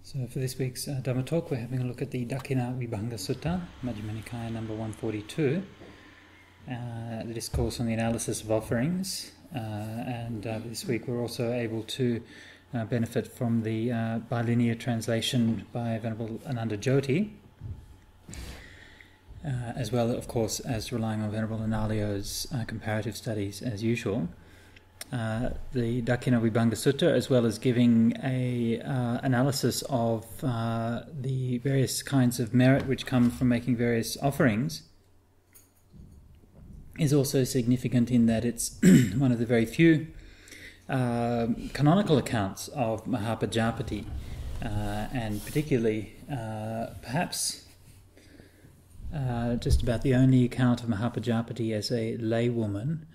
So for this week's Dhamma talk, we're having a look at the Dakkhina Vibhanga Sutta, Majjhima Nikaya number 142, the discourse on the analysis of offerings. And this week we're also able to benefit from the bilinear translation by Venerable Ananda Jyoti, as well, of course, as relying on Venerable Analayo's comparative studies as usual. The Dakkhina Vibhanga Sutta, as well as giving a analysis of the various kinds of merit which come from making various offerings, is also significant in that it's one of the very few canonical accounts of Mahapajapati, and particularly perhaps just about the only account of Mahapajapati as a laywoman,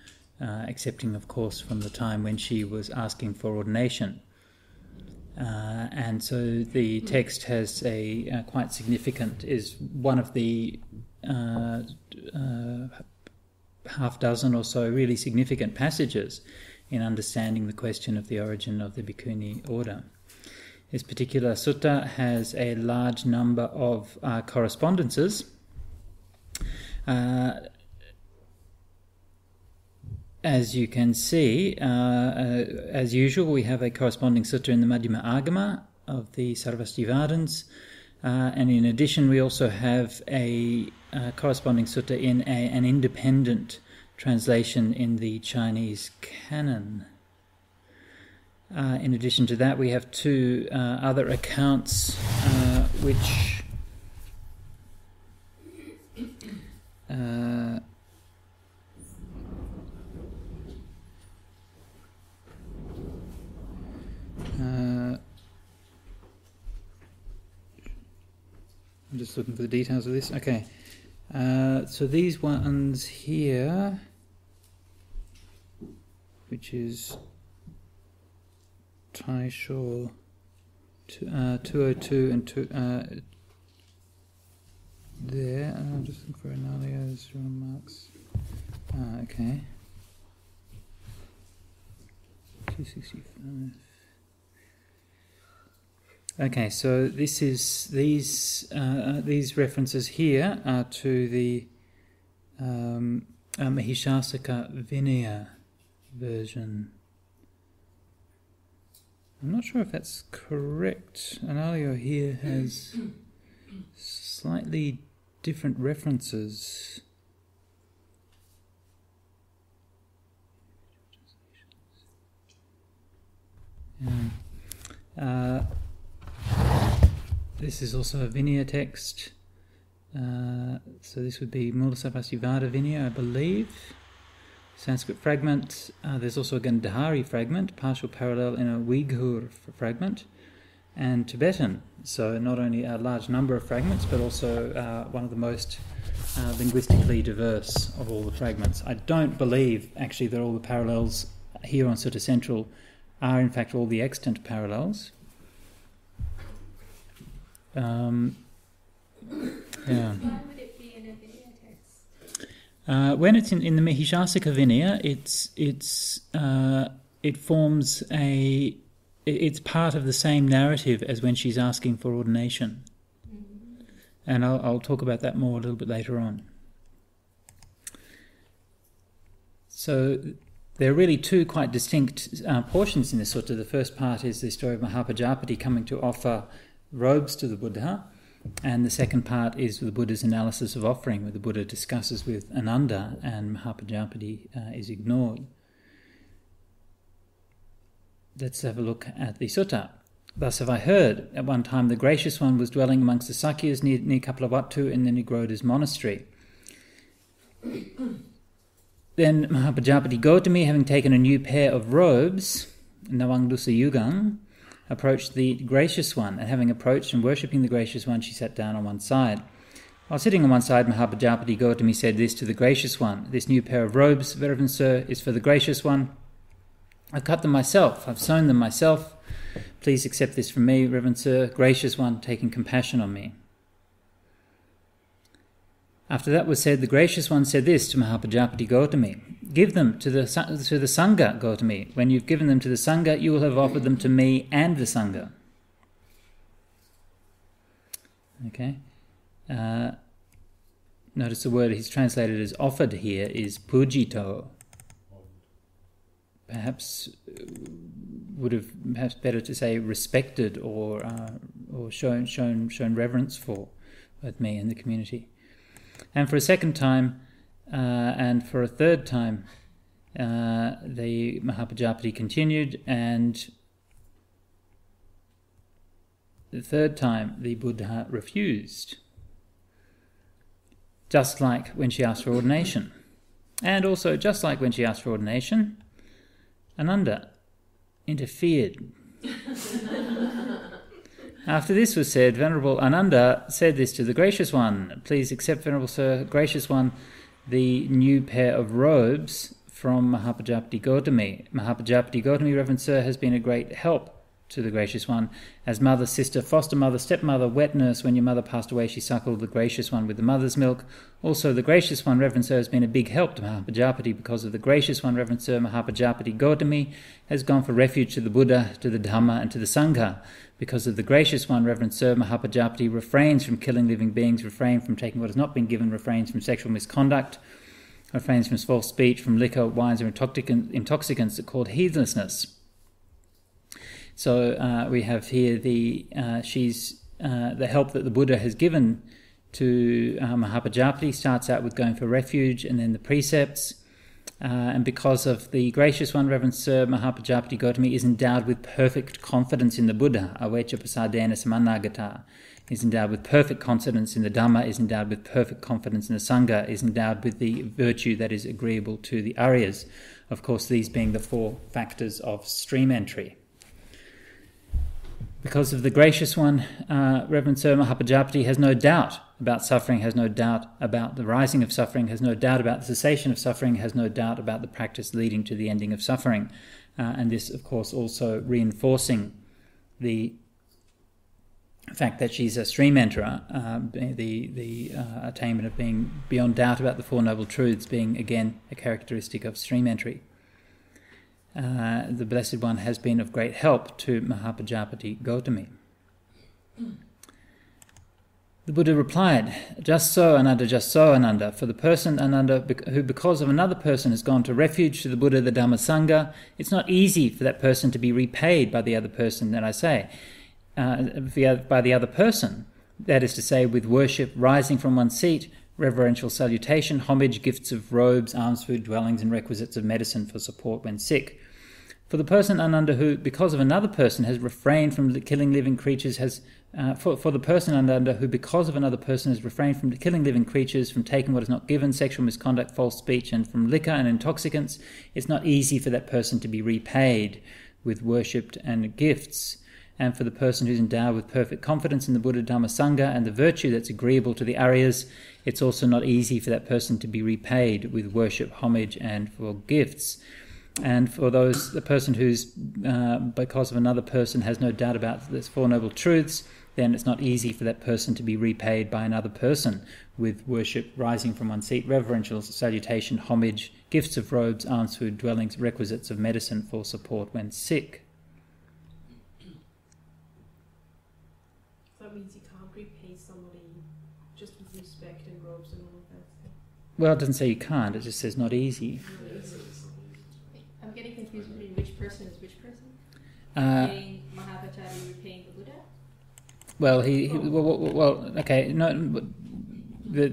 excepting, of course, from the time when she was asking for ordination. And so the text has a quite significant, is one of the half dozen or so really significant passages in understanding the question of the origin of the Bhikkhuni order. This particular sutta has a large number of correspondences. As you can see, as usual, we have a corresponding sutta in the Majjhima Agama of the Sarvastivadins, and in addition we also have a corresponding sutta in an independent translation in the Chinese canon. In addition to that, we have two other accounts which I'm just looking for the details of this. Okay, so these ones here, which is Taisho 202 and there. I'm just looking for Analayo's remarks. Okay. 265. Okay, so this is these references here are to the Mahishasaka Vinaya version. I'm not sure if that's correct. Analayo here has slightly different references. This is also a Vinaya text. So this would be Mulasarvastivada Vinaya, I believe. Sanskrit fragment. There's also a Gandhari fragment, partial parallel in a Uyghur fragment, and Tibetan. So not only a large number of fragments, but also one of the most linguistically diverse of all the fragments. I don't believe, actually, that all the parallels here on Sutta Central are in fact all the extant parallels. Yeah. Why would it be in a Vinaya text? When it's in the Mahishasaka Vinaya, it forms it's part of the same narrative as when she's asking for ordination. Mm-hmm. And I'll talk about that more a little bit later on. So there are really two quite distinct portions in the sutta. The first part is the story of Mahapajapati coming to offer robes to the Buddha, and the second part is the Buddha's analysis of offering, where the Buddha discusses with Ananda and Mahapajapati is ignored. Let's have a look at the sutta. Thus have I heard, at one time the Gracious One was dwelling amongst the Sakyas near Kapilavatthu in the Nigroda's monastery. Then Mahapajapati Gautami, having taken a new pair of robes, Navangdusa Yugang, approached the Gracious One, and having approached and worshipping the Gracious One, she sat down on one side. While sitting on one side, Mahapajapati Gautami said this to the Gracious One: "This new pair of robes, Reverend Sir, is for the Gracious One. I've cut them myself, I've sewn them myself. Please accept this from me, Reverend Sir, Gracious One, taking compassion on me." After that was said, the Gracious One said this to Mahapajapati Gautami: "Give them to the Sangha, Gautami. When you've given them to the Sangha, you will have offered them to me and the Sangha." Okay. Notice the word he's translated as offered here is pujito. Perhaps better to say respected or shown reverence for both me and the community. And for a second time, and for a third time, the Mahapajapati continued, and the third time the Buddha refused, just like when she asked for ordination. And also, just like when she asked for ordination, Ananda interfered. After this was said, Venerable Ananda said this to the Gracious One: "Please accept, Venerable Sir, Gracious One, the new pair of robes from Mahapajapati Gautami. Mahapajapati Gautami, Reverend Sir, has been a great help to the Gracious One. As mother, sister, foster mother, stepmother, wet nurse, when your mother passed away, she suckled the Gracious One with the mother's milk. Also, the Gracious One, Reverend Sir, has been a big help to Mahapajapati. Because of the Gracious One, Reverend Sir, Mahapajapati Gautami has gone for refuge to the Buddha, to the Dhamma, and to the Sangha. Because of the Gracious One, Reverend Sir, Mahapajapati refrains from killing living beings, refrains from taking what has not been given, refrains from sexual misconduct, refrains from false speech, from liquor, wines, or intoxicants that cause heedlessness." So we have here the help that the Buddha has given to Mahapajapati starts out with going for refuge, and then the precepts. And because of the Gracious One, Reverend Sir, Mahapajapati Gautami is endowed with perfect confidence in the Buddha, avecha pasadena samanagata, is endowed with perfect confidence in the Dhamma, is endowed with perfect confidence in the Sangha, is endowed with the virtue that is agreeable to the Aryas. Of course, these being the four factors of stream entry. Because of the Gracious One, Reverend Sir Mahapajapati has no doubt about suffering, has no doubt about the rising of suffering, has no doubt about the cessation of suffering, has no doubt about the practice leading to the ending of suffering. And this, of course, also reinforcing the fact that she's a stream enterer, the attainment of being beyond doubt about the Four Noble Truths being, again, a characteristic of stream entry. The Blessed One has been of great help to Mahapajapati Gautami. The Buddha replied, "Just so, Ananda, just so, Ananda. For the person, Ananda, who because of another person has gone to refuge to the Buddha, the Dhamma, Sangha, it's not easy for that person to be repaid by the other person that I say, by the other person. That is to say, with worship, rising from one's seat, reverential salutation, homage, gifts of robes, alms, food, dwellings, and requisites of medicine for support when sick. For the person, Ananda, who, because of another person, has refrained from killing living creatures, for the person, Ananda, who, because of another person, has refrained from killing living creatures, from taking what is not given, sexual misconduct, false speech, and from liquor and intoxicants, it's not easy for that person to be repaid with worship and gifts. And for the person who's endowed with perfect confidence in the Buddha, Dhamma, Sangha, and the virtue that's agreeable to the Aryas, it's also not easy for that person to be repaid with worship, homage, and for gifts. And for the person who's, because of another person, has no doubt about the Four Noble Truths, then it's not easy for that person to be repaid by another person with worship, rising from one's seat, reverential salutation, homage, gifts of robes, alms, food, dwellings, requisites of medicine for support when sick." That means you can't repay somebody just with respect and robes and all of that stuff. Well, it doesn't say you can't, it just says not easy. I'm getting confused between which person is which person. Repaying Mahapajapati, repaying the Buddha? Well, okay. No,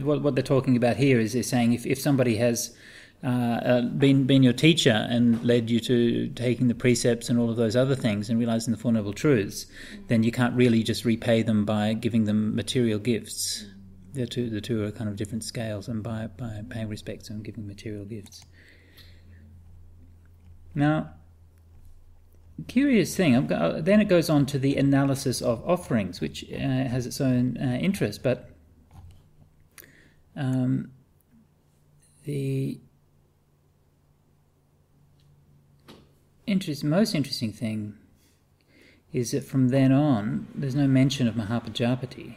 what they're talking about here is they're saying if somebody has been your teacher and led you to taking the precepts and all of those other things and realizing the Four Noble Truths, then you can't really just repay them by giving them material gifts. The two are kind of different scales, and by paying respects and giving material gifts. Now, curious thing, then it goes on to the analysis of offerings, which has its own interest, but the most interesting thing is that from then on, there's no mention of Mahapajapati.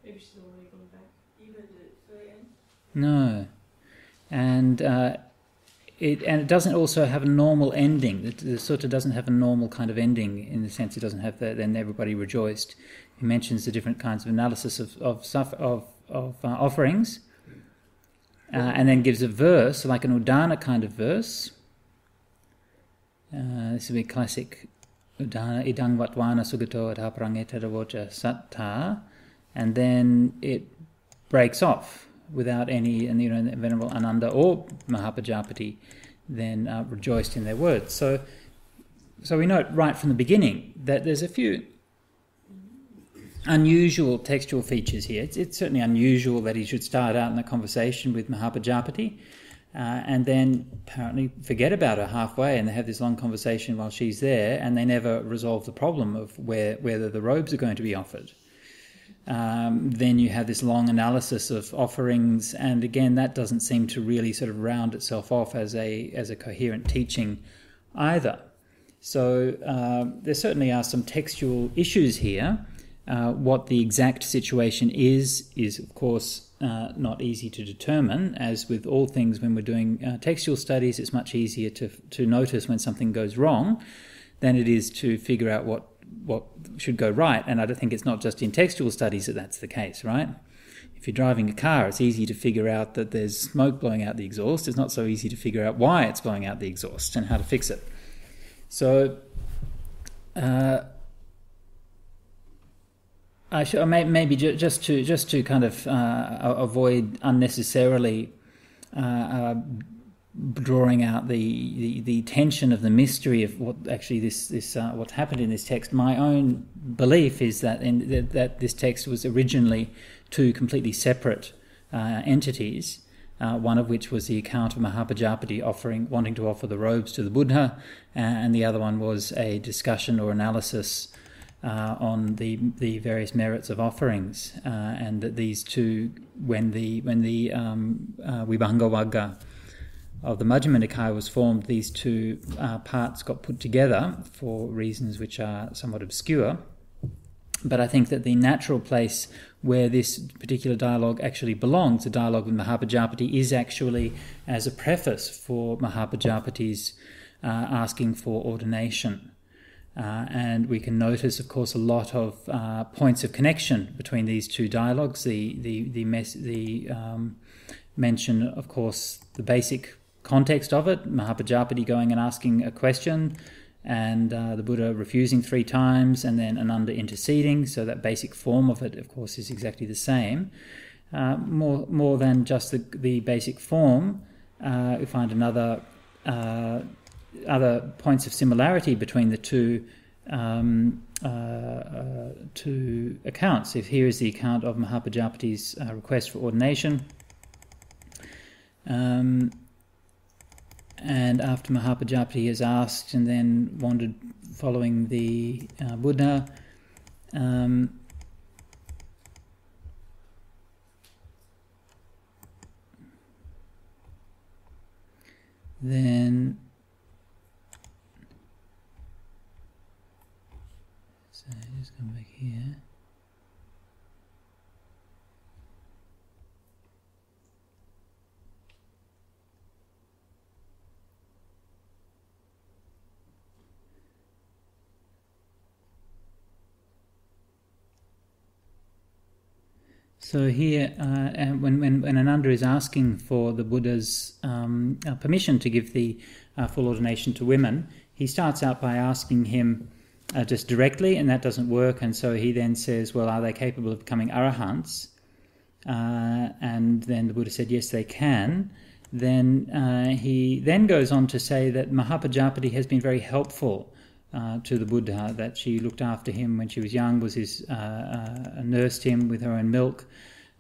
Maybe she's already gone back. Even the very end? No. And it doesn't also have a normal ending. The sutta doesn't have a normal kind of ending, in the sense it doesn't have then everybody rejoiced. He mentions the different kinds of analysis of offerings, and then gives a verse, like an udana kind of verse. This would be classic udana, idang vatwana sugato adhaparangeta satta, and then it breaks off without any, and the Venerable Ananda or Mahapajapati then rejoiced in their words. So we note right from the beginning that there's a few unusual textual features here. It's certainly unusual that he should start out in the conversation with Mahapajapati and then apparently forget about her halfway, and they have this long conversation while she's there, and they never resolve the problem of whether the robes are going to be offered. Then you have this long analysis of offerings, and again that doesn't seem to really sort of round itself off as a coherent teaching either. So there certainly are some textual issues here. What the exact situation is of course not easy to determine. As with all things when we're doing textual studies, it's much easier to notice when something goes wrong than it is to figure out what should go right. And I don't think it's not just in textual studies that that's the case, right? If you're driving a car, it's easy to figure out that there's smoke blowing out the exhaust. It's not so easy to figure out why it's blowing out the exhaust and how to fix it. So I should maybe just to kind of avoid unnecessarily drawing out the tension of the mystery of what actually this what's happened in this text. My own belief is that that this text was originally two completely separate entities. One of which was the account of Mahapajapati wanting to offer the robes to the Buddha, and the other one was a discussion or analysis on the various merits of offerings, and that these two, when the Vibhanga Vagga of the Majjhima Nikaya was formed, these two parts got put together for reasons which are somewhat obscure. But I think that the natural place where this particular dialogue actually belongs, the dialogue with Mahapajapati, is actually as a preface for Mahapajapati's asking for ordination. And we can notice, of course, a lot of points of connection between these two dialogues. The mention, of course, the basic context of it, Mahapajapati going and asking a question, and the Buddha refusing 3 times, and then Ananda interceding. So that basic form of it, of course, is exactly the same. More than just the basic form, we find other points of similarity between the two accounts. If here is the account of Mahapajapati's request for ordination, and after Mahapajapati has asked and then wandered following the Buddha, then so just come back here. So here, when Ananda is asking for the Buddha's permission to give the full ordination to women, he starts out by asking him just directly, and that doesn't work, and so he then says, well, are they capable of becoming arahants? And then the Buddha said, yes, they can. Then he then goes on to say that Mahapajapati has been very helpful to the Buddha, that she looked after him when she was young, nursed him with her own milk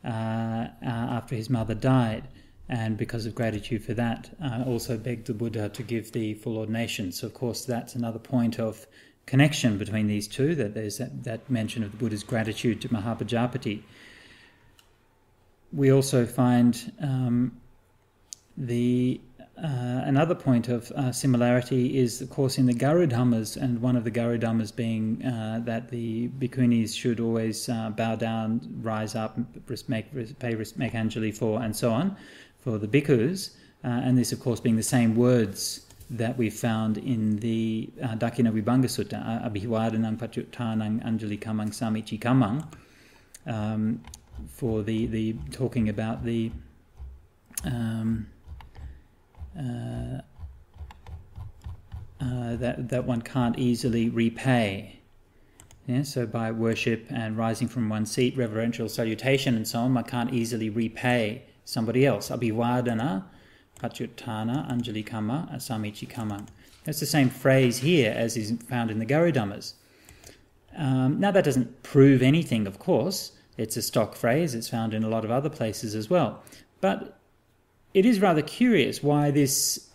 after his mother died, and because of gratitude for that, also begged the Buddha to give the full ordination. So of course that's another point of connection between these two, that there's that mention of the Buddha's gratitude to Mahapajapati. We also find another point of similarity is, of course, in the Garudhammas, and one of the Garudhammas being that the bhikkhunis should always bow down, rise up, make Anjali for, and so on, for the bhikkhus. and this, of course, being the same words that we found in the Dakkhina Vibhanga Sutta, Abhiwadanang Patyuttanang Anjali Kamang Samichi Kamang, for the talking about the that one can't easily repay. Yeah, so by worship and rising from one's seat, reverential salutation and so on, one can't easily repay somebody else. Abhivadana, Patyuttana, Anjali Kama, Asamichi Kama. That's the same phrase here as is found in the Garudhammas. Now that doesn't prove anything, of course. It's a stock phrase. It's found in a lot of other places as well. But it is rather curious why this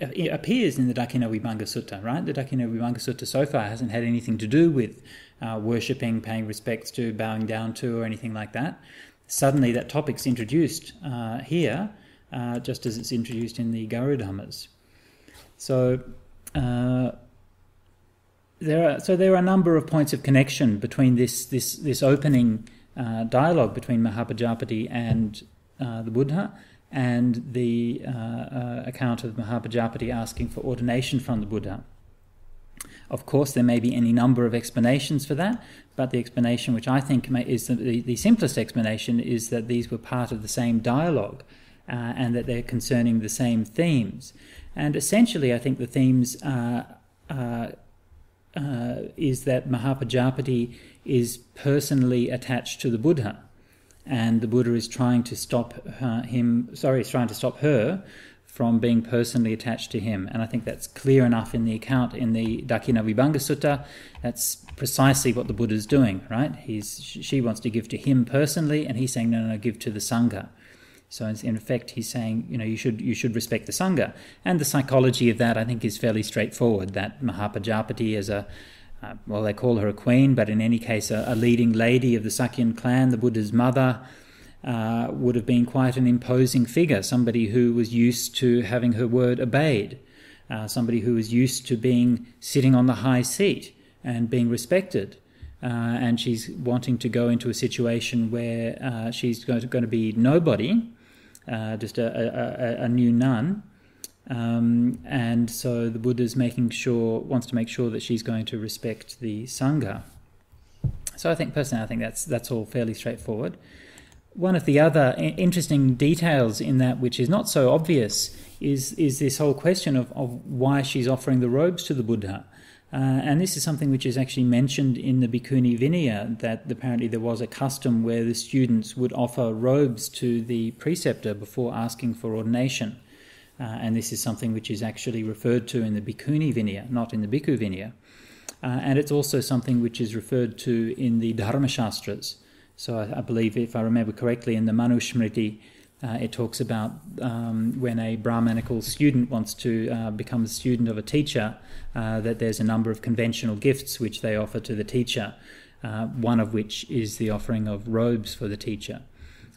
it appears in the Dakkhina Vibhanga Sutta, right? The Dakkhina Vibhanga Sutta so far hasn't had anything to do with worshipping, paying respects to, bowing down to, or anything like that. Suddenly that topic's introduced here, just as it's introduced in the Garudhammas. So there are a number of points of connection between this opening dialogue between Mahapajapati and the Buddha, and the account of Mahapajapati asking for ordination from the Buddha. Of course, there may be any number of explanations for that, but the explanation which I think is the simplest explanation is that these were part of the same dialogue, and that they're concerning the same themes. And essentially, I think the themes is that Mahapajapati is personally attached to the Buddha, and the Buddha is trying to stop her from being personally attached to him. And I think that's clear enough in the account in the Dakkhina Vibhanga Sutta. That's precisely what the Buddha is doing, right? She wants to give to him personally, and he's saying, no, give to the Sangha. So in effect, he's saying, you should respect the Sangha. And the psychology of that, I think, is fairly straightforward, that Mahapajapati is they call her a queen, but in any case, a leading lady of the Sakyan clan, the Buddha's mother, would have been quite an imposing figure, somebody who was used to having her word obeyed, somebody who was used to sitting on the high seat and being respected. And she's wanting to go into a situation where she's going to be nobody, just a new nun. And so the Buddha's wants to make sure that she's going to respect the Sangha. So I think that's all fairly straightforward. One of the other interesting details in that, which is not so obvious, is this whole question of why she's offering the robes to the Buddha. And this is something which is actually mentioned in the Bhikkhuni Vinaya, that apparently there was a custom where the students would offer robes to the preceptor before asking for ordination. And this is something which is actually referred to in the Bhikkhuni Vinaya, not in the Bhikkhu Vinaya. And it's also something which is referred to in the Dharma Shastras. So I believe, if I remember correctly, in the Manusmriti, it talks about when a Brahmanical student wants to become a student of a teacher, that there's a number of conventional gifts which they offer to the teacher, one of which is the offering of robes for the teacher.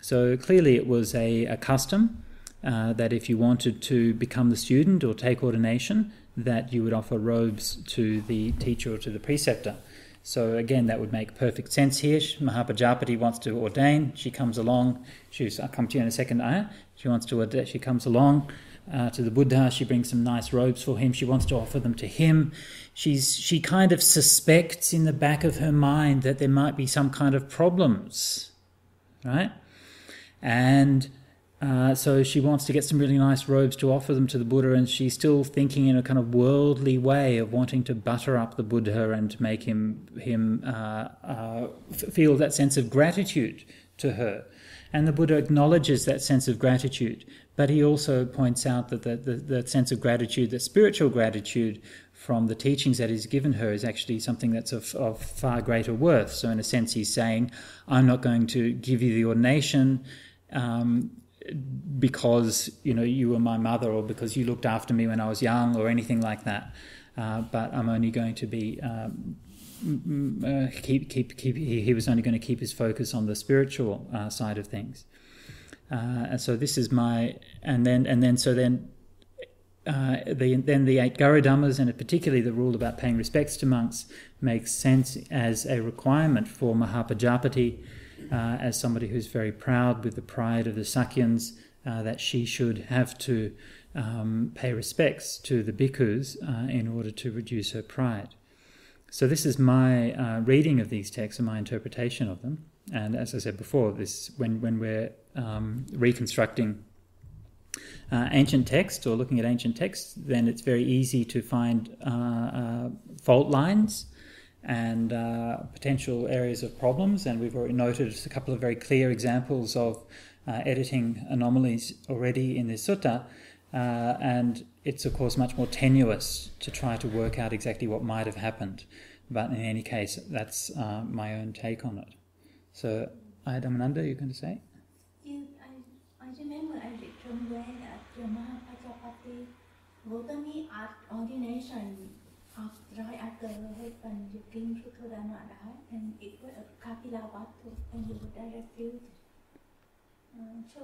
So clearly it was a custom that if you wanted to become the student or take ordination, that you would offer robes to the teacher or to the preceptor. So again, that would make perfect sense here. Mahapajapati wants to ordain. She comes along. I'll come to you in a second. She wants to ordain. She comes along to the Buddha. She brings some nice robes for him. She wants to offer them to him. She kind of suspects in the back of her mind that there might be some kind of problems, right? And so she wants to get some really nice robes to offer them to the Buddha, and she's still thinking in a kind of worldly way of wanting to butter up the Buddha and to make him feel that sense of gratitude to her. And the Buddha acknowledges that sense of gratitude, but he also points out that that sense of gratitude, that spiritual gratitude from the teachings that he's given her, is actually something that's of far greater worth. So in a sense he's saying, I'm not going to give you the ordination because you were my mother, or because you looked after me when I was young, or anything like that. But I'm only going to be he was only going to keep his focus on the spiritual side of things. And so this is the 8 Garudhammas, and particularly the rule about paying respects to monks, makes sense as a requirement for Mahapajapati, as somebody who's very proud with the pride of the Sakyans, that she should have to pay respects to the bhikkhus in order to reduce her pride. So this is my reading of these texts and my interpretation of them. And as I said before, this when we're reconstructing ancient texts or looking at ancient texts, then it's very easy to find fault lines and potential areas of problems. And we've already noted a couple of very clear examples of editing anomalies already in this sutta. And it's, of course, much more tenuous to try to work out exactly what might have happened. But in any case, that's my own take on it. So, Ayamananda, you're going to say? Yeah, I remember I read somewhere that the Mahapajapati wrote me at ordination right after her husband, the King Sutta, and it was a Kapila Vatu, and the Buddha refused. So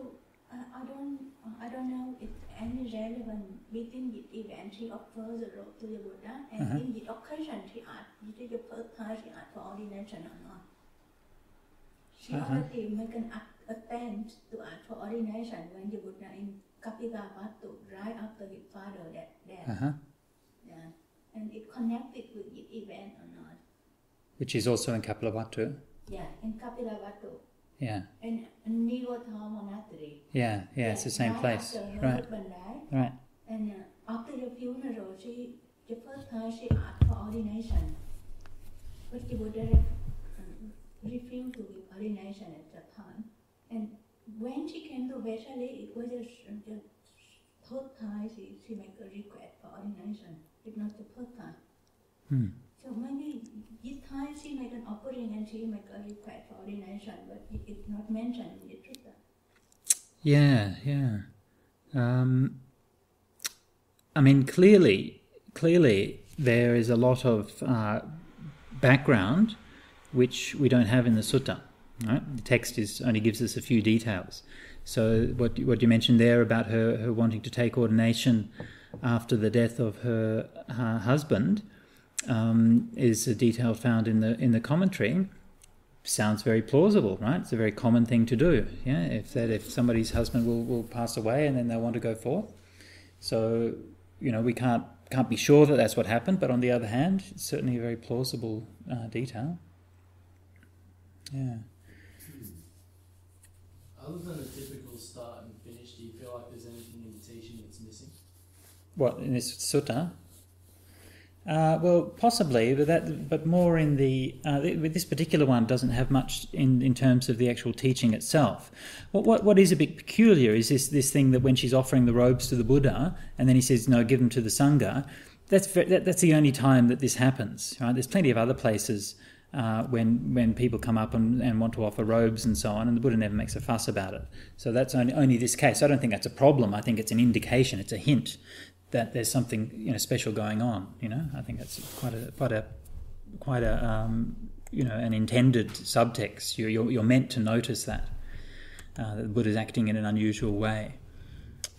I don't know if any relevant within the event she offers the robe to the Buddha, and in the occasion she asked, this is the first time she asked for ordination or not. She already made an attempt to ask for ordination when the Buddha in Kapila Vatu, right after his father died. Yeah, and it connected with the event or not. Which is also in Kapilavatthu. Yeah, in Kapilavatthu. Yeah. And Nirotha Monastery. Yeah, it's the same place. Right. Right. And after the funeral, the first time she asked for ordination, but the Buddha refused to give ordination at that time. And when she came to Vaishali, it was the third time she made a request for ordination. It's not the first time. So maybe this time she made an offering and she made a request for ordination, but it's not mentioned in the sutta. Yeah. I mean, clearly, there is a lot of background which we don't have in the sutta. Right? The text only gives us a few details. So what you mentioned there about her wanting to take ordination after the death of her husband is a detail found in the commentary. Sounds very plausible, right? It's a very common thing to do. Yeah, if somebody's husband will pass away and then they want to go forth. So we can't be sure that that's what happened, but on the other hand, it's certainly a very plausible detail. Yeah. Other than a typical start and finish, do you feel like there's anything in the teaching that's missing? What, in this sutta? Well, possibly, but more in with this particular one doesn't have much in terms of the actual teaching itself. What is a bit peculiar is this thing that when she's offering the robes to the Buddha, and then he says, no, give them to the Sangha. That's the only time that this happens. Right? There's plenty of other places when people come up and want to offer robes and so on, and the Buddha never makes a fuss about it. So that's only this case. I don't think that's a problem. I think it's an indication. It's a hint that there's something special going on. I think that's quite a an intended subtext. You're meant to notice that the Buddha's acting in an unusual way.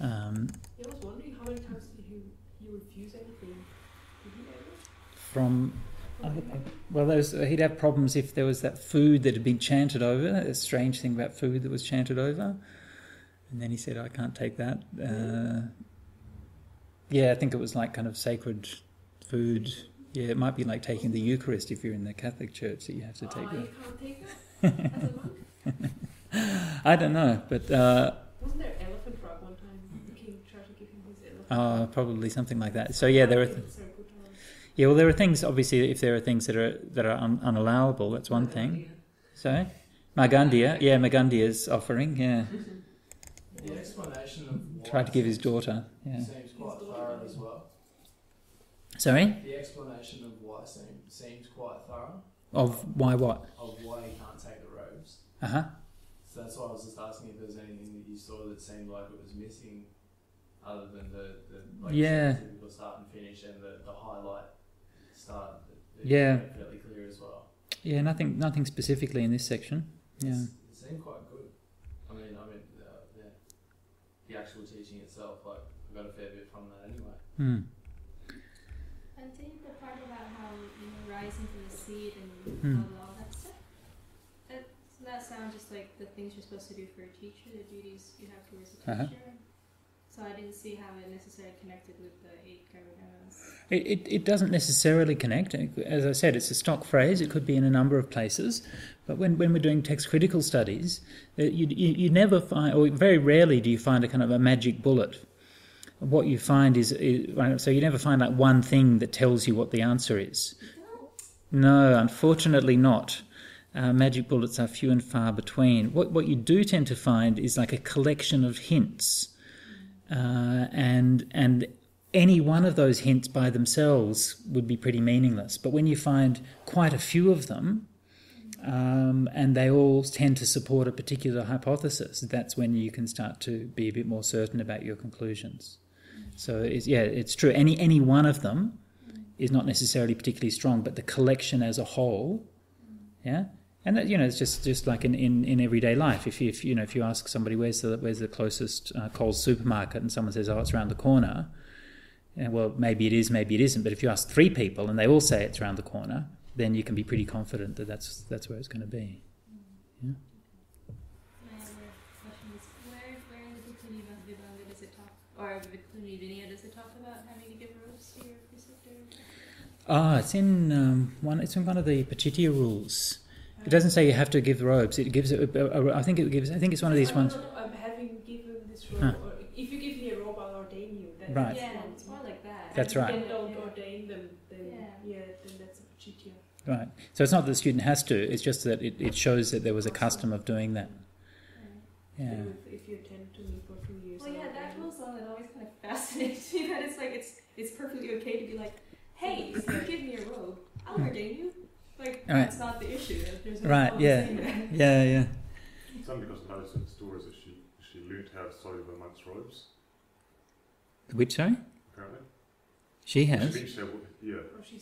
I was wondering how many times did he refuse anything? Did he ever? From other people. Well, he'd have problems if there was that food that had been chanted over. A strange thing about food that was chanted over, and then he said, "I can't take that." Yeah, I think it was like kind of sacred food. Yeah, it might be like taking the Eucharist if you're in the Catholic Church, that you have to take that. You can't take that as a monk? I don't know, but... Wasn't there elephant frog one time? The king tried to give him his elephant frog. Probably something like that. So yeah, there are... Yeah, well, there are things, obviously, if there are things that are unallowable, that's one thing. So, Magandia. Yeah, Magandia's offering, yeah. The explanation of why tried to give his daughter, yeah. seems quite thorough as well. Sorry? The explanation of why seems quite thorough. Of why what? Of why he can't take the robes. Uh-huh. So that's why I was just asking if there was anything that you saw that seemed like it was missing, other than the typical start and finish and the highlight start. Yeah. Fairly clear as well. Yeah, nothing specifically in this section. Yeah. It seemed quite good. I mean, the actual teaching itself, I got a fair bit from that anyway. Hmm. I think the part about how rising from the seed and all that stuff, that's sound just like the things you're supposed to do for a teacher, the duties you have towards a teacher? So I didn't see how it necessarily connected with the 8 Karmanas. It doesn't necessarily connect. As I said, it's a stock phrase. It could be in a number of places. But when we're doing text critical studies, you never find, or very rarely do you find a kind of a magic bullet. What you find is so you never find like one thing that tells you what the answer is. No, unfortunately not. Magic bullets are few and far between. What you do tend to find is like a collection of hints. And any one of those hints by themselves would be pretty meaningless. But when you find quite a few of them, and they all tend to support a particular hypothesis, that's when you can start to be a bit more certain about your conclusions. So it's true. Any one of them is not necessarily particularly strong, but the collection as a whole, yeah. And that, it's just like in everyday life. If you ask somebody where's the closest Coles supermarket, and someone says, oh, it's around the corner. Well, maybe it is, maybe it isn't. But if you ask 3 people and they all say it's around the corner, then you can be pretty confident that that's where it's going to be. Yeah. My other question is, where in the Dakkhina Vibhanga does it talk, or Dakkhina Vinaya does it talk about having to give robes to your preceptor? It's in one of the Pachitya rules. It doesn't say you have to give robes. It gives I think it's one of these ones. Having given this robe, or if you give me a robe, I'll ordain you. Then right. Yeah, it's more like that. That's right. Then don't ordain them. Then then that's a Pachitya. Right. So it's not that the student has to. It's just that it shows that there was a custom of doing that. Yeah. So if you attend to me for 2 years. Well, that whole song that always kind of fascinates me. That it's like it's perfectly okay to be like, hey, if you give me a robe, I'll ordain you. Like, that's not the issue. There's no right, yeah. It's only because I noticed in the stories that she learnt how to sew the monks' robes. Which, sorry? Apparently. She has? Yeah.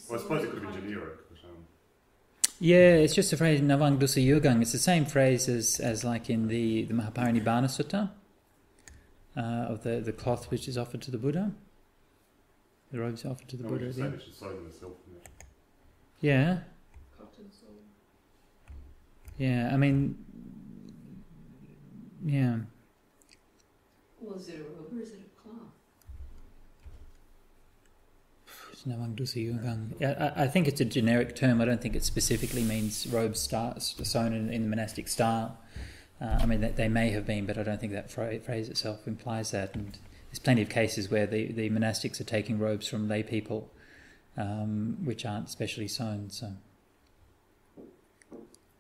Well, I suppose it could have been generic. But, yeah, it's just the phrase Navang Dusa Yogang. It's the same phrase as like in the Mahapajapati Sutta, of the cloth which is offered to the Buddha. The robes offered to the Buddha. Saying that she sewed them herself. Yeah. Yeah, I mean, yeah. Well, is it a robe or is it a cloth? Yeah, I think it's a generic term. I don't think it specifically means robes sewn in the monastic style. I mean, they may have been, but I don't think that phrase itself implies that. And there's plenty of cases where the monastics are taking robes from lay people, which aren't specially sewn, so...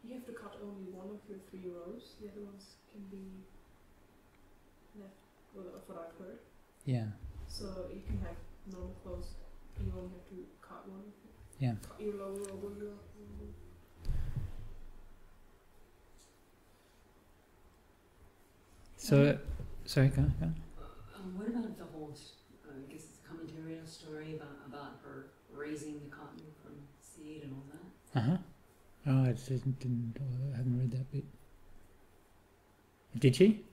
You have to cut only one of your 3 rows. The other ones can be left, well, of what I've heard. Yeah. So you can have normal clothes, you only have to cut one of them. Yeah. Cut your lower robe. So, sorry, go on. What about the whole, I guess it's a commentary story about her raising the cotton from seed and all that? Uh-huh. Oh, I haven't read that bit. Did she?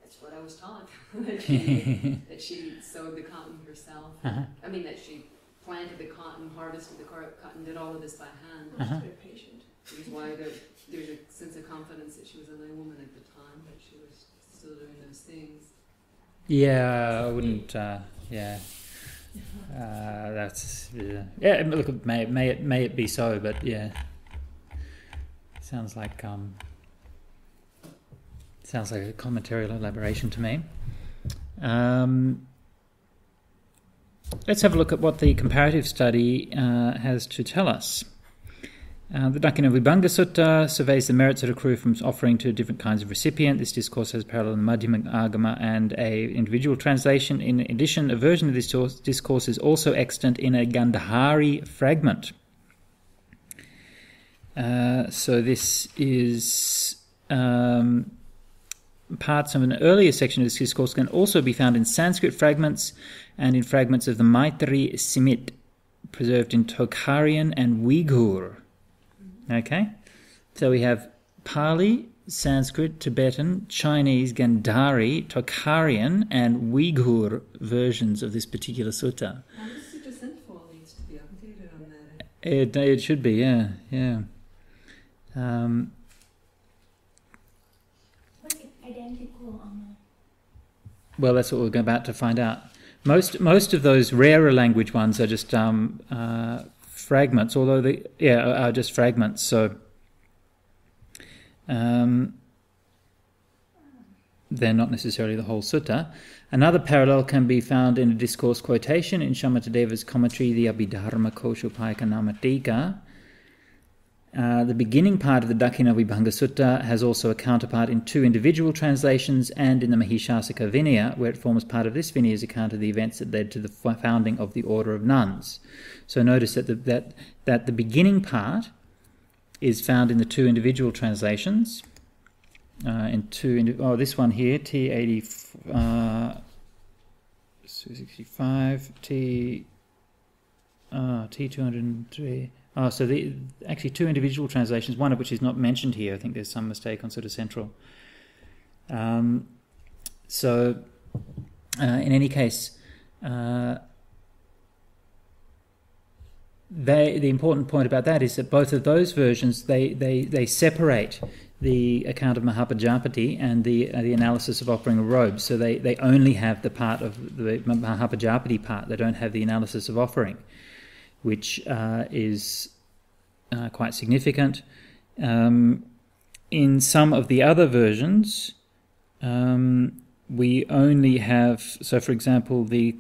That's what I was taught. that she sewed the cotton herself. Uh-huh. I mean, that she planted the cotton, harvested the cotton, did all of this by hand. Uh-huh. Very patient. Which is why there's a sense of confidence that she was a laywoman at the time, but she was still doing those things. Yeah, I wouldn't. That's yeah. Look, may it be so, but yeah. Sounds like a commentarial elaboration to me. Let's have a look at what the comparative study has to tell us. The Dakkhina Vibhanga Sutta surveys the merits that accrue from offering to different kinds of recipient. This discourse has parallel in the Madhyama Agama and a individual translation. In addition, a version of this discourse is also extant in a Gandhari fragment. So this is parts of an earlier section of this discourse can also be found in Sanskrit fragments and in fragments of the Maitri Simit, preserved in Tokharian and Uyghur. Okay, so we have Pali, Sanskrit, Tibetan, Chinese, Gandhari, Tokharian, and Uyghur versions of this particular sutta. And this Sutta Central needs to be updated on that. It should be, yeah. identical or not? Well, that's what we're about to find out. Most of those rarer language ones are just fragments, although are just fragments. So they're not necessarily the whole sutta. Another parallel can be found in a discourse quotation in Shamathadeva's commentary, the Abhidharma Koshopayaka Namatika. The beginning part of the Dakkhina Vibhanga Sutta has also a counterpart in 2 individual translations and in the Mahishasaka Vinaya, where it forms part of this Vinaya's account of the events that led to the founding of the Order of Nuns. So notice that the beginning part is found in the 2 individual translations. This one here, T65, T203. So actually 2 individual translations, one of which is not mentioned here. I think there's some mistake on Sutta Central. In any case, the important point about that is that both of those versions, they separate the account of Mahapajapati and the analysis of offering a robe. So they only have the part of the Mahapajapati part. They don't have the analysis of offering, which is quite significant. In some of the other versions, we only have, so for example, the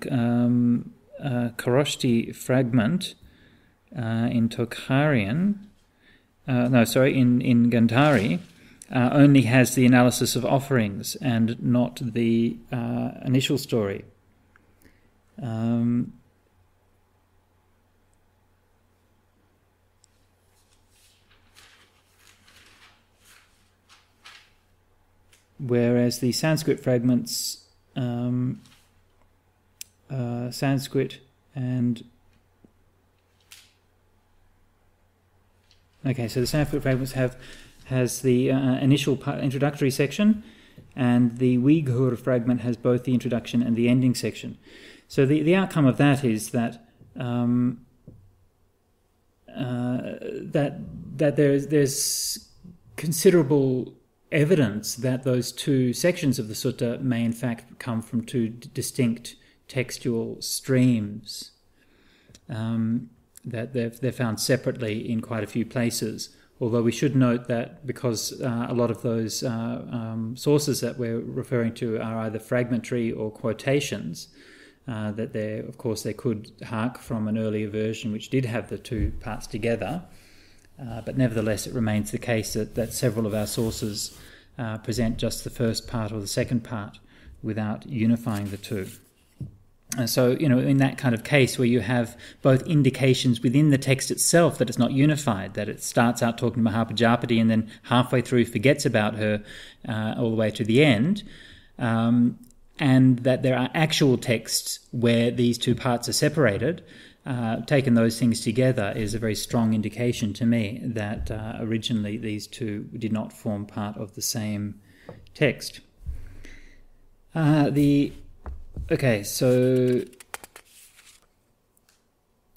Kharoshthi fragment in Tokharian, in Gandhari, only has the analysis of offerings and not the initial story. Whereas the Sanskrit fragments, Sanskrit and... Okay, so the Sanskrit fragments has the initial introductory section, and the Uyghur fragment has both the introduction and the ending section. So the outcome of that is that that there's considerable evidence that those 2 sections of the sutta may in fact come from 2 distinct textual streams, that they're found separately in quite a few places. Although we should note that because a lot of those sources that we're referring to are either fragmentary or quotations, that they could hark from an earlier version which did have the 2 parts together. But nevertheless, it remains the case that several of our sources present just the first part or the second part without unifying the 2. So, in that kind of case where you have both indications within the text itself that it's not unified, that it starts out talking to Mahapajapati and then halfway through forgets about her all the way to the end, and that there are actual texts where these 2 parts are separated, taking those things together is a very strong indication to me that originally these 2 did not form part of the same text. So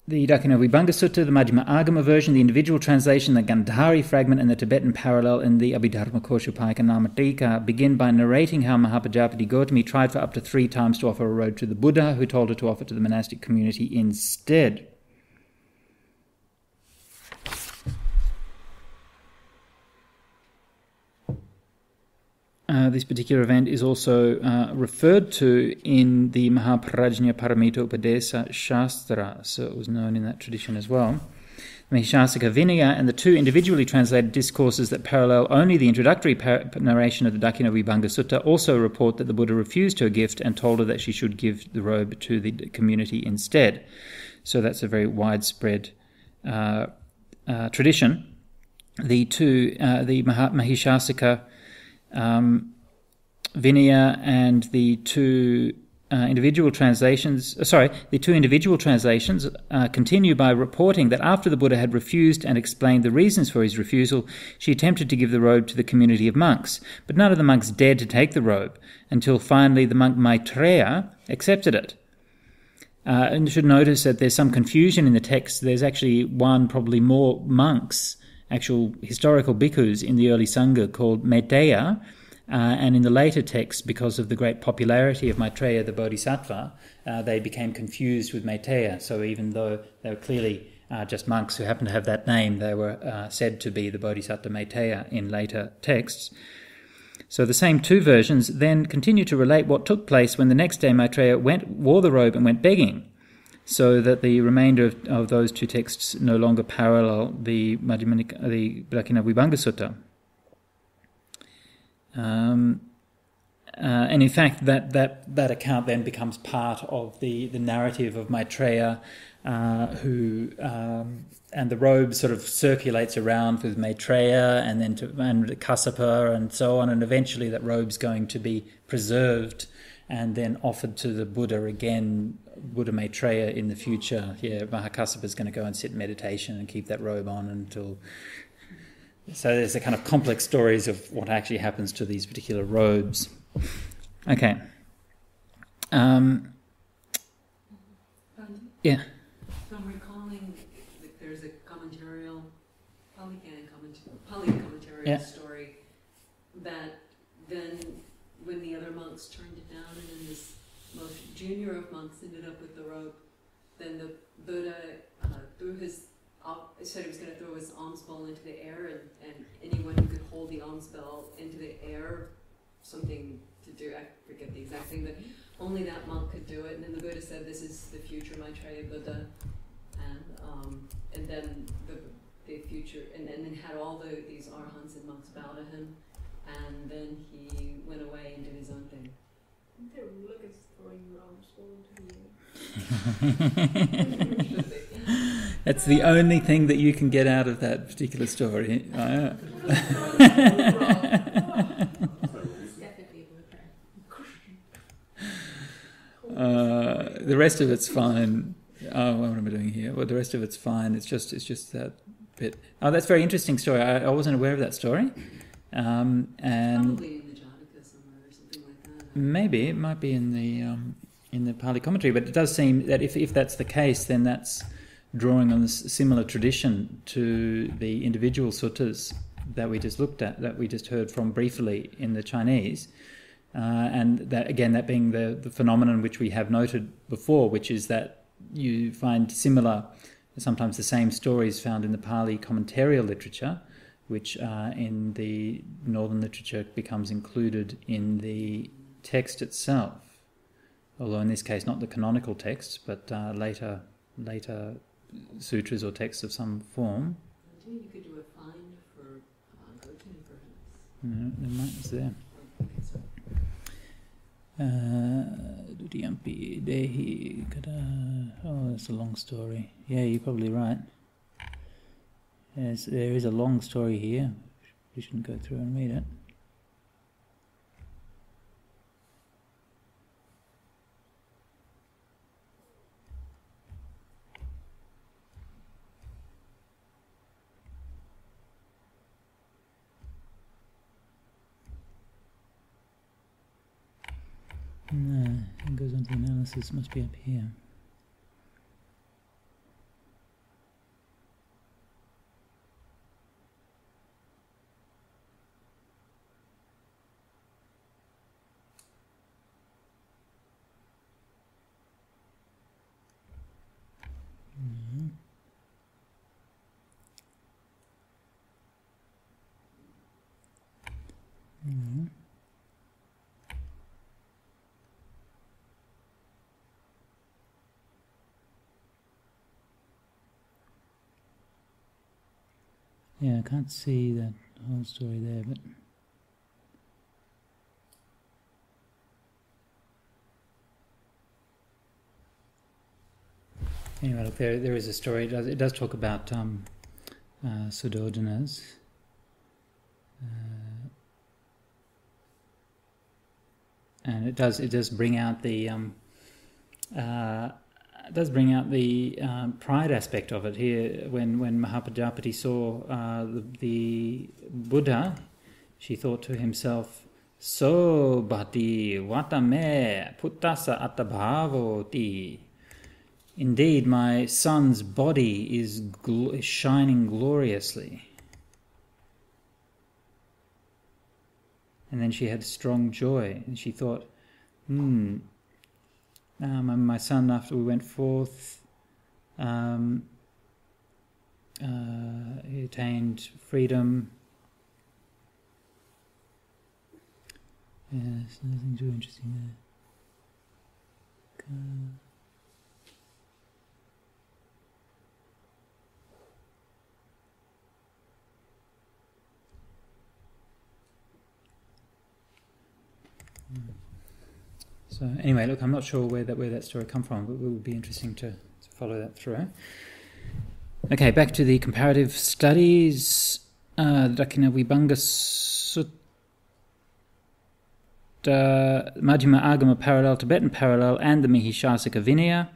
the Dakkhina Vibhanga Sutta, the Majjhima Agama version, the individual translation, the Gandhari fragment, and the Tibetan parallel in the Abhidharma Koshopayaka Namatika begin by narrating how Mahapajapati Gautami tried for up to 3 times to offer a robe to the Buddha, who told her to offer to the monastic community instead. This particular event is also referred to in the Mahaprajna Paramita Upadesa Shastra, so it was known in that tradition as well. Mahishasaka Vinaya and the 2 individually translated discourses that parallel only the introductory narration of the Dakkhina Vibhanga Sutta also report that the Buddha refused her gift and told her that she should give the robe to the community instead. So that's a very widespread tradition. The Mahishasaka Vinaya and the 2 individual translations continue by reporting that after the Buddha had refused and explained the reasons for his refusal, she attempted to give the robe to the community of monks, but none of the monks dared to take the robe, until finally the monk Maitreya accepted it. And you should notice that there's some confusion in the text. There's actually probably more monks, actual historical bhikkhus in the early Sangha called Maitreya, And in the later texts, because of the great popularity of Maitreya the Bodhisattva, they became confused with Maitreya. So even though they were clearly just monks who happened to have that name, they were said to be the Bodhisattva Maitreya in later texts. So the same two versions then continue to relate what took place when the next day Maitreya wore the robe and went begging, so that the remainder of those two texts no longer parallel the Dakkhina Vibhanga Sutta. And in fact, that account then becomes part of the narrative of Maitreya, who and the robe sort of circulates around with Maitreya and then and Kassapa and so on, and eventually that robe's going to be preserved and then offered to the Buddha again, Buddha Maitreya in the future. Yeah, Mahakassapa is going to go and sit in meditation and keep that robe on until. So there's a kind of complex stories of what actually happens to these particular robes. Okay. Yeah. So I'm recalling that there's a commentarial, Pali commentarial story that then when the other monks turned it down and then this most junior of monks ended up with the robe, then the Buddha said he was going to throw his alms bowl into the air, and anyone who could hold the alms bowl into the air, something to do, I forget the exact thing, but only that monk could do it. And then the Buddha said, "This is the future Maitreya Buddha," and then the future, and then had all these arhants and monks bow to him, and then he went away and did his own thing. They look at throwing your alms bowl into the air. That's the only thing that you can get out of that particular story. The rest of it's fine. Oh, what am I doing here? Well, the rest of it's fine. It's just that bit. Oh, that's a very interesting story. I wasn't aware of that story. And probably in the Jataka somewhere or something like that. Maybe it might be in the Pali commentary, but it does seem that if that's the case, then that's drawing on this similar tradition to the individual suttas that we just looked at, that we just heard from briefly in the Chinese, and that again, that being the phenomenon which we have noted before, which is that you find similar, sometimes the same stories found in the Pali commentarial literature, which in the northern literature becomes included in the text itself, although in this case not the canonical text, but later sutras or texts of some form. You could do a find for Gotini perhaps. No, the mic is there. Dudiyampi Dehi Kada. Oh, that's a long story. Yeah, you're probably right. Yes, there is a long story here. We shouldn't go through and read it. No, it goes on to the analysis, must be up here. Yeah, I can't see that whole story there, but anyway, look, there is a story. It does talk about Suddhodanas. And it does bring out the pride aspect of it here. When Mahapajapati saw the Buddha, she thought to himself, "So bhati vatame puttasa attabhavoti." Indeed, my son's body is shining gloriously. And then she had strong joy, and she thought, my son, after we went forth, he attained freedom. Yes, nothing too interesting there. So anyway, look, I'm not sure where that story come from, but it will be interesting to follow that through. Okay, back to the comparative studies. Dakkhina Vibhanga Sutta, Majjhima Agama parallel, Tibetan parallel, and the Mahayana Vinaya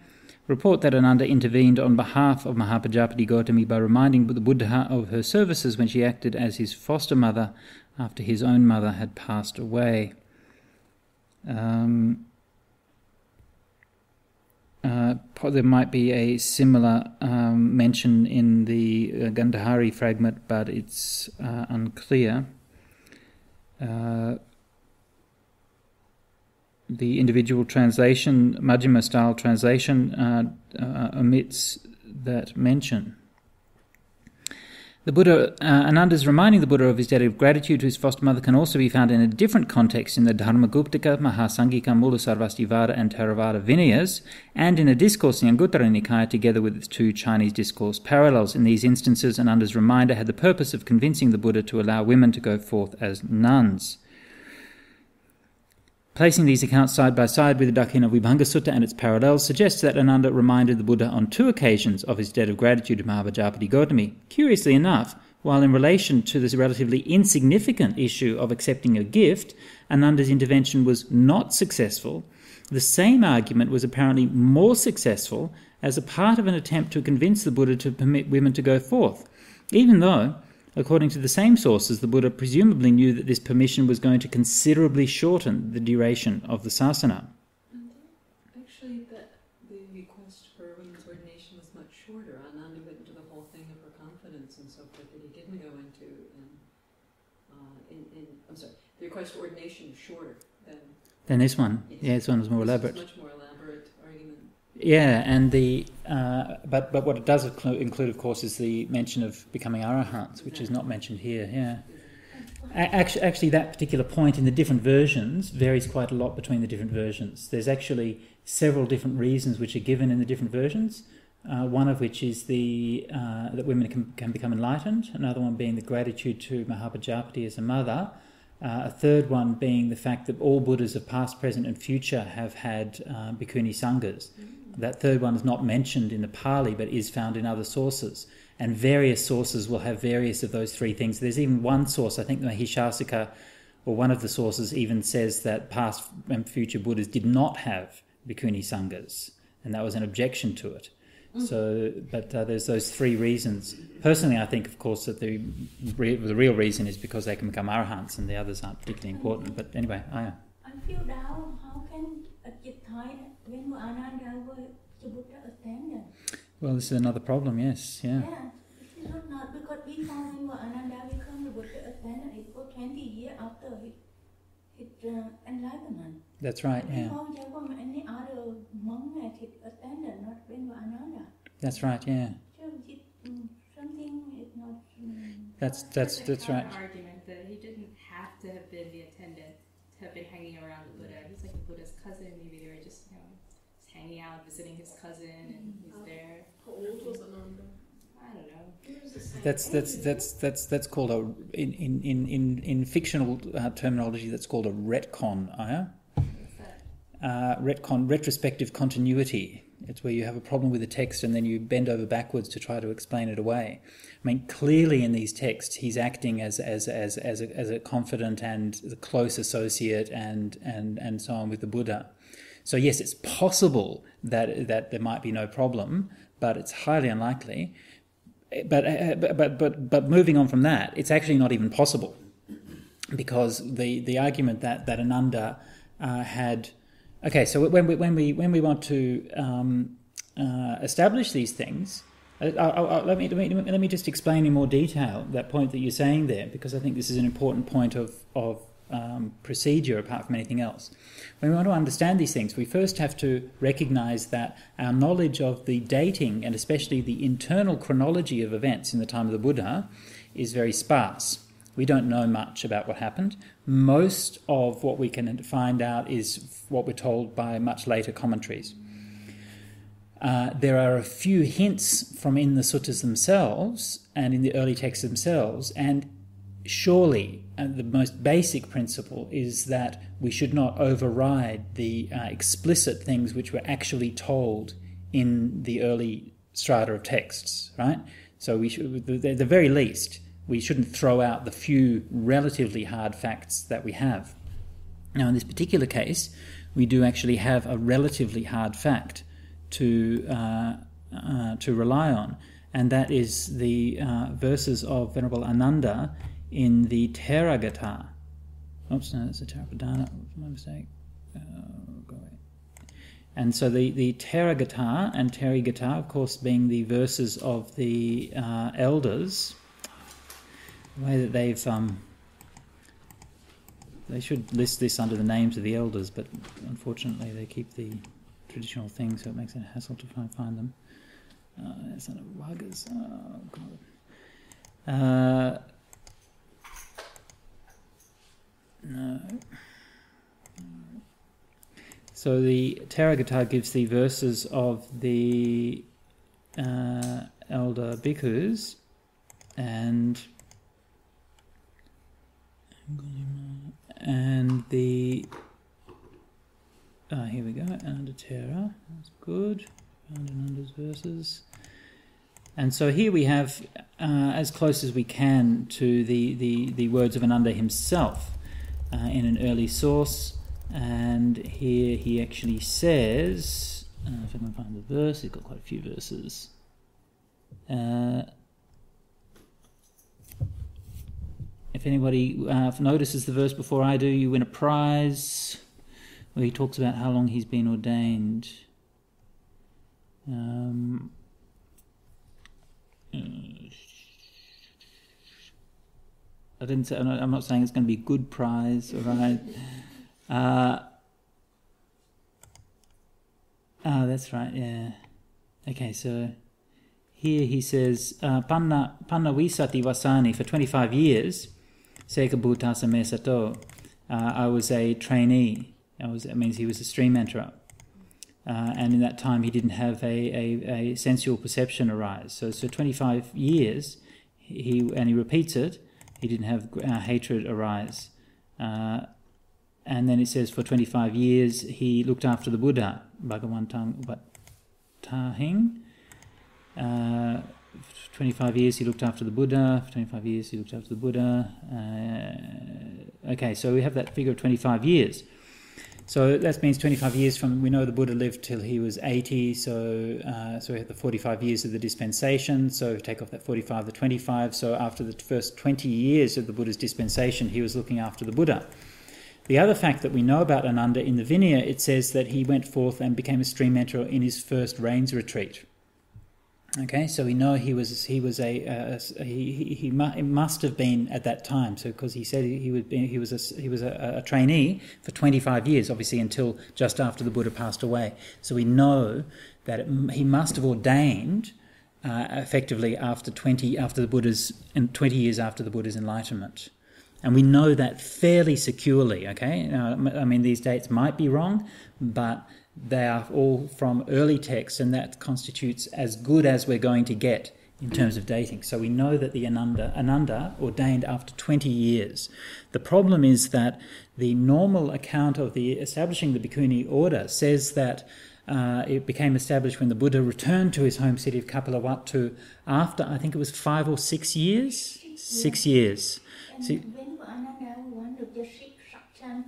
report that Ananda intervened on behalf of Mahapajapati Gautami by reminding the Buddha of her services when she acted as his foster mother after his own mother had passed away. There might be a similar mention in the Gandhari fragment, but it's unclear. The individual translation, Majjhima style translation, omits that mention. The Buddha, Ananda's reminding the Buddha of his debt of gratitude to his foster mother can also be found in a different context in the Dharmaguptaka, Mahasangika, Mulasarvastivada and Theravada Vinayas, and in a discourse in the Anguttara Nikaya together with its two Chinese discourse parallels. In these instances, Ananda's reminder had the purpose of convincing the Buddha to allow women to go forth as nuns. Placing these accounts side by side with the Dakkhina Vibhanga Sutta and its parallels suggests that Ananda reminded the Buddha on two occasions of his debt of gratitude to Mahapajapati Gautami. Curiously enough, while in relation to this relatively insignificant issue of accepting a gift, Ananda's intervention was not successful, the same argument was apparently more successful as a part of an attempt to convince the Buddha to permit women to go forth, even though, according to the same sources, the Buddha presumably knew that this permission was going to considerably shorten the duration of the sasana. Actually, the request for women's ordination was much shorter. Ananda went into the whole thing of her confidence and so forth that he didn't go into. The request for ordination is shorter than this one. Yes. Yeah, this one was more elaborate. Much more elaborate argument. Yeah, and the but what it does include, of course, is the mention of becoming arahants, which is not mentioned here. Yeah, actually, that particular point in the different versions varies quite a lot between the different versions. There's actually several different reasons which are given in the different versions. One of which is that women can become enlightened. Another one being the gratitude to Mahapajapati as a mother. A third one being the fact that all Buddhas of past, present and future have had bhikkhuni sanghas. That third one is not mentioned in the Pali but is found in other sources. And various sources will have various of those three things. There's even one source, I think the Mahishasika, or one of the sources even says that past and future Buddhas did not have bhikkhuni sanghas. And that was an objection to it. So, but there's those three reasons. Personally, I think, of course, that the real reason is because they can become arahants, and the others aren't particularly important. But anyway, I feel down. How can a Chitai when Ananda was Buddha attendant? Well, this is another problem. Yes, yeah. Yeah, this is not because we found when Ananda became the Buddha attendant. It was 20 years after his enlightenment. That's right. Yeah. We found there was any other monk that his attendant, not when Ananda. That's right. Yeah. So something is not. That's right. An argument that he didn't have to have been the attendant to have been hanging around the Buddha. He's like the Buddha's cousin. Maybe they were just just hanging out, visiting his cousin, and he's there. How old was Ananda? I don't know. That's called a in fictional terminology. That's called a retcon. Retcon, retrospective continuity. It's where you have a problem with the text and then you bend over backwards to try to explain it away. I mean, clearly in these texts, he's acting as a confident and a close associate and so on with the Buddha. So yes, it's possible that there might be no problem, but it's highly unlikely. But moving on from that, it's actually not even possible, because the argument that Ananda had. Okay, so when we want to establish these things, let me just explain in more detail that point that you're saying there, because I think this is an important point of procedure apart from anything else. When we want to understand these things, we first have to recognize that our knowledge of the dating and especially the internal chronology of events in the time of the Buddha is very sparse. We don't know much about what happened. Most of what we can find out is what we're told by much later commentaries. There are a few hints from in the suttas themselves and in the early texts themselves, and surely the most basic principle is that we should not override the explicit things which were actually told in the early strata of texts, right? So we should, at the very least, we shouldn't throw out the few relatively hard facts that we have. Now, in this particular case, we do actually have a relatively hard fact to rely on, and that is the verses of Venerable Ananda in the Theravada. Oops, no, that's the Theravada. My mistake. Go away. And so the Theravada and Theravada, of course, being the verses of the elders. The way that they've they should list this under the names of the elders, but unfortunately they keep the traditional things, so it makes it a hassle to try and find them. It's under Wagas. Oh God. No. So the Theravada gives the verses of the elder bhikkhus and the here we go, Ananda Thera, that's good, found Ananda's verses. And so here we have, as close as we can to the words of Ananda himself in an early source, and here he actually says, if I can find the verse, he's got quite a few verses. If anybody notices the verse before I do, you win a prize, where he talks about how long he's been ordained. I didn't say. I'm not saying it's going to be a good prize, all right? That's right. Yeah. Okay, so here he says, "Panna visati vasani," for 25 years. Seka bhutasa me sato. I was a trainee. That means he was a stream enterer. And in that time he didn't have a sensual perception arise. So 25 years, he repeats it, he didn't have hatred arise. And then it says for 25 years he looked after the Buddha, Bhagavantang Vatahing. 25 years he looked after the Buddha, for 25 years he looked after the Buddha. Okay, so we have that figure of 25 years. So that means 25 years from, we know the Buddha lived till he was 80, so we have the 45 years of the dispensation, so take off that 45, the 25, so after the first 20 years of the Buddha's dispensation, he was looking after the Buddha. The other fact that we know about Ananda in the Vinaya, it says that he went forth and became a stream enterer in his first rains retreat. Okay, so we know he must have been at that time. So because he said he was a trainee for 25 years, obviously until just after the Buddha passed away. So we know that he must have ordained effectively after 20 years after the Buddha's enlightenment, and we know that fairly securely. Okay, now, I mean these dates might be wrong, but they are all from early texts, and that constitutes as good as we're going to get in terms of dating. So we know that the Ananda ordained after 20 years. The problem is that the normal account of the establishing the Bhikkhuni order says that it became established when the Buddha returned to his home city of Kapilavatthu after, I think it was 5 or 6 years? 6 years. And See, when Ananda wanted the six friends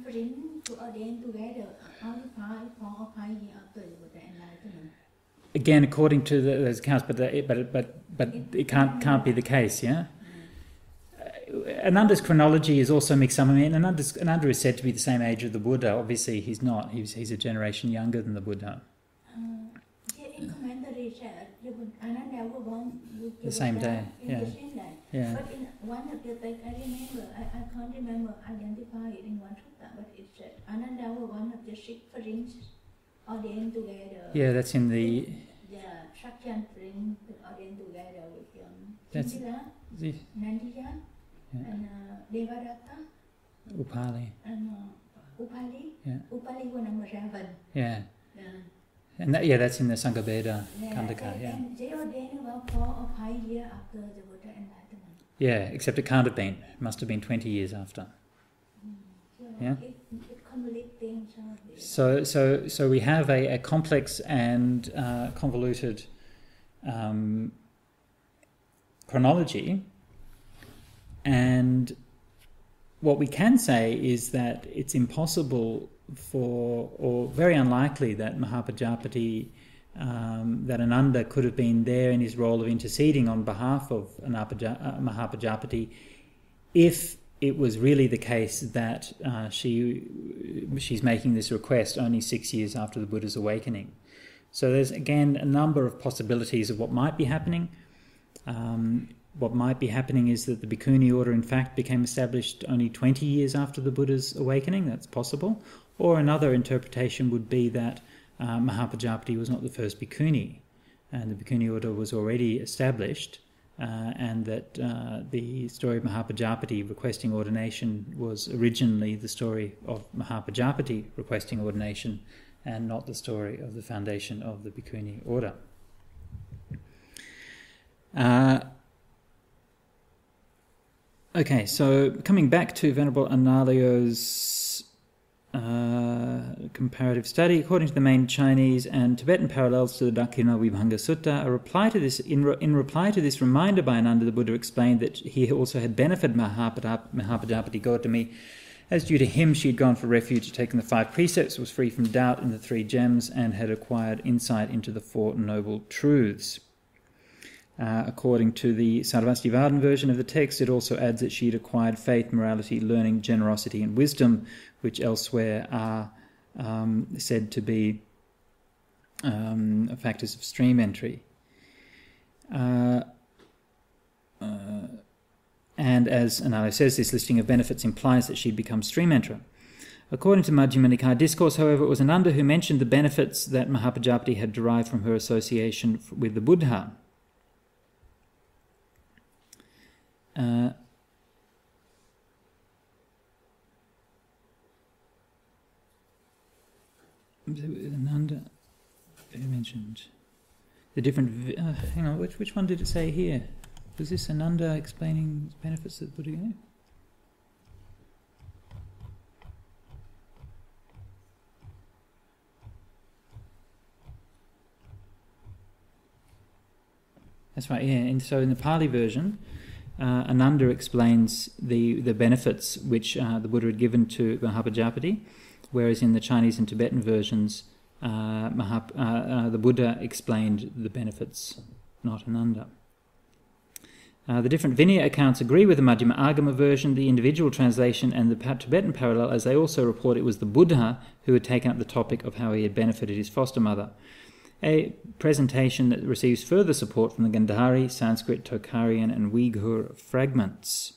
to ordain together, again, according to those accounts, but it can't be the case, yeah. Ananda's chronology is also mixed up. I mean, Ananda is said to be the same age as the Buddha. Obviously, he's not. He's a generation younger than the Buddha. In commentary, Ananda was born the same day, yeah. Yeah. But in one of the texts, I remember, I can't remember, identify it in one sutta, but it said Ananda was one of the 6 princes ordained together. Yeah, that's in the... Yeah, Shakyan prince ordained together with That's Chindila, Nandiya, and Devadatta, Upali. and Upali. Yeah. Upali was number 7. Yeah. Yeah. And that's in the Sangha Veda Yeah, Khandaka, yeah. and they ordained about 4 or 5 years after the Buddha enlightenment. Yeah, except it can't have been. It must have been 20 years after. So Yeah. it conflicting some of this. So we have a complex and convoluted chronology, and what we can say is that it's impossible or very unlikely that Mahapajapati, that Ananda could have been there in his role of interceding on behalf of Mahapajapati if it was really the case that she's making this request only 6 years after the Buddha's awakening. So there's again a number of possibilities of what might be happening. What might be happening is that the Bhikkhuni order in fact became established only 20 years after the Buddha's awakening. That's possible. Or another interpretation would be that Mahapajapati was not the first Bhikkhuni, and the Bhikkhuni order was already established, and that the story of Mahapajapati requesting ordination was originally the story of Mahapajapati requesting ordination and not the story of the foundation of the Bhikkhuni order. Okay, so coming back to Venerable Analayo's comparative study, according to the main Chinese and Tibetan parallels to the Dakkhina Vibhanga Sutta, in reply to this reminder by Ananda, the Buddha explained that he also had benefited Mahapajapati Gautami, as due to him she had gone for refuge, taken the 5 precepts, was free from doubt in the 3 gems, and had acquired insight into the 4 noble truths. According to the Sarvastivadin version of the text, it also adds that she had acquired faith, morality, learning, generosity, and wisdom, which elsewhere are said to be factors of stream entry. And as Ananda says, this listing of benefits implies that she'd become stream enterer. According to Majjhima Nikaya discourse, however, it was Ananda who mentioned the benefits that Mahapajapati had derived from her association with the Buddha. Ananda, who mentioned the different... hang on, which one did it say here? Was this Ananda explaining benefits that Buddha gave? That's right, yeah. And so in the Pali version, Ananda explains the benefits which the Buddha had given to Mahapajapati, whereas in the Chinese and Tibetan versions, the Buddha explained the benefits, not Ananda. The different Vinaya accounts agree with the Majjhima Agama version, the individual translation, and the Tibetan parallel, as they also report it was the Buddha who had taken up the topic of how he had benefited his foster mother. A presentation that receives further support from the Gandhari, Sanskrit, Tokharian, and Uyghur fragments.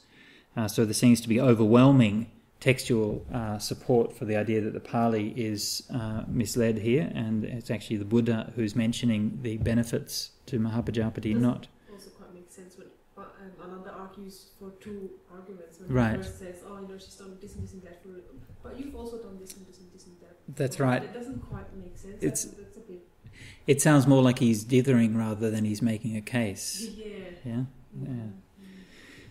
So there seems to be overwhelming textual support for the idea that the Pali is misled here, and it's actually the Buddha who's mentioning the benefits to Mahapajapati, not... Also quite makes sense when Ananda argues for 2 arguments. When Right. he first says, she's done this and this and that for it, but you've also done this and this and this and that. That's right. It doesn't quite make sense. It's- That's a bit... It sounds more like he's dithering rather than he's making a case. Yeah. Yeah?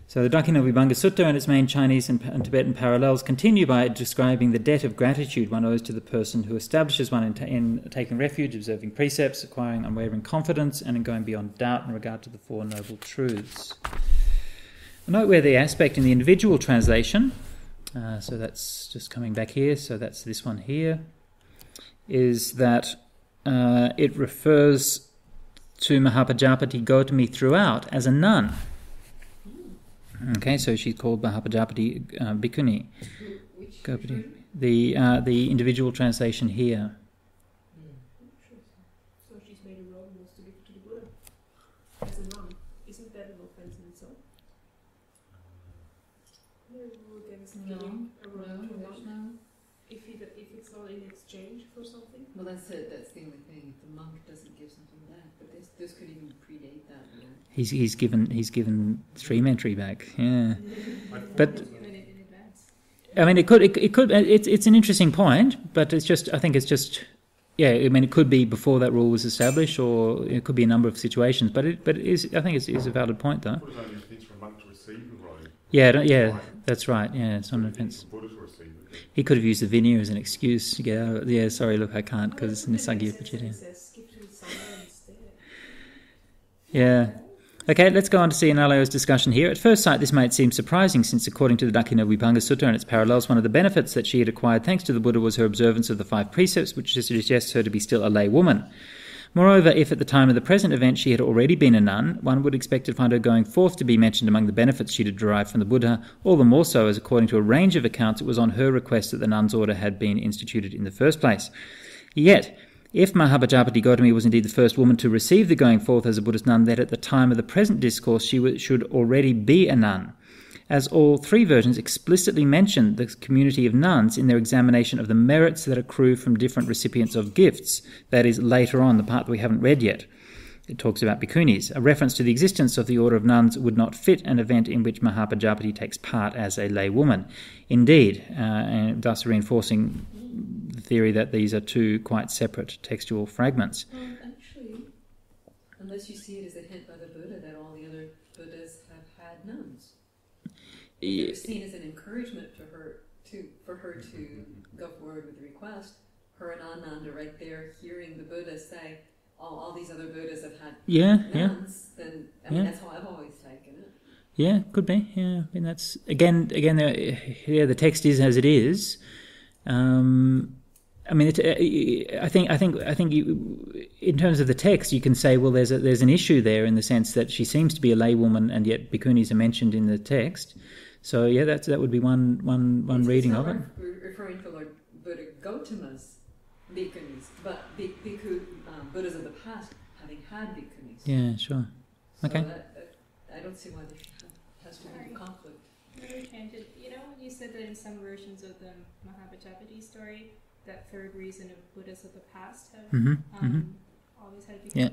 So the Dakkhina Vibhanga Sutta and its main Chinese and Tibetan parallels continue by describing the debt of gratitude one owes to the person who establishes one in taking refuge, observing precepts, acquiring unwavering confidence, and in going beyond doubt in regard to the 4 noble truths. Note where the aspect in the individual translation, so that's just coming back here, so that's this one here, is that it refers to Mahapajapati Gautami throughout as a nun. Okay, so she's called Mahapajapati Bhikkhuni. Which Gautami. The individual translation here. So she's made a robe and wants to give it to the Buddha as a nun. Isn't that an offense in itself? as No, giving a robe to a there's monk? no. If it's not in exchange for something? Well, that's it. That's the only thing. If the monk doesn't give something back, but this could even predate that. You know? He's given stream entry back. Yeah, but Given it in advance. I mean, it could. It's an interesting point, but it's just. I think it's just. Yeah, I mean, it could be before that rule was established, or it could be a number of situations. But it is. I think it is a valid point, though. Buddha's only offence for a monk to receive a robe. Yeah, that's right. Yeah, it's not an offence. Buddha to receive it. He could have used the vinaya as an excuse to get out. Yeah, sorry, look, I can't because it's Nisagya Pachita. It says give to the Sangha instead. Yeah. Okay, let's go on to see Analayo's discussion here. At first sight, this might seem surprising, since according to the Dakkhina Vibhanga Sutta and its parallels, one of the benefits that she had acquired thanks to the Buddha was her observance of the 5 precepts, which suggests her to be still a lay woman. Moreover, if at the time of the present event she had already been a nun, one would expect to find her going forth to be mentioned among the benefits she had derived from the Buddha, all the more so as, according to a range of accounts, it was on her request that the nun's order had been instituted in the first place. Yet, if Mahapajapati Gautami was indeed the first woman to receive the going forth as a Buddhist nun, that at the time of the present discourse she should already be a nun, as all 3 versions explicitly mention the community of nuns in their examination of the merits that accrue from different recipients of gifts. That is, later on, the part that we haven't read yet. It talks about bhikkhunis. A reference to the existence of the order of nuns would not fit an event in which Mahapajapati takes part as a lay woman. Indeed, and thus reinforcing the theory that these are 2 quite separate textual fragments. Well, actually, unless you see it as a hint by the Buddha that all the other Buddhas have had nuns. It was seen as an encouragement for her to go forward with the request. Her and Ananda right there hearing the Buddha say, all these other Buddhas have had nuns, then that's how I've always taken it. Yeah, could be. Yeah, I mean that's again. The text is as it is. I mean, I think you, in terms of the text, you can say, well, there's an issue there in the sense that she seems to be a laywoman, and yet bhikkhunis are mentioned in the text. So yeah, that would be one reading of it. We're referring to Lord Buddha Gautama's bhikkhunis, but bhikkhu Buddhas of the past having had bhikkhunis. Yeah, sure. Okay. So I don't see why there has to be a conflict. Another tangent. You know, you said that in some versions of the Mahapajapati story, that 3rd reason of Buddhas of the past have always had bhikkhunis. Yeah.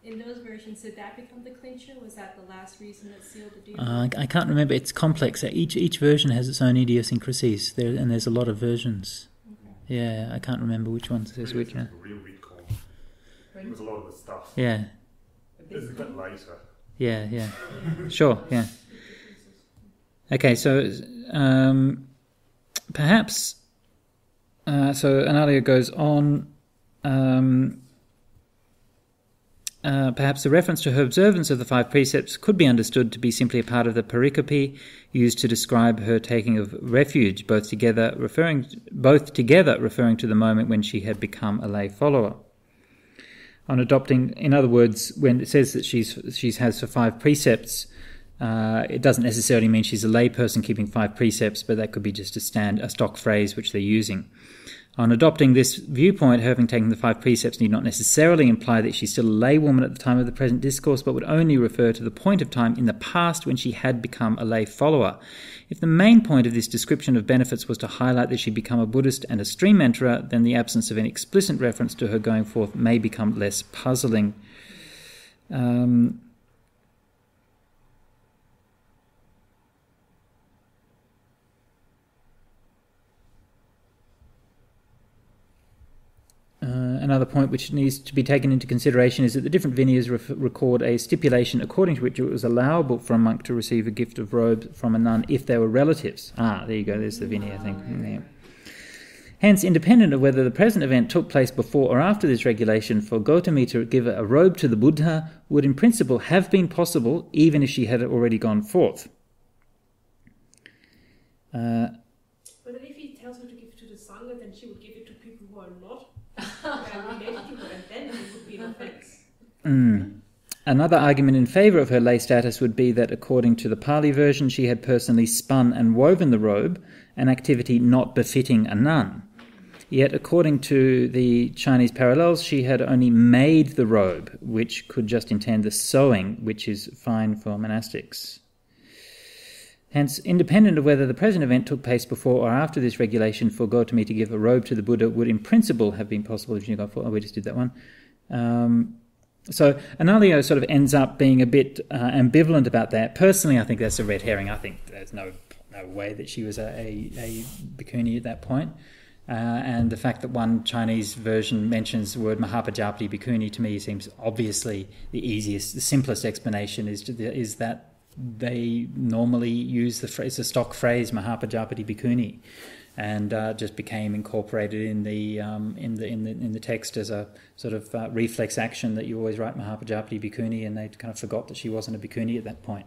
In those versions, did that become the clincher? Was that the last reason that sealed the deal? I can't remember. It's complex. Each version has its own idiosyncrasies, and there's a lot of versions. Okay. Yeah, I can't remember which one says which. It's a real recon. With a lot of the stuff. Yeah. It's a bit later. Yeah. Sure, yeah. Okay, so perhaps... so Analayo goes on... perhaps the reference to her observance of the 5 precepts could be understood to be simply a part of the pericope used to describe her taking of refuge, both together referring to the moment when she had become a lay follower. On adopting, in other words, when it says that she has for 5 precepts, it doesn't necessarily mean she's a lay person keeping 5 precepts, but that could be just a stock phrase which they're using. On adopting this viewpoint, her having taken the 5 precepts need not necessarily imply that she's still a lay woman at the time of the present discourse, but would only refer to the point of time in the past when she had become a lay follower. If the main point of this description of benefits was to highlight that she'd become a Buddhist and a stream enterer, then the absence of any explicit reference to her going forth may become less puzzling. Another point which needs to be taken into consideration is that the different vinayas record a stipulation according to which it was allowable for a monk to receive a gift of robe from a nun if they were relatives. There you go, there's the vinaya thing. Yeah. Hence, independent of whether the present event took place before or after this regulation, for Gautami to give a robe to the Buddha would in principle have been possible even if she had already gone forth. But then if he tells her to give it to the Sangha, then she would give it to people who are not related to her, and then it would be an offense. Another argument in favour of her lay status would be that according to the Pali version, she had personally spun and woven the robe, an activity not befitting a nun. Yet according to the Chinese parallels, she had only made the robe, which could just intend the sewing, which is fine for monastics. Hence, independent of whether the present event took place before or after this regulation for Gautami to give a robe to the Buddha would in principle have been possible if you got we just did that one. So Analayo sort of ends up being a bit ambivalent about that. Personally, I think that's a red herring. I think there's no way that she was a bhikkhuni at that point. And the fact that one Chinese version mentions the word Mahapajapati bhikkhuni to me seems obviously the simplest explanation is that they normally use the stock phrase Mahapajapati bhikkhuni, and just became incorporated in the text as a sort of reflex action that you always write Mahapajapati bhikkhuni, and they kind of forgot that she wasn't a bhikkhuni at that point.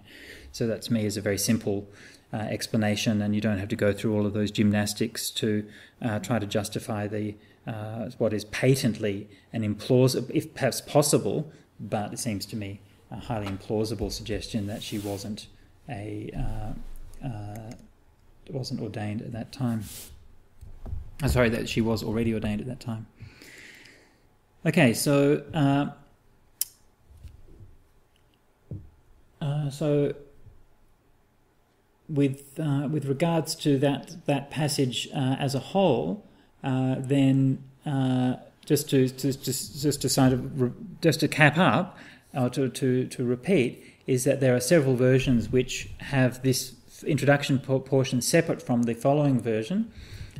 So that to me is a very simple explanation, and you don't have to go through all of those gymnastics to try to justify what is patently an implausible, if perhaps possible, but it seems to me a highly implausible suggestion that she wasn't ordained at that time. Sorry, that she was already ordained at that time. Okay, so with regards to that passage as a whole, then just to cap up or to repeat, is that there are several versions which have this introduction portion separate from the following version,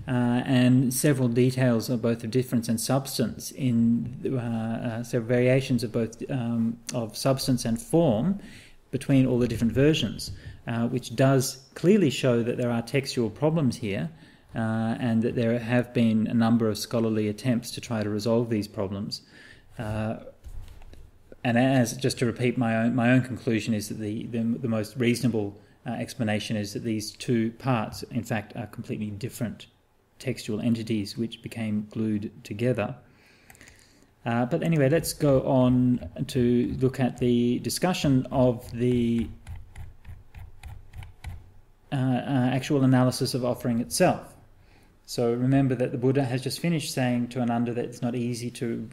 and several details of both the difference and substance in several variations of both of substance and form between all the different versions, which does clearly show that there are textual problems here, and that there have been a number of scholarly attempts to try to resolve these problems. And as just to repeat, my own conclusion is that the most reasonable explanation is that these two parts, in fact, are completely different textual entities which became glued together. But anyway, let's go on to look at the discussion of the actual analysis of offering itself. So remember that the Buddha has just finished saying to Ananda that it's not easy to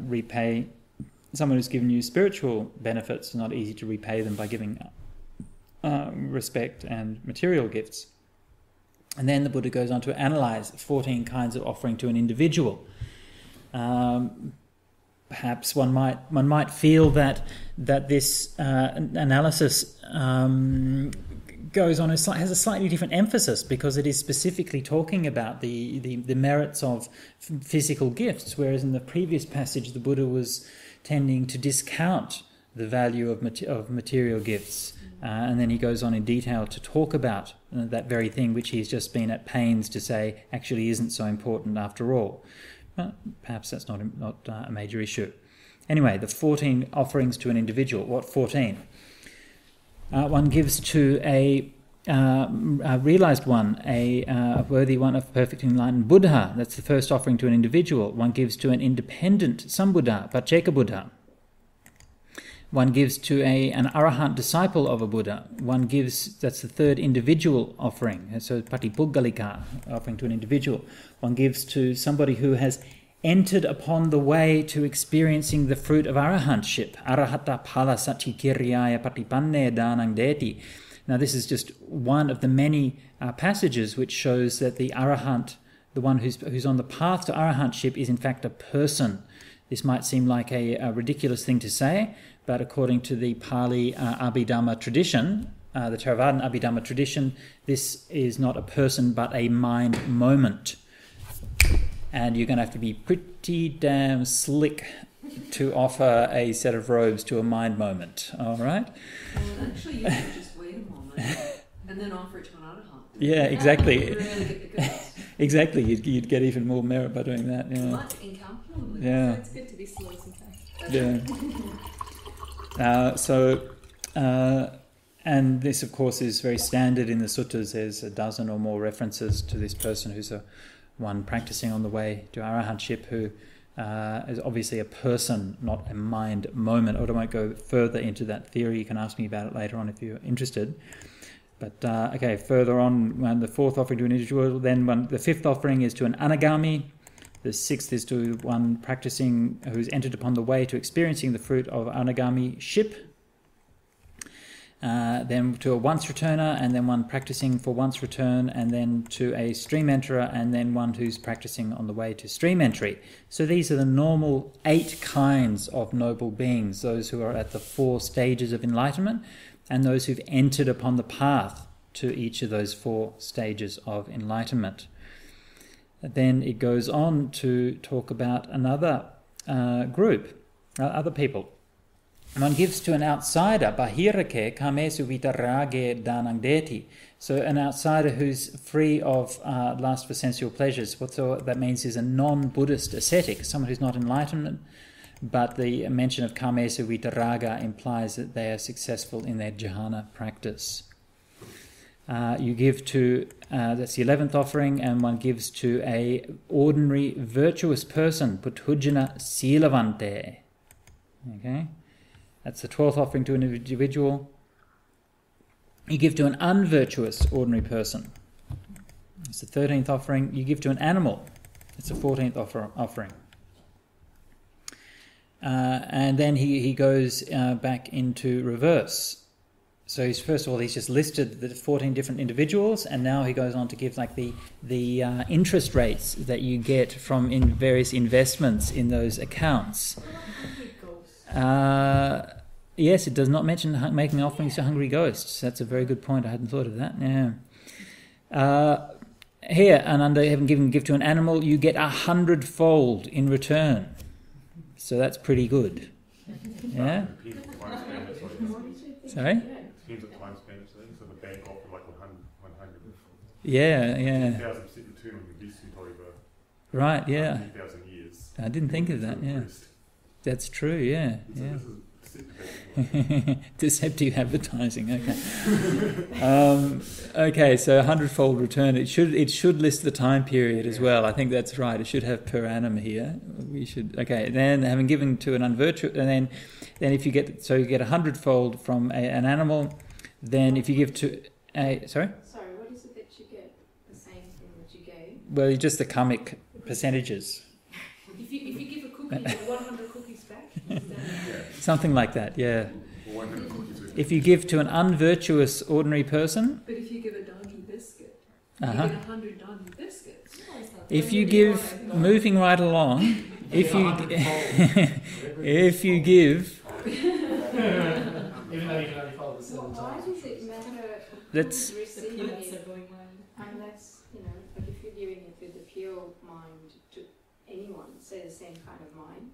repay someone who's given you spiritual benefits. It's not easy to repay them by giving respect and material gifts. And then the Buddha goes on to analyze 14 kinds of offering to an individual. Perhaps one might feel that this analysis goes on has a slightly different emphasis, because it is specifically talking about the merits of physical gifts, whereas in the previous passage the Buddha was tending to discount the value of material gifts. And then he goes on in detail to talk about that very thing which he's just been at pains to say actually isn't so important after all. Well, perhaps that's not a major issue. Anyway, the 14 offerings to an individual. What 14? One gives to a realized one, a worthy one of perfect enlightened Buddha. That's the first offering to an individual. One gives to an independent Sambuddha, Pacceka Buddha. One gives to an arahant disciple of a Buddha. One gives, that's the third individual offering, so Patipuggalika, offering to an individual. One gives to somebody who has entered upon the way to experiencing the fruit of arahantship. Arahata phala satikiriyaya patipanne danang deti. Now this is just one of the many passages which shows that the arahant, the one who's on the path to arahantship, is in fact a person. This might seem like a ridiculous thing to say, but according to the Pali Abhidhamma tradition, the Theravada Abhidhamma tradition, this is not a person but a mind moment. And you're going to have to be pretty damn slick to offer a set of robes to a mind moment, all right? Well, actually, you could just wait a moment and then offer it to an arahant. Yeah, exactly. Really get the goods. Exactly, you'd get even more merit by doing that. Yeah. Much incalculably. Yeah. So it's good to be slow sometimes. Yeah. And this, of course, is very standard in the suttas. There's a dozen or more references to this person who's one practicing on the way to arahantship, who is obviously a person, not a mind moment. I won't go further into that theory. You can ask me about it later on if you're interested. But okay, further on, the fourth offering to an individual, then the fifth offering is to an anagami. The sixth is to one practicing who's entered upon the way to experiencing the fruit of anagami-ship. then to a once returner, and then one practicing for once return, and then to a stream enterer, and then one who's practicing on the way to stream entry. So these are the normal 8 kinds of noble beings, those who are at the 4 stages of enlightenment, and those who've entered upon the path to each of those 4 stages of enlightenment. Then it goes on to talk about another group, other people. One gives to an outsider, bahirake kamesu vitarage danangdeti. So an outsider who's free of lust for sensual pleasures. What that means is a non-Buddhist ascetic, someone who's not enlightenment, but the mention of kamesu vitaraga implies that they are successful in their jhana practice. You give to, that's the 11th offering, and one gives to a ordinary virtuous person, puthujjana silavante. Okay? That's the 12th offering to an individual. You give to an unvirtuous ordinary person. It's the 13th offering. You give to an animal. It's the 14th offering. And then he goes back into reverse. So first of all, he's just listed the 14 different individuals, and now he goes on to give like the interest rates that you get from various investments in those accounts. Yes, it does not mention making offerings to hungry ghosts. That's a very good point. I hadn't thought of that. Yeah. Here, and under having give to an animal, you get 100-fold in return. So that's pretty good. Yeah. Sorry. Seems at time spent, so the bank offered like 100. Yeah. 1,000% return on your leasing over. Right. Yeah. 2,000 years. I didn't think of that. Yeah. That's true. Yeah. Yeah. Deceptive advertising. Okay. Okay. So 100-fold return. It should list the time period as well. I think that's right. It should have per annum here. We should. Okay. Then having given to an unvirtuous, and then if you get 100-fold from an animal, then if you give to a Sorry, what is it that you get? The same thing that you gave? Well, just the karmic percentages. If you give a cookie, you get 100 cookies back. Something like that, yeah. If you give to an unvirtuous ordinary person... But if you give a donkey biscuit, you get 100 donkey biscuits. If you give... Moving right along, if you give... Even though you can only follow the 7 times. Why does it matter That's... who's receiving it? Unless, but if you're giving it with a pure mind to anyone, say the same kind of mind,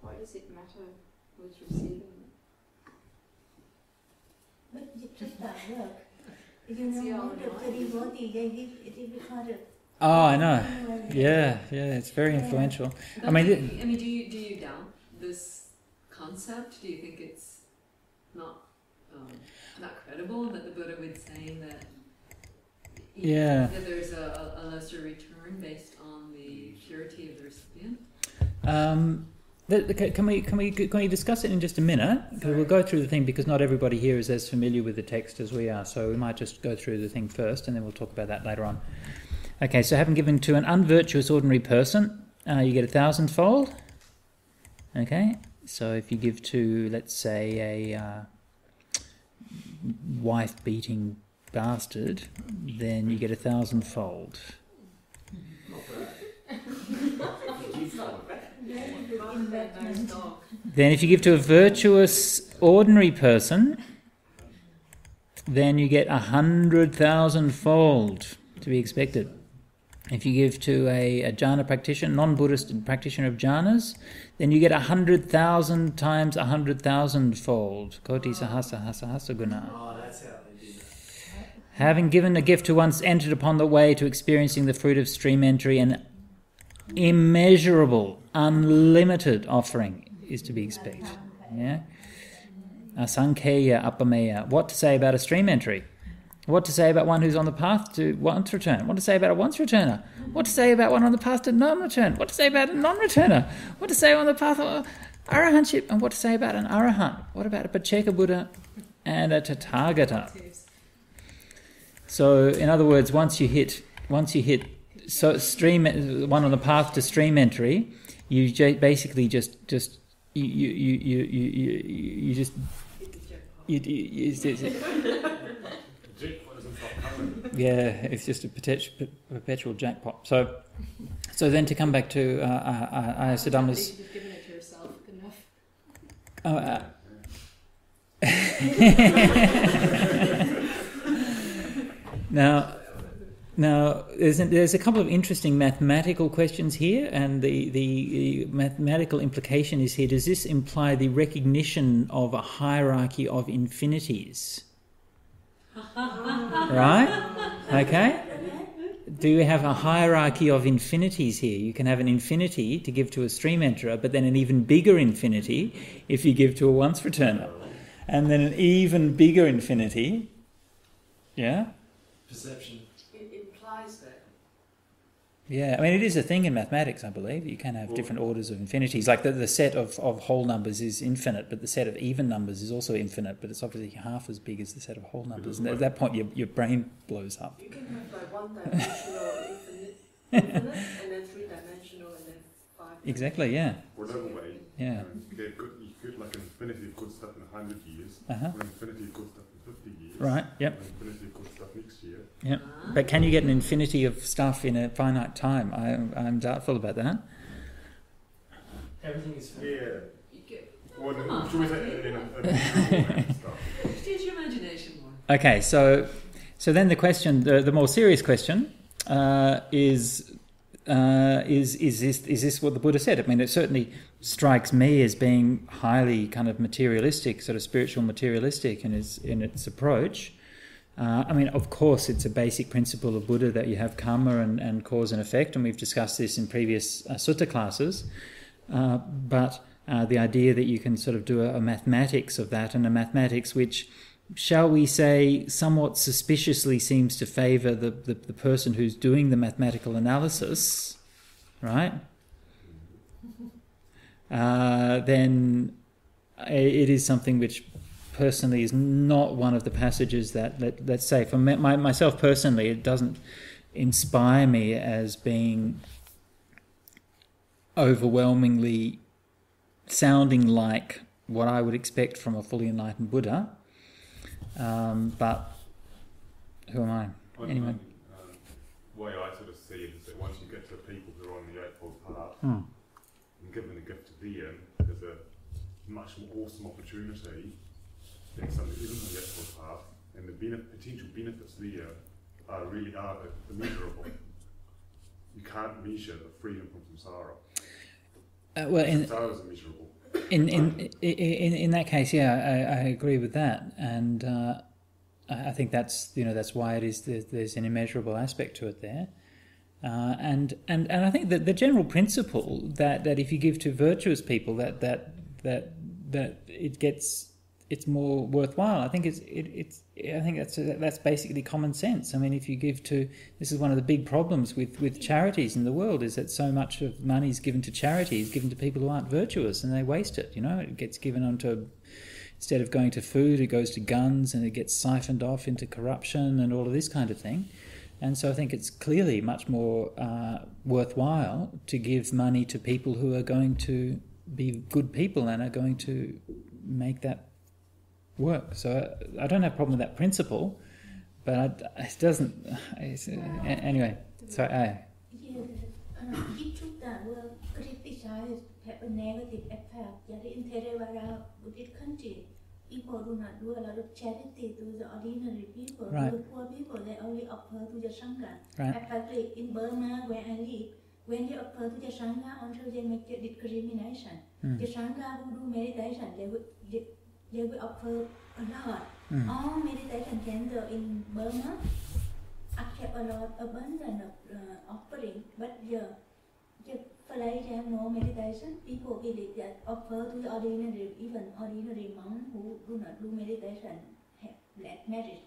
why does it matter who's receiving it? But it just doesn't work. The devotee, they give it because of... Oh, I know. Yeah, it's very influential. Do you doubt this concept? Do you think it's not credible that the Buddha would say that that there's a lesser return based on the purity of the recipient? Can we discuss it in just a minute? Because we'll go through the thing, because not everybody here is as familiar with the text as we are, so we might just go through the thing first and then we'll talk about that later on. Okay, so having given to an unvirtuous ordinary person, you get 1,000-fold. Okay, so if you give to, let's say, a wife-beating bastard, then you get 1,000-fold. Then if you give to a virtuous ordinary person, then you get 100,000-fold to be expected. If you give to a jhana practitioner, non-Buddhist practitioner of jhanas, then you get 100,000 times 100,000-fold. Koti sahasa guna. Oh, that's how they did it. Having given a gift to once entered upon the way to experiencing the fruit of stream entry, an immeasurable, unlimited offering is to be expected. Yeah? Asankheya apameya. What to say about a stream entry? What to say about one who's on the path to once return? What to say about a once returner? What to say about one on the path to non-return? What to say about a non-returner? What to say on the path of arahantship? And what to say about an arahant? What about a Pacceka Buddha and a Tathagata? So, in other words, once you hit stream one on the path to stream entry, you basically just Yeah, it's just a perpetual jackpot. So then to come back to Ayyasadhamma's... You've given it to yourself enough. Now, there's a couple of interesting mathematical questions here, and the mathematical implication is here, does this imply the recognition of a hierarchy of infinities? Right? Okay? Do you have a hierarchy of infinities here? You can have an infinity to give to a stream enterer, but then an even bigger infinity if you give to a once returner. And then an even bigger infinity. Yeah? Perception. It implies that. Yeah, I mean, it is a thing in mathematics, I believe. You can have different orders of infinities. Like the set of whole numbers is infinite, but the set of even numbers is also infinite, but it's obviously half as big as the set of whole numbers. And at that point, your brain blows up. You can have like one-dimensional infinite, and then three-dimensional, and then five. Exactly, yeah. Or another way, Yeah. you could like an infinity of good stuff in 100 years, Uh-huh. or an infinity of good stuff in 50 years, Right, yep. or an infinity of good stuff next year. Yep. But can you get an infinity of stuff in a finite time? I'm doubtful about that. Everything is Yeah. You get, Or come on. should we say in a stuff? Use your imagination more. Okay, so then the question, the more serious question, is this what the Buddha said? I mean, it certainly strikes me as being highly kind of materialistic, sort of spiritual materialistic in its approach. I mean, of course, it's a basic principle of Buddha that you have karma and cause and effect, and we've discussed this in previous Sutta classes. But the idea that you can sort of do a mathematics of that, and a mathematics which, shall we say, somewhat suspiciously seems to favour the person who's doing the mathematical analysis, right? Then it is something which personally is not one of the passages that, let's say, for myself personally, it doesn't inspire me as being overwhelmingly sounding like what I would expect from a fully enlightened Buddha. But who am I? Anyway. The way I sort of see it is that once you get to people who are on the Eightfold Path, and giving a gift to them is a much more awesome opportunity than something that isn't on the Eightfold Path, and the potential benefits there are really immeasurable. You can't measure the freedom from samsara. Samsara is immeasurable. In that case, yeah, I agree with that, and I think that's why it is there's an immeasurable aspect to it there, and I think that the general principle that if you give to virtuous people that it's more worthwhile. I think that's basically common sense. I mean, if you give to, this is one of the big problems with charities in the world, is that so much of money is given to charities, given to people who aren't virtuous, and they waste it. It gets given onto, instead of going to food, it goes to guns, and it gets siphoned off into corruption and all of this kind of thing. And so I think it's clearly much more worthwhile to give money to people who are going to be good people and are going to make that work. So I don't have a problem with that principle, but it doesn't. Anyway, so Each of them will criticize, have a negative effect. In Theravada Buddhist country, people do not do a lot of charity to the ordinary people. Right. To the poor people, they only offer to the Sangha. Right. Apparently in Burma, where I live, when they offer to the Sangha, until they make the discrimination. The Sangha who do meditation, they will offer a lot. All meditation centers in Burma accept a lot abundant of offering, but the place have no meditation. People believe that offer to the ordinary, even ordinary monks who do not do meditation have less merit.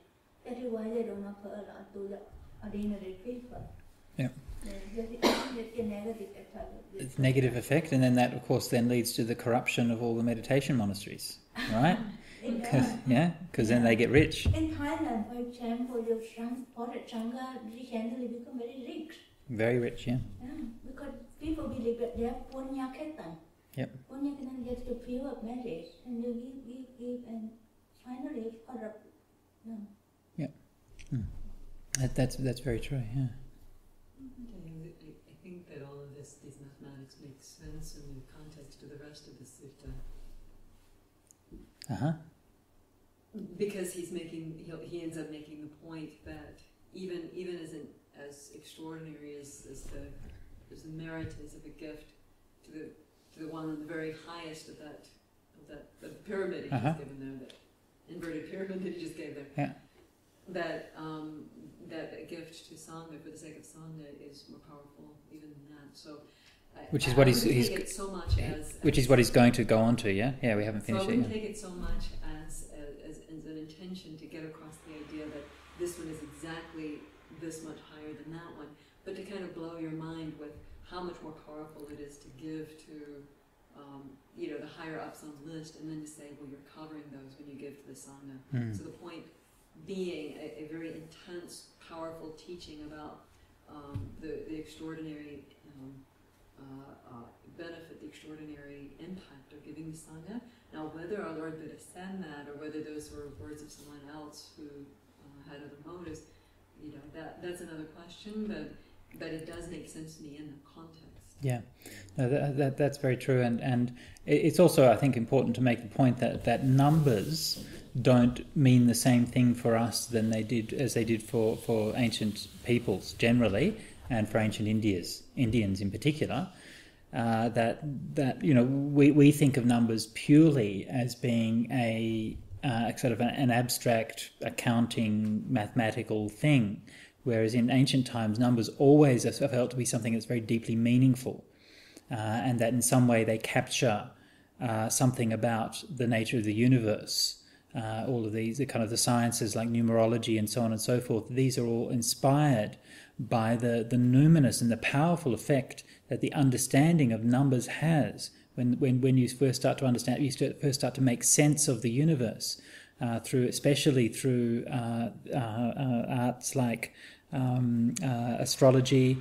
That is why they don't offer a lot to the ordinary people. Yeah. That's a negative effect. It's negative effect, and then that, of course, then leads to the corruption of all the meditation monasteries, right? Because then they get rich. In Thailand, for example, the Sangha recently become very rich. Very rich, yeah. Because people believe that they have punya ketan. Yep. Punya ketan gets the pure of merit, and they give, and finally corrupt them. Yeah. That's very true, yeah. I think that all of these mathematics make sense in the context of the rest of the sutta. Because he ends up making the point that even as extraordinary as the merit is of a gift to the one on the very highest of the pyramid he just given there, that inverted pyramid that he just gave there. Yeah. That a gift to Sangha for the sake of Sangha is more powerful even than that. So, which is what he's so much as which is what he's going to go on to. Yeah, we haven't finished so I it. wouldn't take it so much as an intention to get across the idea that this one is exactly this much higher than that one, but to kind of blow your mind with how much more powerful it is to give to the higher ups on the list, and then to say, well, you're covering those when you give to the Sangha. So the point being a very intense, powerful teaching about the extraordinary benefit, the extraordinary impact of giving the Sangha. Now, whether our Lord Buddha said that, or whether those were words of someone else who had other motives, that's another question. But it does make sense to me in the context. Yeah, no, that's very true, and it's also, I think, important to make the point that numbers don't mean the same thing for us as they did for ancient peoples generally, and for ancient Indians in particular. That we think of numbers purely as being a sort of an abstract accounting mathematical thing. Whereas in ancient times, numbers always are felt to be something that's very deeply meaningful, and that in some way they capture something about the nature of the universe. All of these, the sciences like numerology and so on and so forth, these are all inspired by the numinous and the powerful effect that the understanding of numbers has. When you first start to understand, you first start to make sense of the universe. Especially through arts like astrology,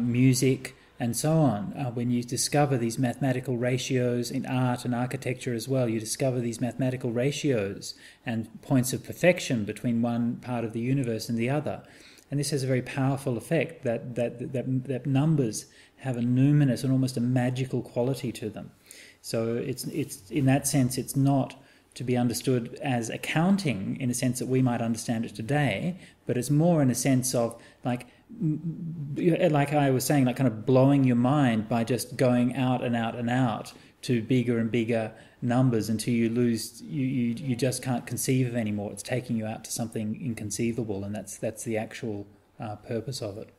music, and so on. When you discover these mathematical ratios in art and architecture as well, you discover these mathematical ratios and points of perfection between one part of the universe and the other. And this has a very powerful effect that numbers have a numinous and almost a magical quality to them. So it's in that sense, it's not to be understood as accounting in a sense that we might understand it today, but it's more in a sense of like I was saying, like kind of blowing your mind by just going out and out and out to bigger and bigger numbers until you just can't conceive of anymore. It's taking you out to something inconceivable, and that's the actual purpose of it.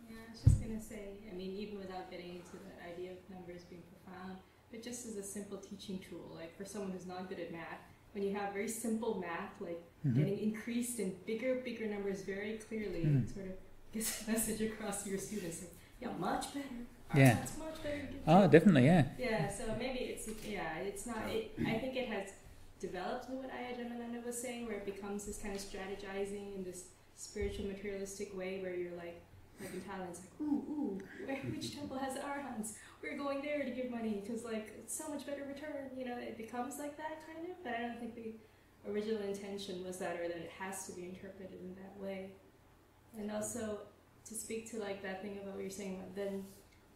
Yeah, I was just going to say, even without getting into the idea of numbers being profound, but just as a simple teaching tool, like for someone who's not good at math, when you have very simple math, like getting increased in bigger numbers very clearly, it sort of gets a message across to your students, like, yeah, much better. Yeah. That's much better. Oh, definitely, yeah. Yeah, so maybe it's not, I think it has developed what Ayajamananda was saying, where it becomes this kind of strategizing in this spiritual materialistic way where you're like in Thailand, it's like, which temple has arhats? We're going there to give money because it's so much better return. It becomes like that kind of, but I don't think the original intention was that, or that it has to be interpreted in that way. And also to speak to that thing about what you're saying, then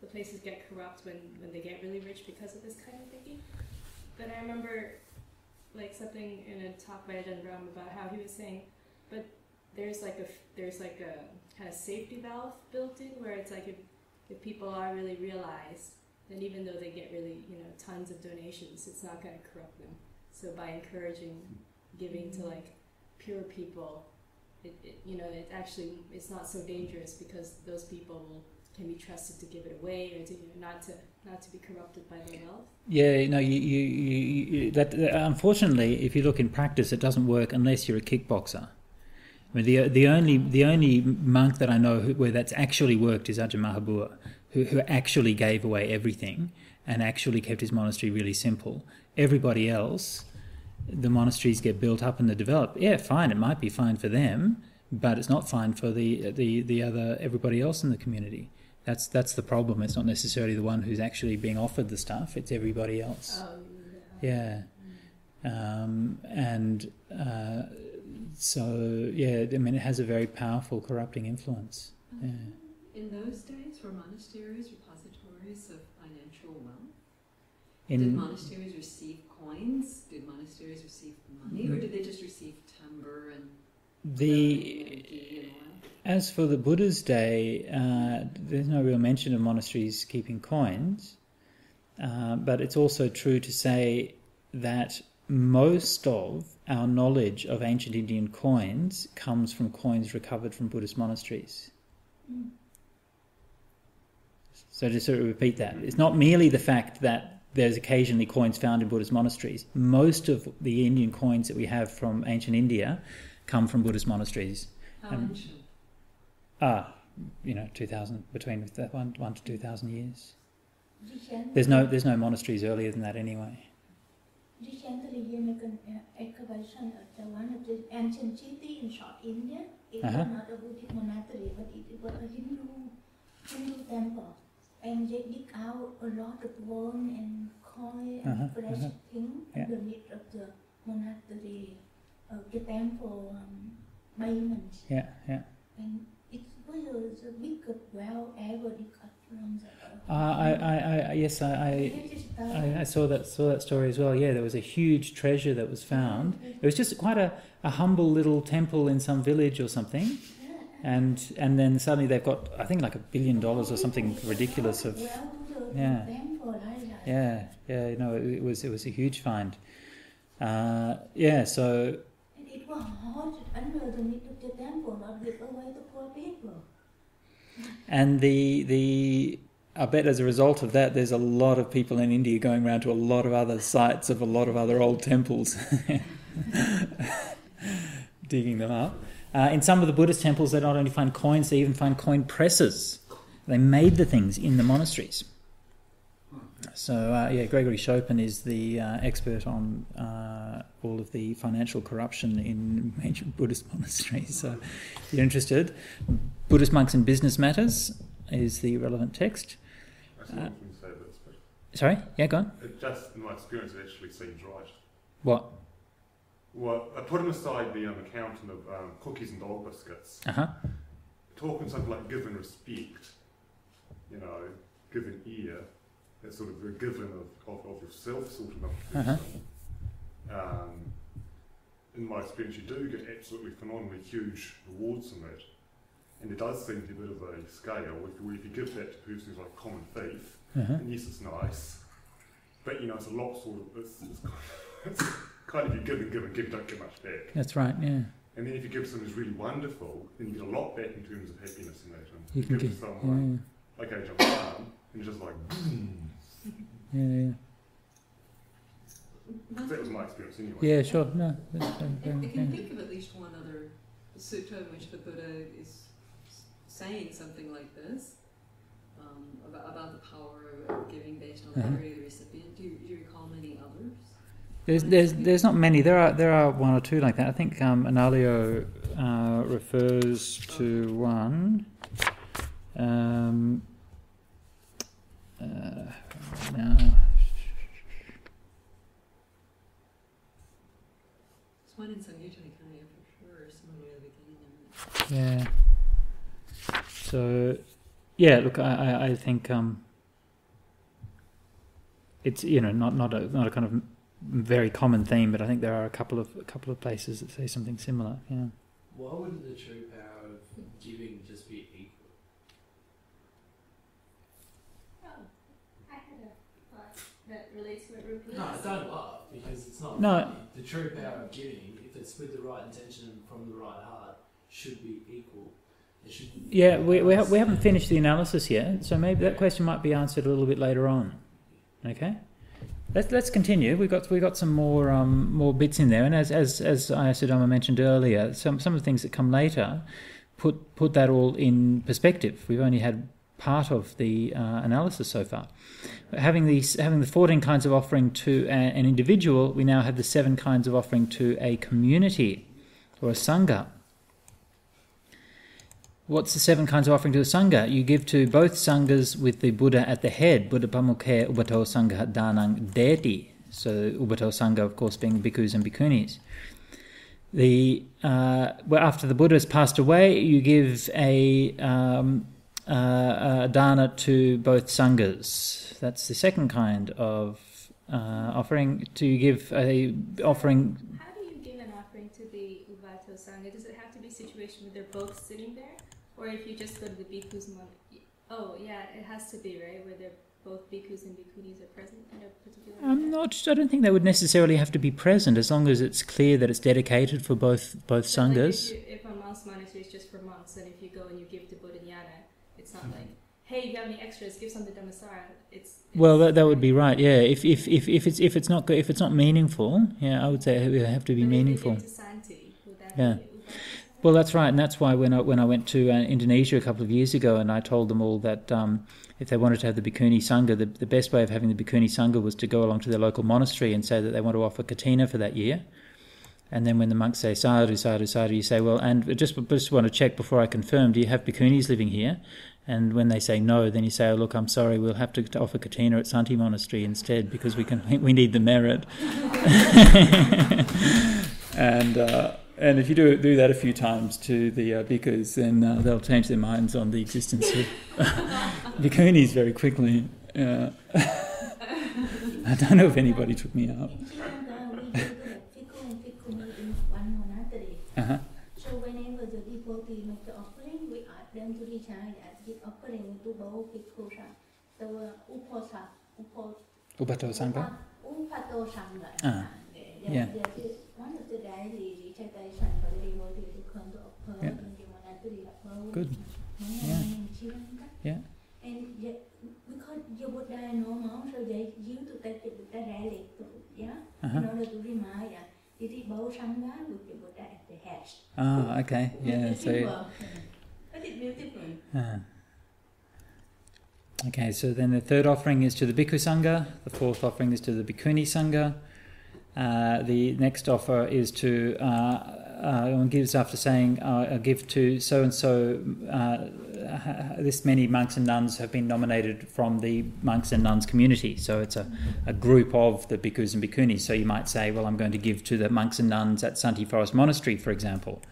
the places get corrupt when they get really rich because of this kind of thinking. But I remember something in a talk by Ajahn Brahm about how he was saying, but there's a kind of safety valve built in where it's like if people are really realized, then even though they get really tons of donations, it's not going to corrupt them. So by encouraging giving to pure people, it actually it's not so dangerous because those people can be trusted to give it away or to not to be corrupted by their wealth. Yeah, no, you that unfortunately, if you look in practice, it doesn't work unless you're a kickboxer. The only monk that I know where that's actually worked is Ajahn Mahabua, who actually gave away everything and actually kept his monastery really simple. Everybody else, the monasteries get built up and they develop. Yeah, fine, it might be fine for them, but it's not fine for the other everybody else in the community. That's the problem. It's not necessarily the one who's actually being offered the stuff. It's everybody else. Yeah. So, yeah, I mean, it has a very powerful corrupting influence. Yeah. In those days, were monasteries repositories of financial wealth? Did monasteries receive coins? Did monasteries receive money? Or did they just receive timber and ghee and oil? As for the Buddha's day, there's no real mention of monasteries keeping coins, but it's also true to say that most of our knowledge of ancient Indian coins comes from coins recovered from Buddhist monasteries. So just sort of repeat that. It's not merely the fact that there's occasionally coins found in Buddhist monasteries. Most of the Indian coins that we have from ancient India come from Buddhist monasteries. How ancient? 2,000, between 1 to 2,000 years. There's no monasteries earlier than that anyway. Recently, you make an excavation at one of the ancient cities in South India. It was not a Buddhist monastery, but it was a Hindu temple. And they dig out a lot of bone and coin and precious things in the midst of the monastery, the temple basement. Yeah. And it was the biggest well ever dig up from the I saw that story as well. Yeah, there was a huge treasure that was found. It was just quite a humble little temple in some village or something, and then suddenly they've got, I think, like $1 billion or something ridiculous of it was a huge find. So. And it was hot under the middle of the temple, not give away the poor people. And I bet as a result of that, there's a lot of people in India going around to a lot of other sites of a lot of other old temples, digging them up. In some of the Buddhist temples, they not only find coins, they even find coin presses. They made the things in the monasteries. So, Gregory Chopin is the expert on all of the financial corruption in major Buddhist monasteries. So, if you're interested, Buddhist Monks in Business Matters is the relevant text. Sorry? Yeah, go on. It just, in my experience, it actually seems right. What? Well, putting aside the accounting of cookies and dog biscuits, talking something like give and respect, give an ear, that's sort of the giving of yourself sort of in my experience, you do get absolutely phenomenally huge rewards from that. And there does seem to be a bit of a scale if you give that to a person who's like a common thief, and yes, it's nice, but it's a lot sort of, it's kind of you give, don't get much back. That's right, yeah. And then if you give something who's really wonderful, then you get a lot back in terms of happiness and that. You can give someone like Age of Farm, and it's just like, boom. Yeah. That was my experience anyway. Yeah, sure. No. I can think of at least one other sutta in which the Buddha is saying something like this, about the power of giving based on the purity of the recipient. Do you recall many others? There's not many. There are one or two like that. I think Analio refers to one. Now. There's one in Samyutta Nikaya for sure, somewhere near the beginning of it. Yeah. So, yeah. Look, I think it's not a kind of very common theme, but I think there are a couple of places that say something similar. Yeah. Why wouldn't the true power of giving just be equal? I had a thought that relates to what Rupa No, don't laugh, because it's not. No. Funny. The true power of giving, if it's with the right intention and from the right heart, should be equal. Yeah, we haven't finished the analysis yet, so maybe that question might be answered a little bit later on. Okay, let's continue. We got some more bits in there, and as Ayasudama mentioned earlier, some of the things that come later put that all in perspective. We've only had part of the analysis so far. Having the 14 kinds of offering to an individual, we now have the 7 kinds of offering to a community or a Sangha. What's the 7 kinds of offering to a Sangha? You give to both Sanghas with the Buddha at the head. Buddha Pamukhe Ubato Sangha Danang Deti. So Ubato Sangha, of course, being bhikkhus and bhikkhunis. After the Buddha has passed away, you give a dana to both sanghas. That's the second kind of offering. To give a offering. How do you give an offering to the Ubato Sangha? Does it have to be a situation where they're both sitting there? Or if you just go to the bhikkhus monk? Oh, yeah, it has to be, right? Where they're both bhikkhus and bhikkhunis are present in a particular I don't think they would necessarily have to be present, as long as it's clear that it's dedicated for both sanghas. Like if a monk's monastery is just for monks, and if you go and you give to Buddha Dhyana, it's not like, hey, you have any extras? Give some to Dhammasara. Well, that would be right. Yeah, if it's not meaningful, yeah, I would say it would have to be meaningful. If you give to Santi, would that yeah. be Well, that's right, and that's why when I went to Indonesia a couple of years ago, and I told them all that if they wanted to have the Bhikkhuni Sangha, the best way of having the Bhikkhuni Sangha was to go along to their local monastery and say that they want to offer katina for that year. And then when the monks say sadhu, sadhu, sadhu, you say, well, and just want to check before I confirm, do you have bhikkhunis living here? And when they say no, then you say, oh, look, I'm sorry, we'll have to offer katina at Santi Monastery instead because we need the merit. And if you do that a few times to the bhikkhus, then they'll change their minds on the existence of bhikkhunis very quickly. I don't know if anybody took me up. Uh-huh. So whenever the devotee make the offering, we ask them to recite and give offering to both bhikkhus. So Ubato Sangha? Ubato Sangha. Yeah. One of the daily recitation for the devotee to come to offer in the monastery. Good. Yeah. And because you would die no more, so they used to take it the daily, in order to remind it is both Sangha with the Buddha at the head. Oh, okay. Yeah. So. That is beautiful. Okay, so then the third offering is to the Bhikkhu Sangha. The fourth offering is to the Bhikkhuni Sangha. The next offer is to one gives after saying a give to so and so. This many monks and nuns have been nominated from the monks and nuns community. So it's a group of the bhikkhus and bhikkhunis. So you might say, well, I'm going to give to the monks and nuns at Santi Forest Monastery, for example,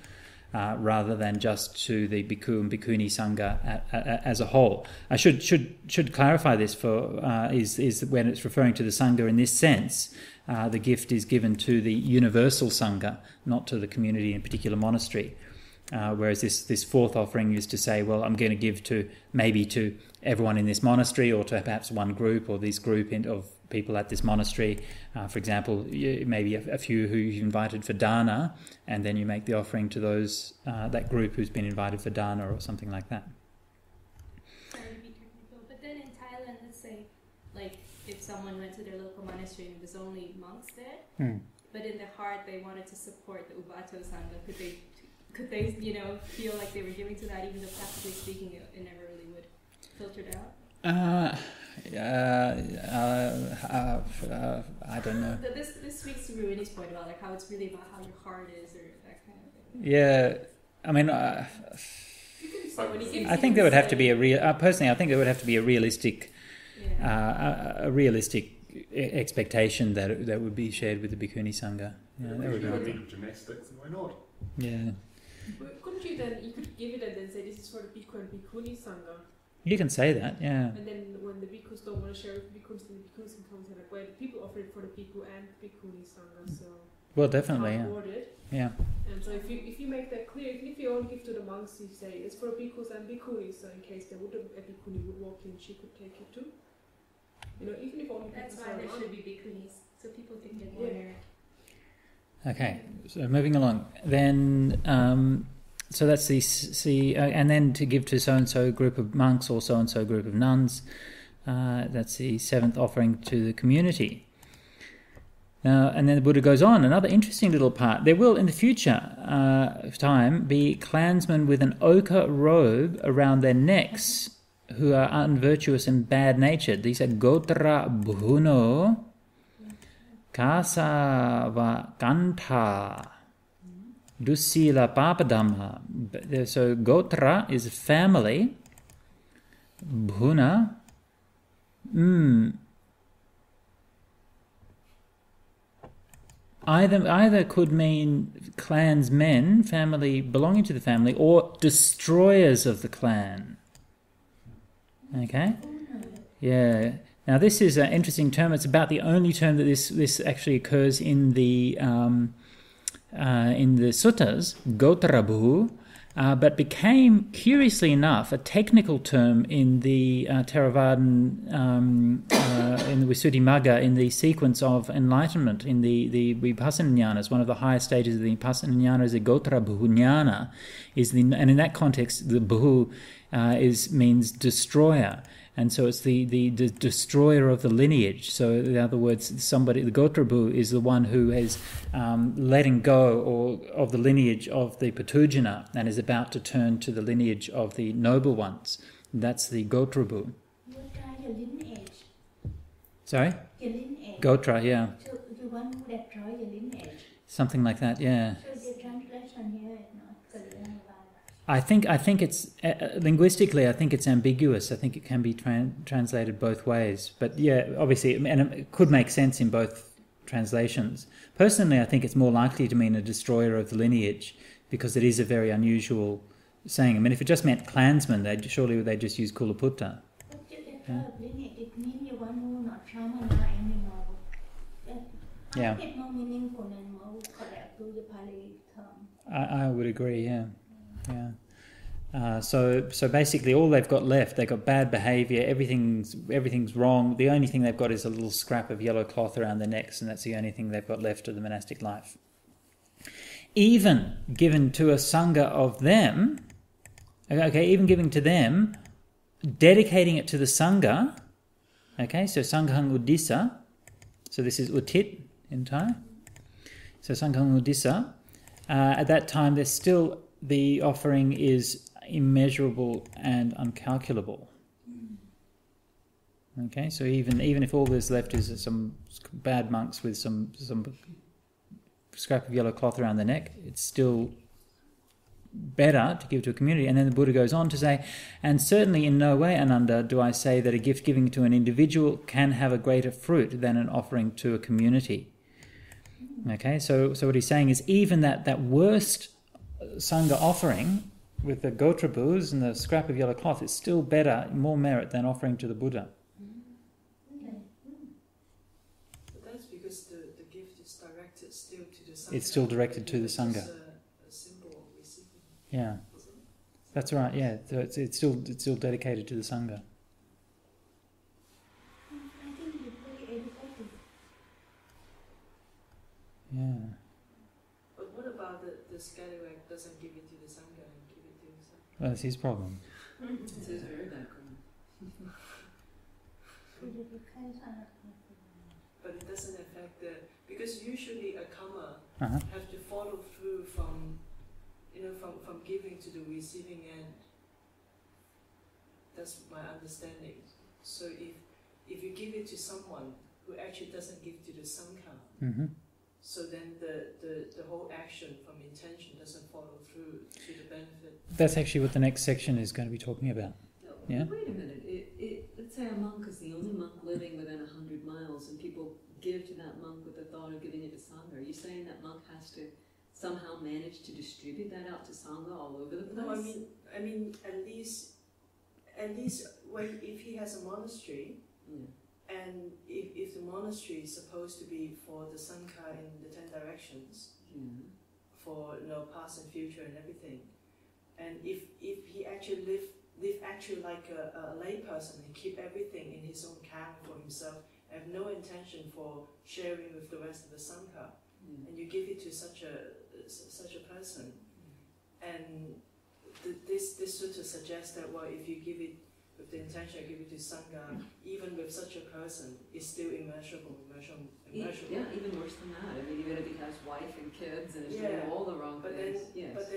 rather than just to the bhikkhu and bhikkhuni sangha as a whole. I should clarify this for is when it's referring to the sangha in this sense. The gift is given to the universal sangha, not to the community in a particular monastery. Whereas this fourth offering is to say, well, I'm going to give to maybe to everyone in this monastery, or to perhaps one group or this group of people at this monastery. For example, maybe a few who you've invited for dana, and then you make the offering to those that group who's been invited for dana or something like that. Sorry to be technical, but then in Thailand, let's say, like if someone went to their local monastery and there's only monks there, but in their heart they wanted to support the Ubato Sangha, could they feel like they were giving to that, even though practically speaking it never really would filter it out? I don't know. This speaks to Ruini's point about like how it's really about how your heart is, or that kind of thing. Yeah, I mean, I think there would have to be personally, I think there would have to be a realistic expectation that would be shared with the Bhikkhuni Sangha. Yeah, that would be right. Gymnastics, why not? Yeah. But couldn't you then, you could give it and then say this is for the Bhikkhu and Bhikkhuni Sangha? You can say that, yeah. And then when the bhikkhus don't want to share with bhikkhus, then the bhikkhus can come and say like, well, the people offer it for the bhikkhu and bhikkhuni sangha, so well, definitely, yeah. Yeah. And so if you make that clear, even if you only give to the monks, you say it's for bhikkhus and bhikkhunis, so in case there would a bhikkhuni would walk in, she could take it too. Even if only that's why there should be bhikkhunis, so people can get more merit. Okay, so moving along, then. So that's and then to give to so-and-so group of monks or so-and-so group of nuns. That's the seventh offering to the community. Now, and then the Buddha goes on, another interesting little part. There will, in the future time, be clansmen with an ochre robe around their necks who are unvirtuous and bad-natured. These are Gotra Bhuno Kasava Kantha Dusila Papadhamma. So Gotra is family. Bhuna. either could mean clansmen, family belonging to the family, or destroyers of the clan. Okay? Yeah. Now this is an interesting term. It's about the only term that this actually occurs in the suttas, Gotrabhu, but became, curiously enough, a technical term in the Theravadan, in the Visuddhimagga, in the sequence of enlightenment, in the Vipassana jnanas. One of the highest stages of the Vipassana jnana is the Gotrabhu jnana, and in that context, the Bhu means destroyer. And so it's the destroyer of the lineage. So in other words, the Gotrabhu is the one who is letting go of the lineage of the Patujana and is about to turn to the lineage of the noble ones. That's the Gotrabhu. Sorry? Gotra, yeah. So the one who destroy your lineage. Something like that, yeah. So the translation here is not Kalyana. I think it's linguistically. I think it's ambiguous. I think it can be translated both ways. But yeah, obviously, and it could make sense in both translations. Personally, I think it's more likely to mean a destroyer of the lineage because it is a very unusual saying. I mean, if it just meant clansman, they'd just use Kulaputta. But the destroyer of lineage, it means the one who not Shramana anymore. Yeah. It's more meaningful and more correct to the Pali term. I would agree. Yeah. Yeah. So basically all they've got left, they've got bad behaviour, everything's wrong. The only thing they've got is a little scrap of yellow cloth around their necks, and that's the only thing they've got left of the monastic life. Even given to a Sangha of them, even giving to them, dedicating it to the Sangha, so Sanghang Uddisa, so this is Uttit in Thai, so Sanghang Uddisa, at that time there's still, the offering is immeasurable and uncalculable. Okay, so even if all there's left is some bad monks with some scrap of yellow cloth around the neck, it's still better to give to a community. And then the Buddha goes on to say, and certainly in no way, Ananda, do I say that a gift giving to an individual can have a greater fruit than an offering to a community. Okay, so what he's saying is even that worst Sangha offering with the Gotrabhus and the scrap of yellow cloth is still better, more merit than offering to the Buddha. But that's because the gift is directed still to the Sangha. It's still directed to the Sangha. It's a symbol of receiving. Yeah, that's right. Yeah, so it's still dedicated to the Sangha. I think it's very educative. Yeah. But what about the scallywag doesn't give it to the Sangha and give it to himself? Well, that's his problem. It's his very background. But it doesn't affect because usually a karma Uh-huh. have to follow through from giving to the receiving end. That's my understanding. So if you give it to someone who actually doesn't give to the Sangha, Mm-hmm. so then the whole action from intention doesn't follow through to the benefit. That's actually what the next section is going to be talking about. Yeah. Wait a minute. Let's say a monk is the only monk living within 100 miles and people give to that monk with the thought of giving it to Sangha. Are you saying that monk has to somehow manage to distribute that out to Sangha all over the place? No, I mean at least when if he has a monastery, and if the monastery is supposed to be for the Sangha in the 10 directions, for past and future and everything, and if he actually live actually like a lay person and keep everything in his own camp for himself, have no intention for sharing with the rest of the Sangha, and you give it to such a person, and this sutta suggests that if you give it with the intention of giving it to Sangha, even with such a person, it's still immeasurable. Yeah, even worse than that. I mean, even if he has wife and kids and is doing all the wrong things. But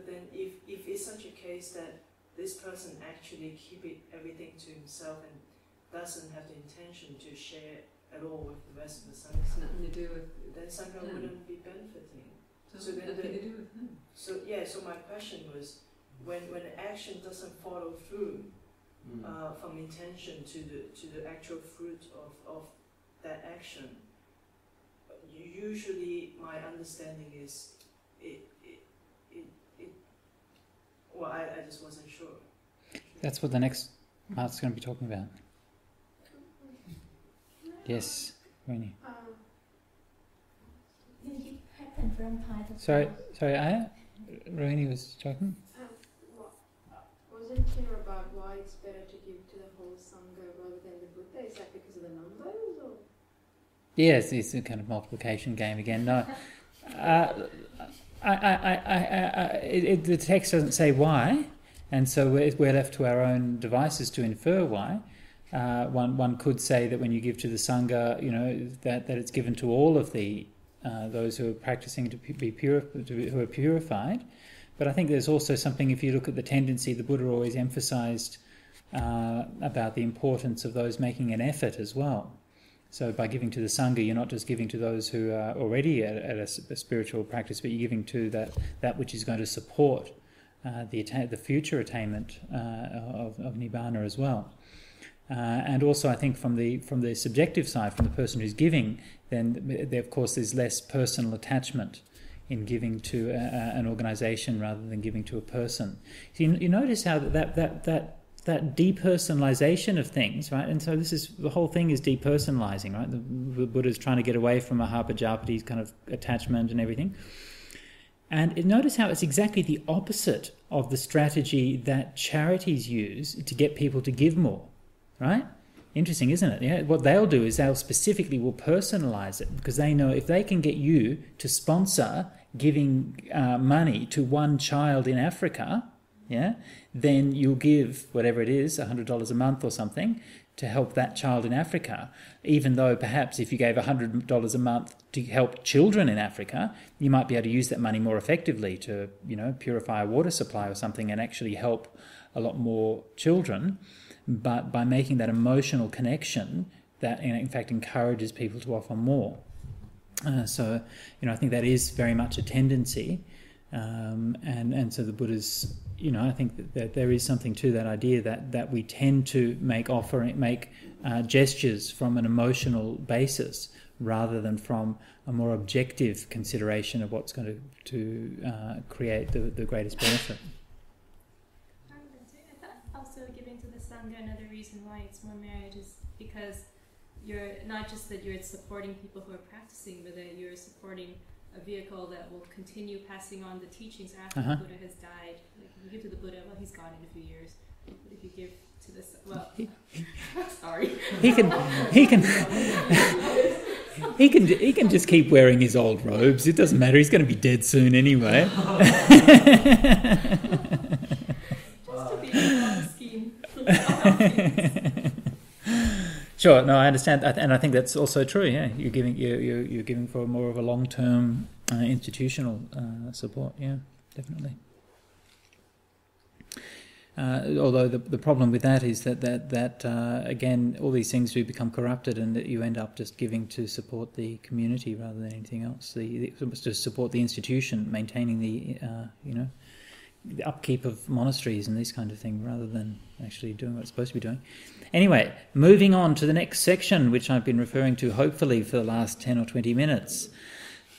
then if it's such a case that this person actually keep everything to himself and doesn't have the intention to share at all with the rest of the Sangha, it's nothing to do with then Sangha wouldn't be benefiting. So nothing to do with him. So my question was, when the action doesn't follow through from intention to the actual fruit of that action, usually my understanding is well, I just wasn't sure. That's what the next part's going to be talking about. Yes, Rohini. It happened from time to Sorry, time. Rohini was talking. Wasn't clear about why it's better to give to the whole Sangha rather than the Buddha. Is that because of the numbers? Or? Yes, it's a kind of multiplication game again. No, the text doesn't say why, and so we're left to our own devices to infer why. One could say that when you give to the Sangha, that it's given to all of the those who are practicing to be pure, who are purified. But I think there's also something, if you look at the tendency, the Buddha always emphasized about the importance of those making an effort as well. So by giving to the Sangha, you're not just giving to those who are already at a spiritual practice, but you're giving to that which is going to support the future attainment of Nibbana as well. And also, I think from the subjective side, from the person who's giving, then of course there's less personal attachment in giving to an organisation rather than giving to a person. So you notice how that depersonalisation of things, right? And so the whole thing is depersonalising, right? The Buddha's trying to get away from Mahapajapati's kind of attachment and everything. And notice how it's exactly the opposite of the strategy that charities use to get people to give more, right? Interesting, isn't it? Yeah. What they'll do is they'll specifically will personalise it, because they know if they can get you to sponsor giving money to one child in Africa, yeah, then you'll give whatever it is, $100 a month or something, to help that child in Africa. Even though perhaps if you gave $100 a month to help children in Africa, you might be able to use that money more effectively to, purify a water supply or something and actually help a lot more children. But by making that emotional connection, that in fact encourages people to offer more. So I think that is very much a tendency, and so the Buddha's, I think that there is something to that idea that we tend to make gestures from an emotional basis rather than from a more objective consideration of what's going to create the greatest benefit. Also, giving to the Sangha, another reason why it's more merit is because you're not just that you're supporting people who are practicing, but that you're supporting a vehicle that will continue passing on the teachings after the Buddha has died. Like if you give to the Buddha, well, he's gone in a few years. But if you give to this, sorry, he can just keep wearing his old robes. It doesn't matter. He's going to be dead soon anyway. Sure, no, I understand, and I think that's also true. Yeah, you're giving for more of a long-term institutional support. Yeah, definitely. Although the problem with that is that again, all these things do become corrupted, and that you end up just giving to support the community rather than anything else. To support the institution, maintaining the upkeep of monasteries and this kind of thing, rather than actually doing what it's supposed to be doing. Anyway, moving on to the next section, which I've been referring to hopefully for the last 10 or 20 minutes.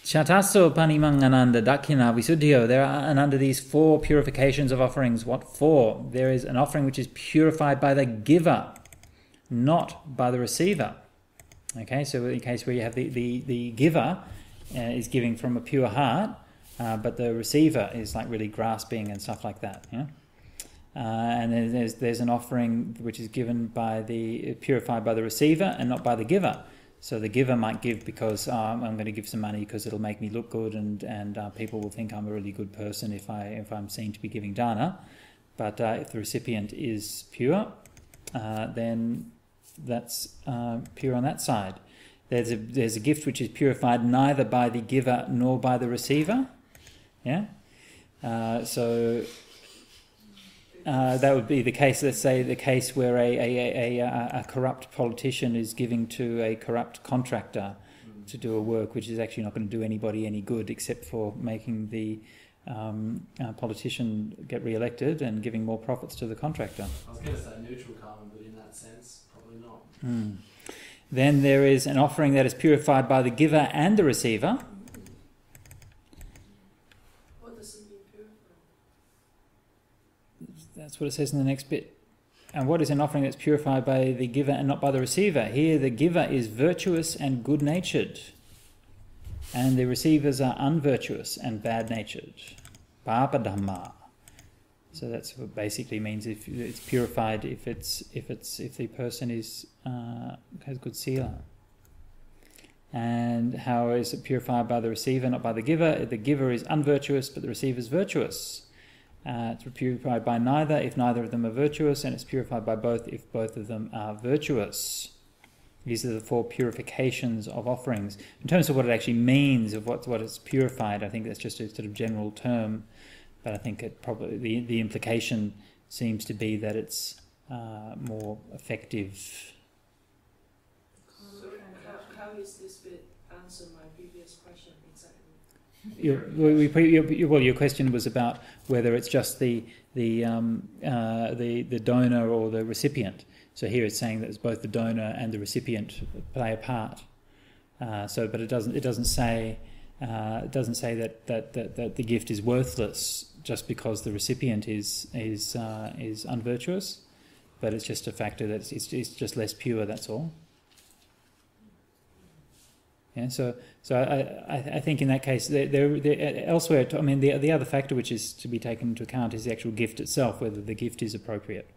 Chatasso Panimangananda Dakkhina Visuddhyo. There are, and under these 4 purifications of offerings, what 4? There is an offering which is purified by the giver, not by the receiver. Okay, so in case where you have the giver is giving from a pure heart, but the receiver is like really grasping and stuff like that. Yeah, and there's an offering which is given purified by the receiver and not by the giver. So the giver might give because I'm going to give some money because it'll make me look good, and people will think I'm a really good person if I'm seen to be giving dana. But if the recipient is pure, then that's pure on that side. There's a gift which is purified neither by the giver nor by the receiver. Yeah, so that would be the case. Let's say the case where a corrupt politician is giving to a corrupt contractor to do a work which is actually not going to do anybody any good except for making the politician get re-elected and giving more profits to the contractor. I was going to say neutral karma, but in that sense, probably not. Then there is an offering that is purified by the giver and the receiver. What does it mean purified? That's what it says in the next bit. And what is an offering that's purified by the giver and not by the receiver? Here the giver is virtuous and good-natured, and the receivers are unvirtuous and bad-natured. Papa Dhamma. So that's what basically means if it's purified if the person is has good sila. And how is it purified by the receiver, not by the giver? The giver is unvirtuous, but the receiver is virtuous. It's purified by neither if neither of them are virtuous, and it's purified by both if both of them are virtuous. These are the 4 purifications of offerings. In terms of what it actually means, of what is purified, I think that's just a sort of general term, but I think it probably the implication seems to be that it's more effective. So how is this bit answer my previous question exactly? Your question was about whether it's just the donor or the recipient. So here it's saying that it's both the donor and the recipient play a part. But it doesn't say that the gift is worthless just because the recipient is unvirtuous, but it's just a factor that it's just less pure. That's all. Yeah, so I think in that case, elsewhere, I mean, the other factor which is to be taken into account is the actual gift itself, whether the gift is appropriate,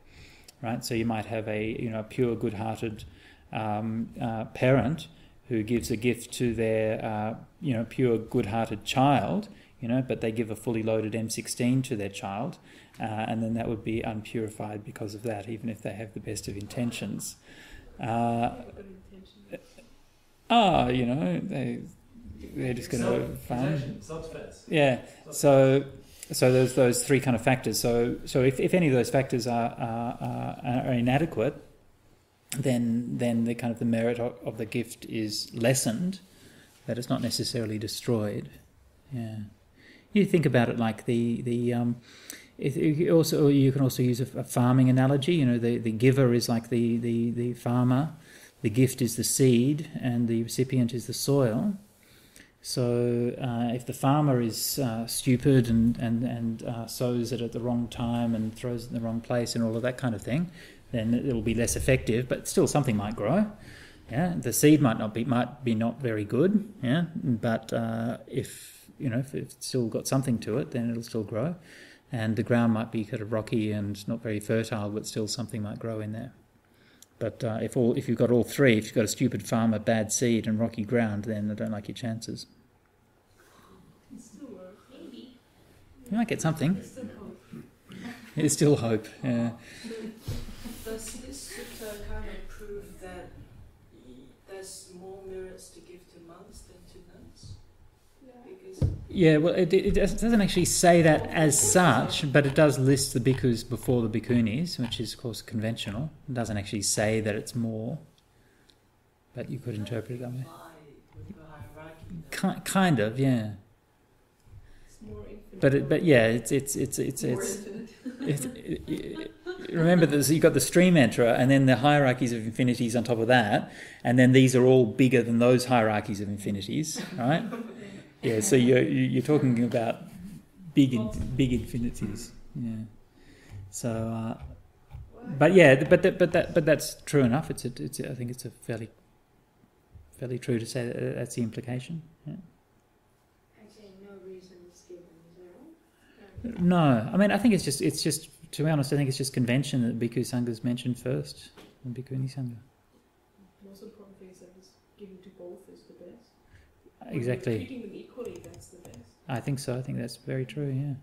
right? So you might have a pure, good-hearted parent who gives a gift to their pure, good-hearted child, but they give a fully loaded M16 to their child, and then that would be unpurified because of that, even if they have the best of intentions. They're just going to fun. Yeah. So there's those 3 kind of factors. So if any of those factors are inadequate, then the kind of the merit of the gift is lessened, but it's not necessarily destroyed. Yeah. You think about it like you can also use a farming analogy. The giver is like the farmer. The gift is the seed, and the recipient is the soil. So if the farmer is stupid and sows it at the wrong time and throws it in the wrong place and all of that kind of thing, then it will be less effective. But still, something might grow. Yeah, the seed might be not very good. Yeah, but if it's still got something to it, then it'll still grow. And the ground might be kind of rocky and not very fertile, but still something might grow in there. But if you've got all 3, if you've got a stupid farmer, bad seed, and rocky ground, then I don't like your chances. It still works. Maybe. You might get something. There's still hope. There's still hope. Yeah. Does this sutta kind of prove that there's more merits to give to monks than to nuns? Yeah, well, it doesn't actually say that as such, but it does list the bhikkhus before the bhikkhunis, which is, of course, conventional. It doesn't actually say that it's more, but you could interpret it that way. Kind of, yeah. It's more infinite. But remember, you've got the stream enterer, and then the hierarchies of infinities on top of that, and then these are all bigger than those hierarchies of infinities, right? Yeah, so you're talking about big infinities. Yeah. So, but that's true enough. I think it's a fairly true to say that that's the implication. Yeah. Actually, no reason is given, is there? No, I mean I think it's just to be honest, I think it's just convention that Bhikkhu Sangha is mentioned first, and Bhikkhuni Sangha. The most important thing is that giving to both is the best. Exactly. Treating them equally, that's the best. I think so. I think that's very true. Yeah.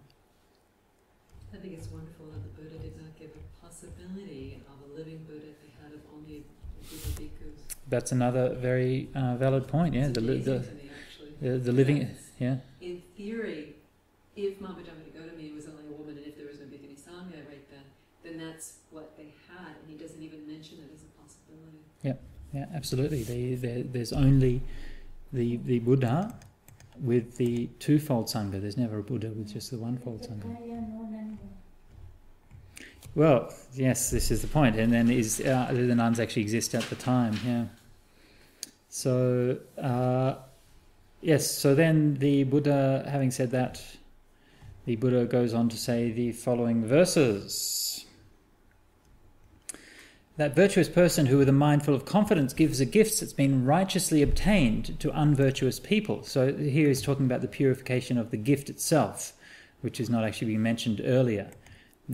I think it's wonderful that the Buddha did not give a possibility of a living Buddha if they had of only a group of bhikkhus. That's another very valid point. Yeah, it's amazing to me, actually. The living. Yeah. In theory, if Mahapajapati Gautami was only a woman, and if there was no Bhikkhuni Sangha right then that's what they had, and he doesn't even mention it as a possibility. Yeah, absolutely. There's only the Buddha with the twofold Sangha. There's never a Buddha with just the onefold Sangha. Well, yes, this is the point. And then the nuns actually exist at the time, yeah. So, yes, so then the Buddha, having said that, the Buddha goes on to say the following verses. That virtuous person who with a mind full of confidence gives a gift that's been righteously obtained to unvirtuous people. So here he's talking about the purification of the gift itself, which is not actually being mentioned earlier.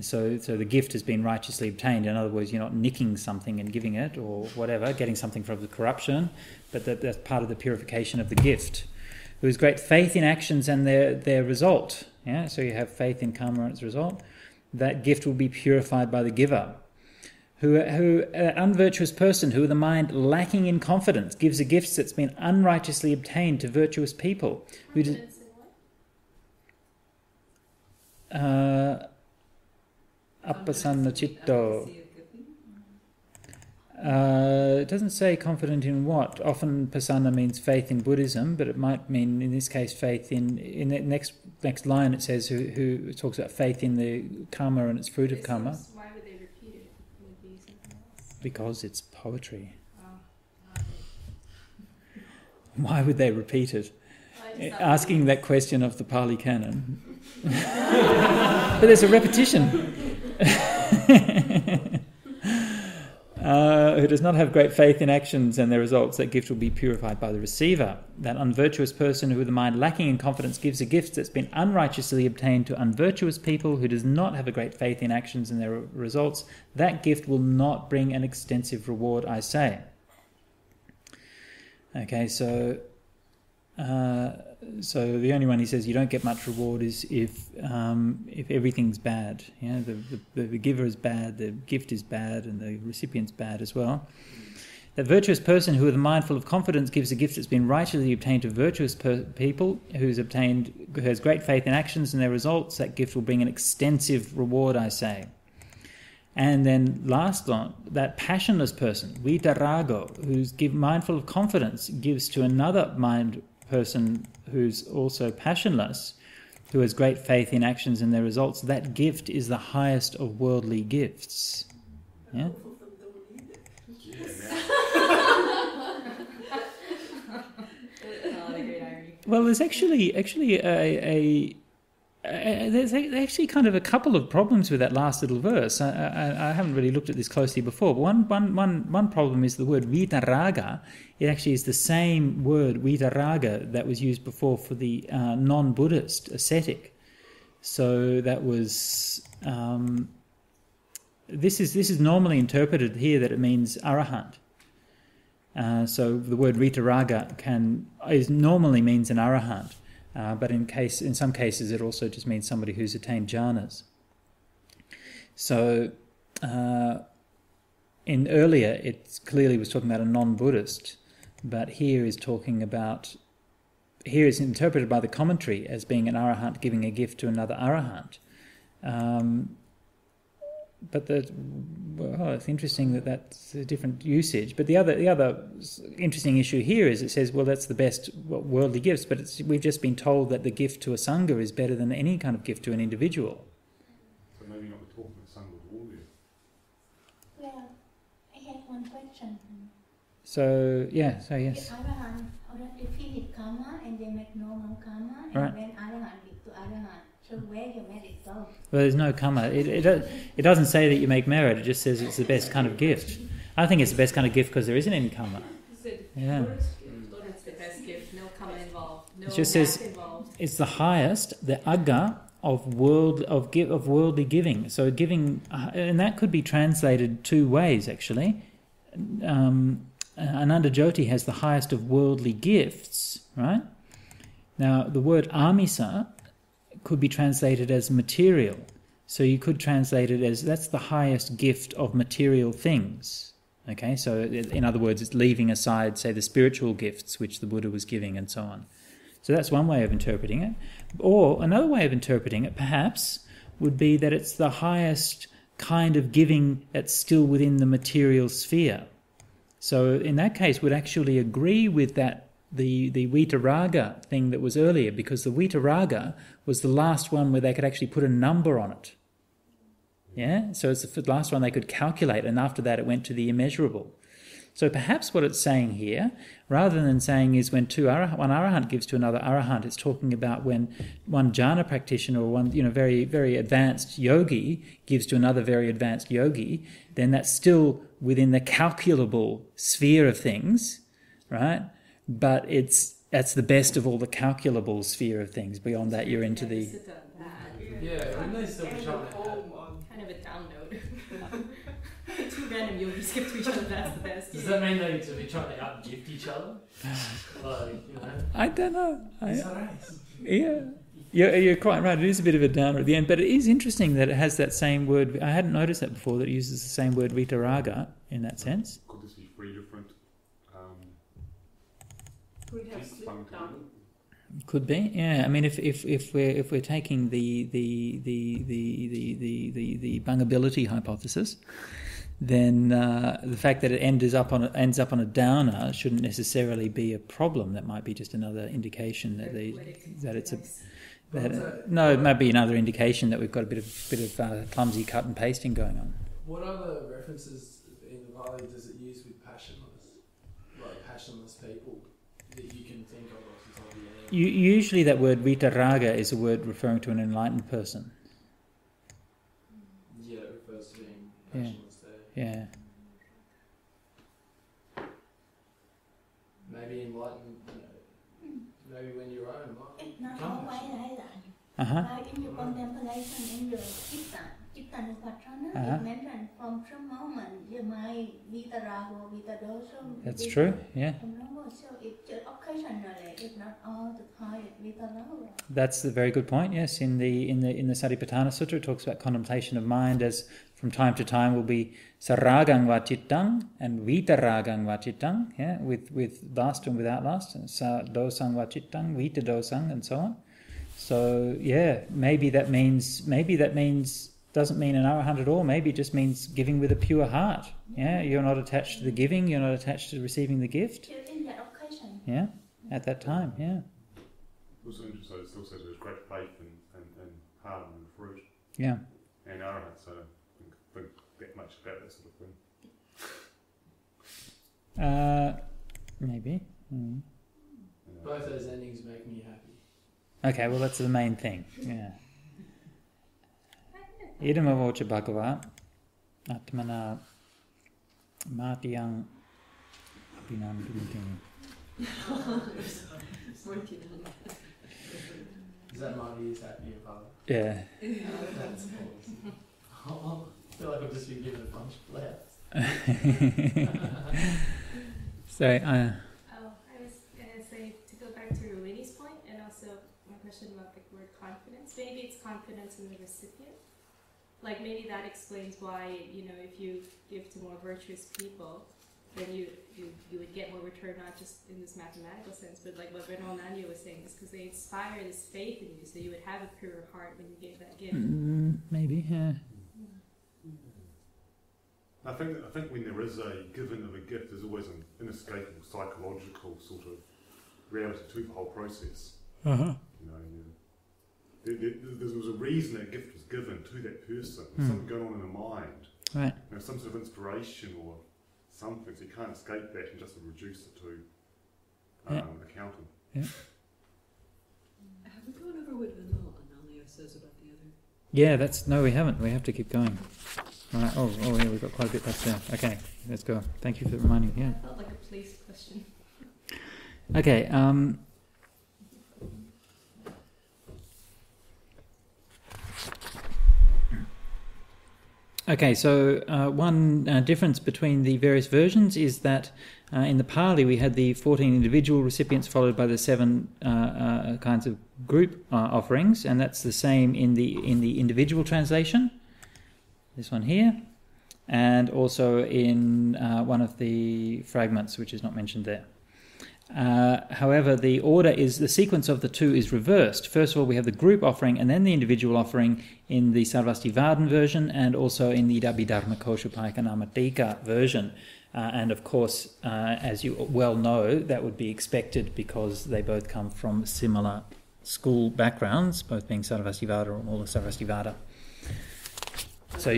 So the gift has been righteously obtained. In other words, you're not nicking something and giving it or whatever, getting something from the corruption, but that's part of the purification of the gift. Who has great faith in actions and their result. Yeah, so you have faith in karma and its result. That gift will be purified by the giver. Who an unvirtuous person who with a mind lacking in confidence gives a gift that's been unrighteously obtained to virtuous people. Confidence in what? Appasanna citto. It doesn't say confident in what. Often pasanna means faith in Buddhism, but it might mean in this case faith in the next line it says who talks about faith in the karma and its fruit of karma. Why would they repeat it? Would it be something else? Because it's poetry. Oh. Why would they repeat it? Asking that question of the Pali Canon. But there's a repetition. Who does not have great faith in actions and their results, that gift will be purified by the receiver. That unvirtuous person who with a mind lacking in confidence gives a gift that's been unrighteously obtained to unvirtuous people, who does not have a great faith in actions and their results, that gift will not bring an extensive reward, I say. Okay, so the only one he says you don't get much reward is if everything's bad. Yeah, the giver is bad, the gift is bad, and the recipient's bad as well. That virtuous person who with a mind full of confidence gives a gift that's been righteously obtained to virtuous people, who has great faith in actions and their results, that gift will bring an extensive reward, I say. And then last one, that passionless person, vitarago, who's mindful of confidence, gives to another person who's also passionless, who has great faith in actions and their results, that gift is the highest of worldly gifts. Yeah? Well, there's actually there's actually kind of a couple of problems with that last little verse. I haven't really looked at this closely before, but one problem is the word vitaraga. It actually is the same word vitaraga that was used before for the non-Buddhist ascetic. So that was this is normally interpreted here that it means arahant. So the word vitaraga normally means an arahant. But in some cases it also just means somebody who's attained jhanas. So in earlier it clearly was talking about a non-Buddhist, but here is interpreted by the commentary as being an arahant giving a gift to another arahant. But it's interesting that that's a different usage. But the other interesting issue here is it says, well, that's the best worldly gifts, but we've just been told that the gift to a sangha is better than any kind of gift to an individual. So maybe not the talking of sangha at all, Well, I have one question. So yes. The arahant already defeated karma and they make normal karma, and right. When arahant gives to arahant, so where your merit go? Well, there's no karma. It doesn't say that you make merit. It just says it's the best kind of gift. I think it's the best kind of gift because there isn't any karma. Yeah. That's the best gift. No karma involved. No it just says involved. It's the highest, the agga of worldly giving. So giving, and that could be translated two ways actually. Ananda Jyoti has the highest of worldly gifts, right? Now the word amisa could be translated as material. So you could translate it as that's the highest gift of material things. Okay, so in other words, it's leaving aside, say, the spiritual gifts which the Buddha was giving and so on. So that's one way of interpreting it. Or another way of interpreting it, perhaps, would be that it's the highest kind of giving that's still within the material sphere. So in that case, would actually agree with that the vitaraga thing that was earlier, because the vitaraga was the last one where they could actually put a number on it. Yeah, so it's the last one they could calculate, and after that it went to the immeasurable. So perhaps what it's saying here, rather than saying is when one arahant gives to another arahant, it's talking about when one jhana practitioner or one very, very advanced yogi gives to another very advanced yogi, then that's still within the calculable sphere of things, right? But that's the best of all the calculable sphere of things. Beyond that, you're into the... Yeah, when they still trying to... Kind of a down note. Two random yogis give to each other, that's the best. Does that mean they to be trying to outgift each other? I don't know. It's a race. Yeah. You're quite right. It is a bit of a downer at the end, but it is interesting that it has that same word. I hadn't noticed that before, that it uses the same word vitaraga in that sense. Could this be three different? Could it have slipped down? Could be, yeah. I mean, if we're taking the bungability hypothesis, then the fact that it ends up on a downer shouldn't necessarily be a problem. That might be just another indication that it might be another indication that we've got a bit of clumsy cut and pasting going on. What other references in the Pali does it use with passionless people that you can think of off the top of your head? Usually that word vitaraga is a word referring to an enlightened person. Yeah, it refers to being passionless there. Yeah. Maybe enlightened, maybe when you're enlightened. It's not always like that. Uh-huh. Like in your contemplation in your Chittanupassana, it mentioned from some moment you might vitaraga or vitadosam. That's true, yeah. So it's just occasionally, it's not all the time vitaraga. That's a very good point, yes. In the Satipatthana Sutta, it talks about contemplation of mind as from time to time will be saragang vachittang and vitaragang vachittang, yeah, with lust and without lust, and dosang vachittang, vita dosang, and so on. So yeah, maybe that means doesn't mean an arahant at all. Maybe it just means giving with a pure heart. Yeah, you're not attached to the giving. You're not attached to receiving the gift. In that occasion. Yeah, at that time. Yeah. Also interesting. It still says there's great faith and harm and fruit. Yeah. And arahants, so I don't think that much about that sort of thing. Maybe. Mm. Both those endings make me happy. Okay, well that's the main thing. Yeah. Idamavocha bhagava atmana matiyang abhinam. Is that Marty is happy your father? Yeah. That's awesome. I feel like I've just been given a bunch of laughs. So, I was going to say, to go back to Ruini's point, and also my question about the word confidence. Maybe it's confidence in the recipient. Like maybe that explains why, if you give to more virtuous people, then you would get more return, not just in this mathematical sense, but like what Renal Nanya was saying, is because they inspire this faith in you, so you would have a purer heart when you gave that gift. Maybe, yeah. I think when there is a giving of a gift, there's always an inescapable psychological sort of reality to the whole process. Uh-huh. There was a reason that gift was given to that person. Something going on in the mind. Right. Some sort of inspiration or something. So you can't escape that and just reduce it to accounting. Yeah. Have we gone over what Ananya says about the other? Yeah, no, we haven't. We have to keep going. Right. Oh, yeah, we've got quite a bit left there. Okay, let's go. Thank you for reminding me. Yeah. That felt like a police question. Okay. Okay, so one difference between the various versions is that in the Pali we had the 14 individual recipients followed by the 7 kinds of group offerings, and that's the same in the individual translation, this one here, and also in one of the fragments which is not mentioned there. However, the sequence of the two is reversed. First of all, we have the group offering and then the individual offering in the Sarvastivadin version and also in the Abhidharmakoshapaikanamadika version. And of course, as you well know, that would be expected because they both come from similar school backgrounds, both being Sarvastivada or Mula Sarvastivada. So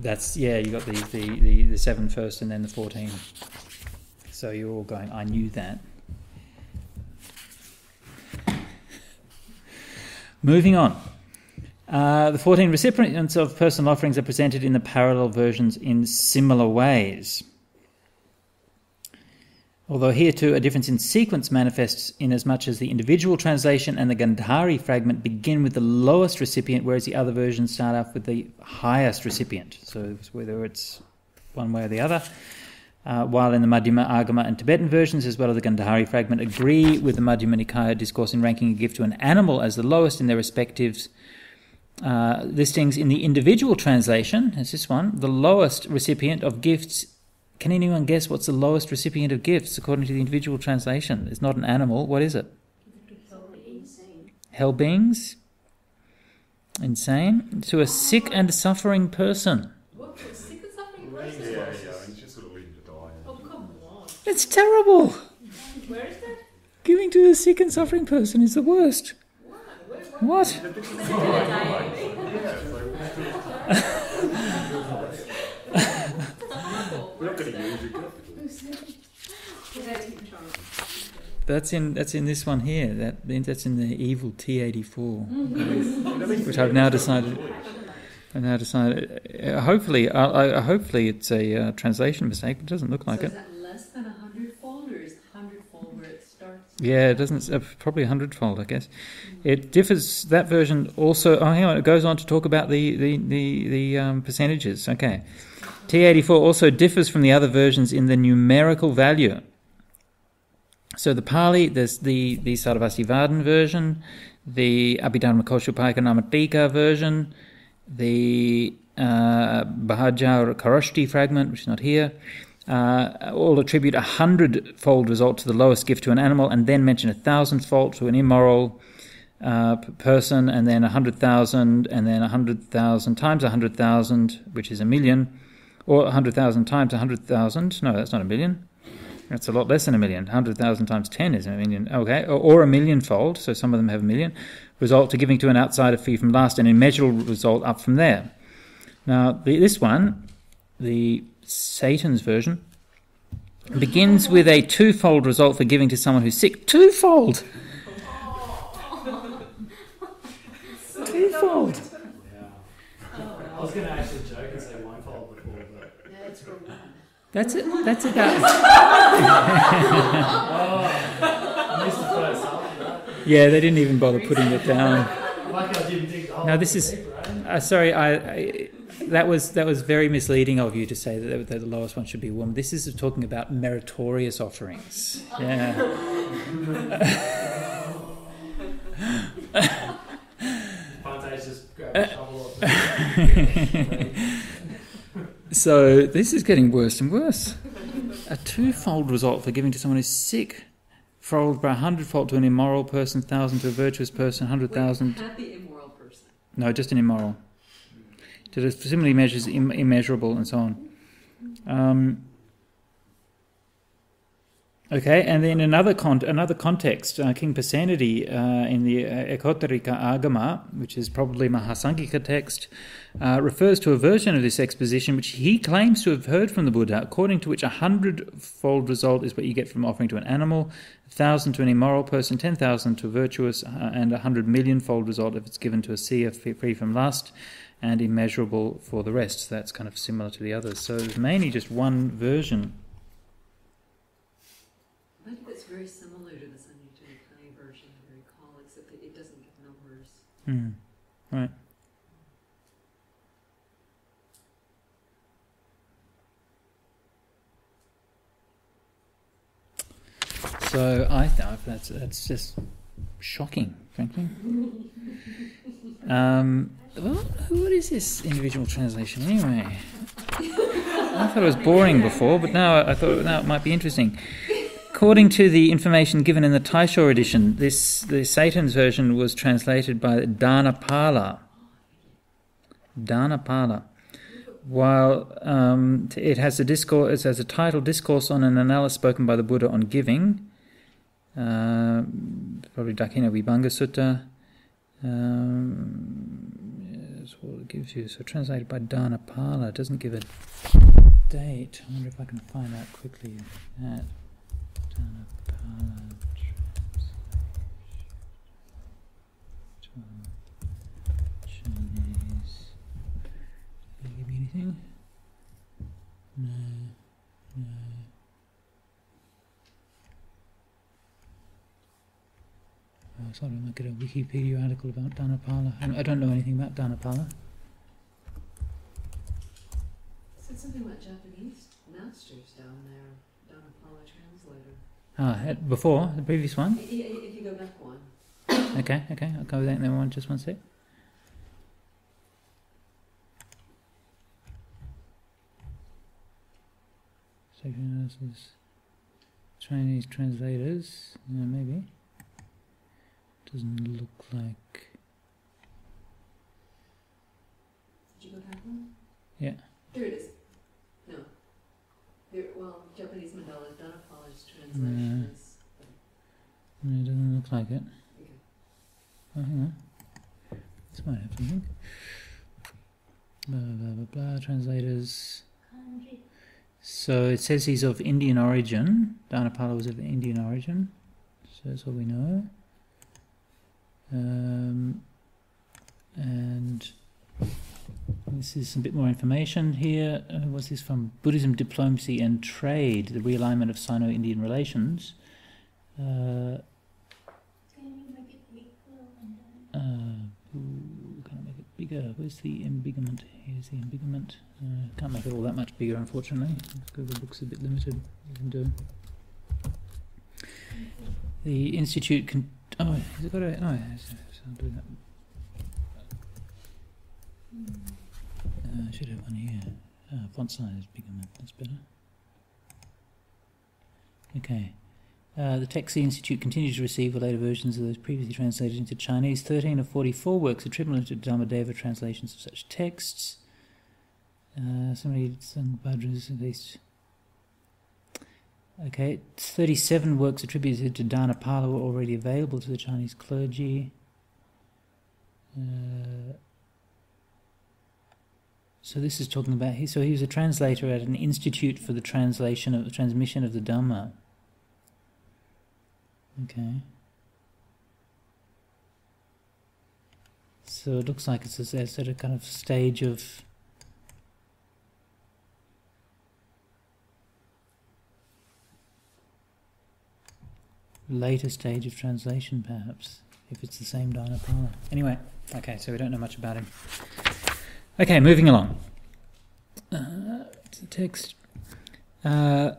That's, you got the 7 first and then the 14. So you're all going, I knew that. Moving on. The 14 recipients of personal offerings are presented in the parallel versions in similar ways. Although here too a difference in sequence manifests in as much as the individual translation and the Gandhari fragment begin with the lowest recipient, whereas the other versions start off with the highest recipient. So whether it's one way or the other. While in the Madhyama, Agama and Tibetan versions, as well as the Gandhari fragment, agree with the Madhyama Nikaya discourse in ranking a gift to an animal as the lowest in their respective listings. In the individual translation, as this one, the lowest recipient of gifts. Can anyone guess what's the lowest recipient of gifts according to the individual translation? It's not an animal. What is it? Hell beings? Insane? To a sick and suffering person. What? A sick and suffering person? Yeah, and you just sort of leave him to die. Oh, come on. It's terrible! Where is that? Giving to a sick and suffering person is the worst. What? We're not going to use your gift. That's in this one here. That's in the evil T84, which I've now decided. Hopefully it's a translation mistake. It doesn't look like so it. Is that less than 100-fold, or is 100-fold where it starts? Yeah, it doesn't. Probably 100-fold, I guess. It differs. That version also. Oh, hang on. It goes on to talk about the percentages. Okay. T84 also differs from the other versions in the numerical value. So the Pali, there's the Sarvasivadan version, the Abhidharma Koshupayaka Namatika version, the Bahaja or Karashti fragment, which is not here, all attribute 100-fold result to the lowest gift to an animal, and then mention 1,000-fold to an immoral person, and then 100,000, and then 100,000 times 100,000, which is a million. Or 100,000 times 100,000. No, that's not a million. That's a lot less than a million. 100,000 times 10 is a million. Okay, or a millionfold, so some of them have a million. Result to giving to an outsider free from lust, and immeasurable result up from there. Now, this one, the Satan's version, begins with a 2-fold result for giving to someone who's sick. 2-fold! 2-fold! I was going to actually joke and say 1-fold before, but... Yeah, it's for one. That's it. That's about... I missed the first half of that. Yeah, they didn't even bother putting it down. Like I didn't think the whole No, this is... sorry, that was very misleading of you to say that the lowest one should be a woman. This is talking about meritorious offerings. Yeah. Bhante's just grabbed a shovel off the So this is getting worse and worse. A 2-fold result for giving to someone who's sick, followed by 100-fold to an immoral person, 1,000 to a virtuous person, 100,000... Happy immoral person. No, just an immoral. To similarly measures immeasurable and so on. Okay, and then another context, King Pasenadi in the Ekotarika Agama, which is probably Mahasanghika text, refers to a version of this exposition which he claims to have heard from the Buddha, according to which 100-fold result is what you get from offering to an animal, 1,000 to an immoral person, 10,000 to a virtuous, and 100 million-fold result if it's given to a seer free from lust, and immeasurable for the rest. So that's kind of similar to the others. So there's mainly just one version. I think it's very similar to the Sutta Class version, I recall, except that it doesn't give numbers. Right. So I think that's just shocking, frankly. What is this individual translation anyway? I thought it was boring before, but now I thought it might be interesting. According to the information given in the Taisho edition, the Satan's version was translated by Dhanapala. While it has a discourse, it has a title, Discourse on an Analysis Spoken by the Buddha on Giving, probably Dakkhina Vibhanga Sutta, gives you, so translated by Dhanapala, it doesn't give a date. I wonder if I can find out quickly at Dhanapala Chinese. Did it give me anything? No. Oh, sorry, I might get a Wikipedia article about Dhanapala. I don't know anything about Dhanapala. Said something about Japanese masters down there, Dhanapala translator. Before the previous one? If you go back one. Okay, I'll go back there one, just one sec. Section analysis. Chinese translators, maybe. Doesn't look like. Did you go back one? Yeah. There it is. No. Well, Japanese mandala, Dhanapala's translation is. No, it doesn't look like it. Okay. Oh, hang on. This might have something. Blah, blah, blah, blah. Translators. So it says he's of Indian origin. Dhanapala was of Indian origin. So that's all we know. And this is a bit more information here. What's this from? Buddhism, Diplomacy and Trade, the realignment of Sino-Indian relations. Can you make it bigger? Can I make it bigger? Where's the embiggerment? Here's the embiggerment. Can't make it all that much bigger, unfortunately. Google Books is a bit limited. You can do. The Institute can. Oh, has it got a? No, so I'll do that. I should have one here. Font size bigger, that's better. Okay. The Text Institute continues to receive the later versions of those previously translated into Chinese. 13 of 44 works attributable to Dhammadeva translations of such texts. Somebody, Sanghbhadras at least. Okay, 37 works attributed to Dhanapala were already available to the Chinese clergy. So this is talking about, so he was a translator at an institute for the transmission of the Dhamma. Okay. So it looks like it's at a kind of stage of later stage of translation, perhaps, if it's the same Dhanapala. Anyway, okay, so we don't know much about him. Okay, moving along. To the text. The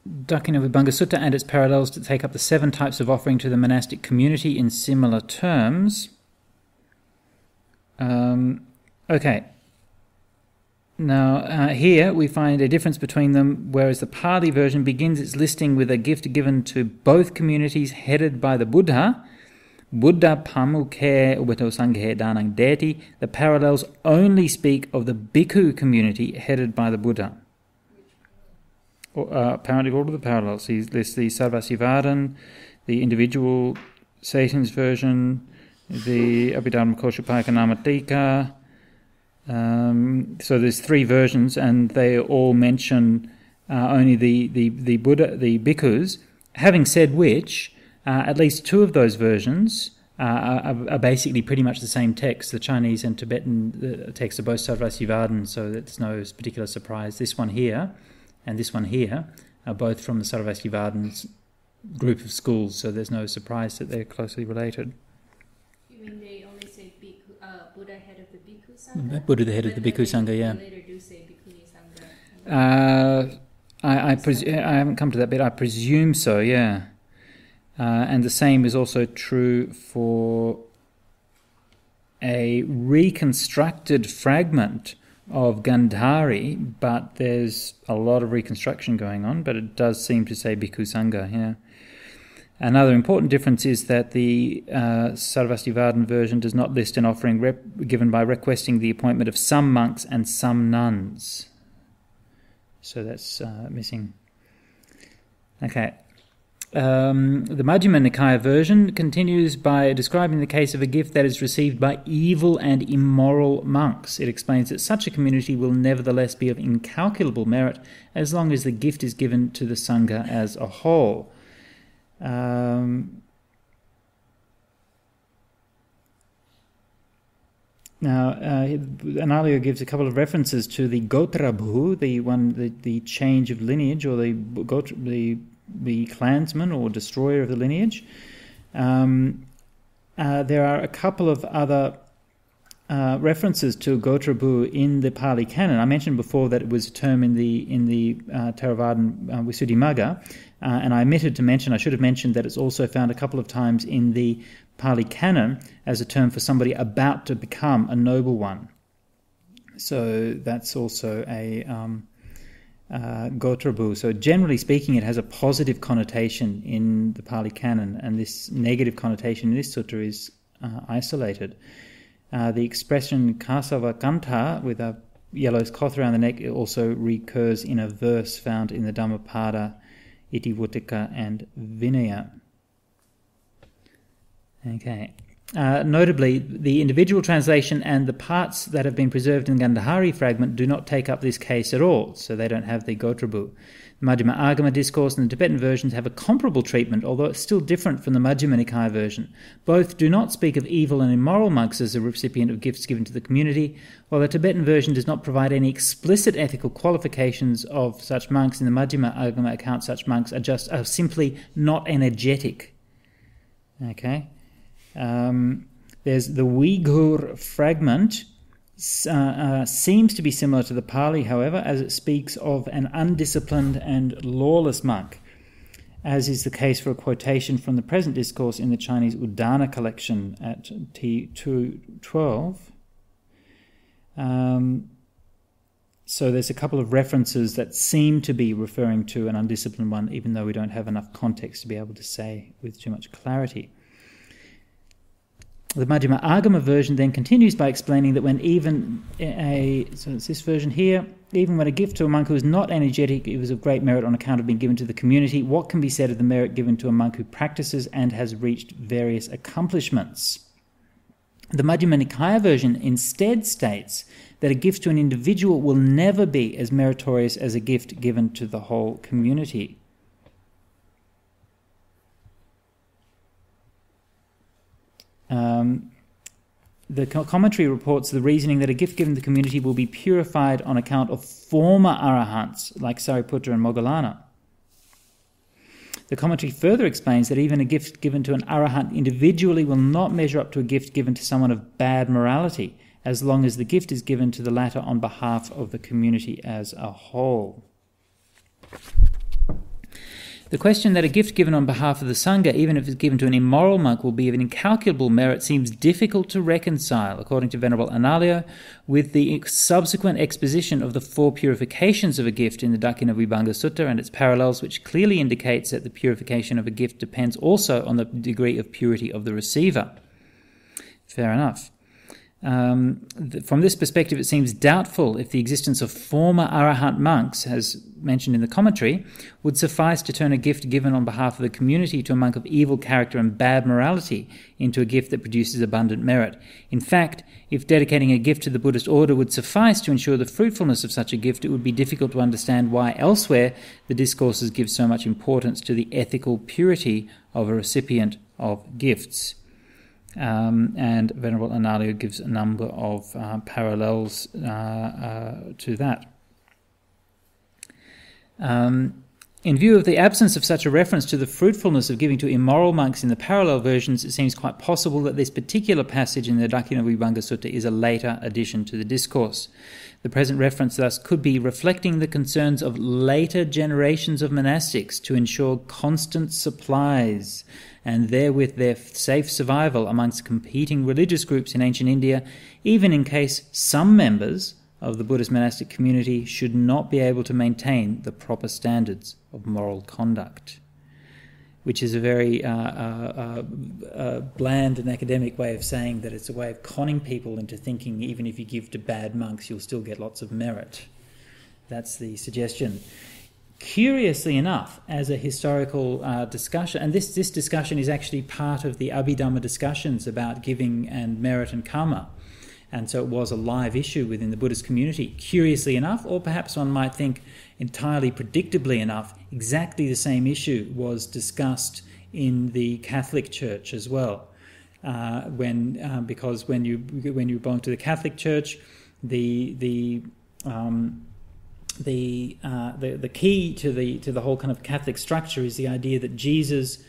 Dakkhina Vibhanga Sutta and its parallels to take up the 7 types of offering to the monastic community in similar terms. Okay. Now, here we find a difference between them, whereas the Pali version begins its listing with a gift given to both communities headed by the Buddha, Buddha pamukhe ubeto sanghe danang deti. The parallels only speak of the bhikkhu community headed by the Buddha. Apparently all of the parallels. He lists the Sarvasivadan, the individual Satan's version, the Abhidharma Koshapaka Namatika. So there's 3 versions, and they all mention only the Buddha, the bhikkhus. Having said which, at least 2 of those versions are basically pretty much the same text. The Chinese and Tibetan texts are both Sarvasivadan, so that's no particular surprise. This one here and this one here are both from the Sarvasivadan group of schools, so there's no surprise that they're closely related. You mean they only say Buddha head of the Bhikkhu Sangha? Buddha the head of the Bhikkhu Sangha, yeah. They later do say Bhikkhuni Sangha. I haven't come to that bit. I presume so, yeah. And the same is also true for a reconstructed fragment of Gandhari, but there's a lot of reconstruction going on, but it does seem to say Bhikkhu Sangha, yeah. Another important difference is that the Sarvasivadan version does not list an offering given by requesting the appointment of some monks and some nuns. So that's missing. Okay. The Majjhima Nikaya version continues by describing the case of a gift that is received by evil and immoral monks. It explains that such a community will nevertheless be of incalculable merit as long as the gift is given to the Sangha as a whole. Now, Analio gives a couple of references to the Gotrabhu, the change of lineage, or the clansman or destroyer of the lineage. There are a couple of other references to Gotrabhu in the Pali Canon. I mentioned before that it was a term in the Theravada Visuddhimagga, and I should have mentioned that it's also found a couple of times in the Pali Canon as a term for somebody about to become a noble one. So that's also a Gotrabhu. So generally speaking, it has a positive connotation in the Pali Canon, and this negative connotation in this sutta is isolated. The expression kasava kantha, with a yellow cloth around the neck, it also recurs in a verse found in the Dhammapada, Itivutika and Vinaya. Okay. Notably, the individual translation and the parts that have been preserved in the Gandhari fragment do not take up this case at all, so they don't have the Gotrabhu. The Majjhima Agama discourse and the Tibetan versions have a comparable treatment, although it's still different from the Majjhima Nikaya version. Both do not speak of evil and immoral monks as a recipient of gifts given to the community, while the Tibetan version does not provide any explicit ethical qualifications of such monks. In the Majjhima Agama account, such monks are simply not energetic. Okay? There's the Uyghur fragment, seems to be similar to the Pali, however, as it speaks of an undisciplined and lawless monk, as is the case for a quotation from the present discourse in the Chinese Udana collection at T212. So there's a couple of references that seem to be referring to an undisciplined one, even though we don't have enough context to be able to say with too much clarity. The Majjhima Agama version then continues by explaining that when so it's this version here, even when a gift to a monk who is not energetic, it was of great merit on account of being given to the community, what can be said of the merit given to a monk who practices and has reached various accomplishments? The Majjhima Nikaya version instead states that a gift to an individual will never be as meritorious as a gift given to the whole community. The commentary reports the reasoning that a gift given to the community will be purified on account of former arahants like Sariputra and Moggallana. The commentary further explains that even a gift given to an arahant individually will not measure up to a gift given to someone of bad morality, as long as the gift is given to the latter on behalf of the community as a whole. The question that a gift given on behalf of the Sangha, even if it's given to an immoral monk, will be of an incalculable merit seems difficult to reconcile, according to Venerable Analio, with the subsequent exposition of the 4 purifications of a gift in the Dakkhina Vibhanga Sutta and its parallels, which clearly indicates that the purification of a gift depends also on the degree of purity of the receiver. Fair enough. From this perspective, it seems doubtful if the existence of former arahant monks, as mentioned in the commentary, would suffice to turn a gift given on behalf of the community to a monk of evil character and bad morality into a gift that produces abundant merit. In fact, if dedicating a gift to the Buddhist order would suffice to ensure the fruitfulness of such a gift, it would be difficult to understand why elsewhere the discourses give so much importance to the ethical purity of a recipient of gifts. And Venerable Analio gives a number of parallels to that. In view of the absence of such a reference to the fruitfulness of giving to immoral monks in the parallel versions, it seems quite possible that this particular passage in the Dakkhina Vibhanga Sutta is a later addition to the discourse. The present reference thus could be reflecting the concerns of later generations of monastics to ensure constant supplies and therewith their safe survival amongst competing religious groups in ancient India, even in case some members of the Buddhist monastic community should not be able to maintain the proper standards of moral conduct, which is a very bland and academic way of saying that it's a way of conning people into thinking even if you give to bad monks, you'll still get lots of merit. That's the suggestion. curiously enough, as a historical discussion, and this discussion is actually part of the Abhidhamma discussions about giving and merit and karma, and so it was a live issue within the Buddhist community. Curiously enough, or perhaps one might think entirely predictably enough, exactly the same issue was discussed in the Catholic Church as well. Because when you belong to the Catholic Church, the key to the whole kind of Catholic structure is the idea that Jesus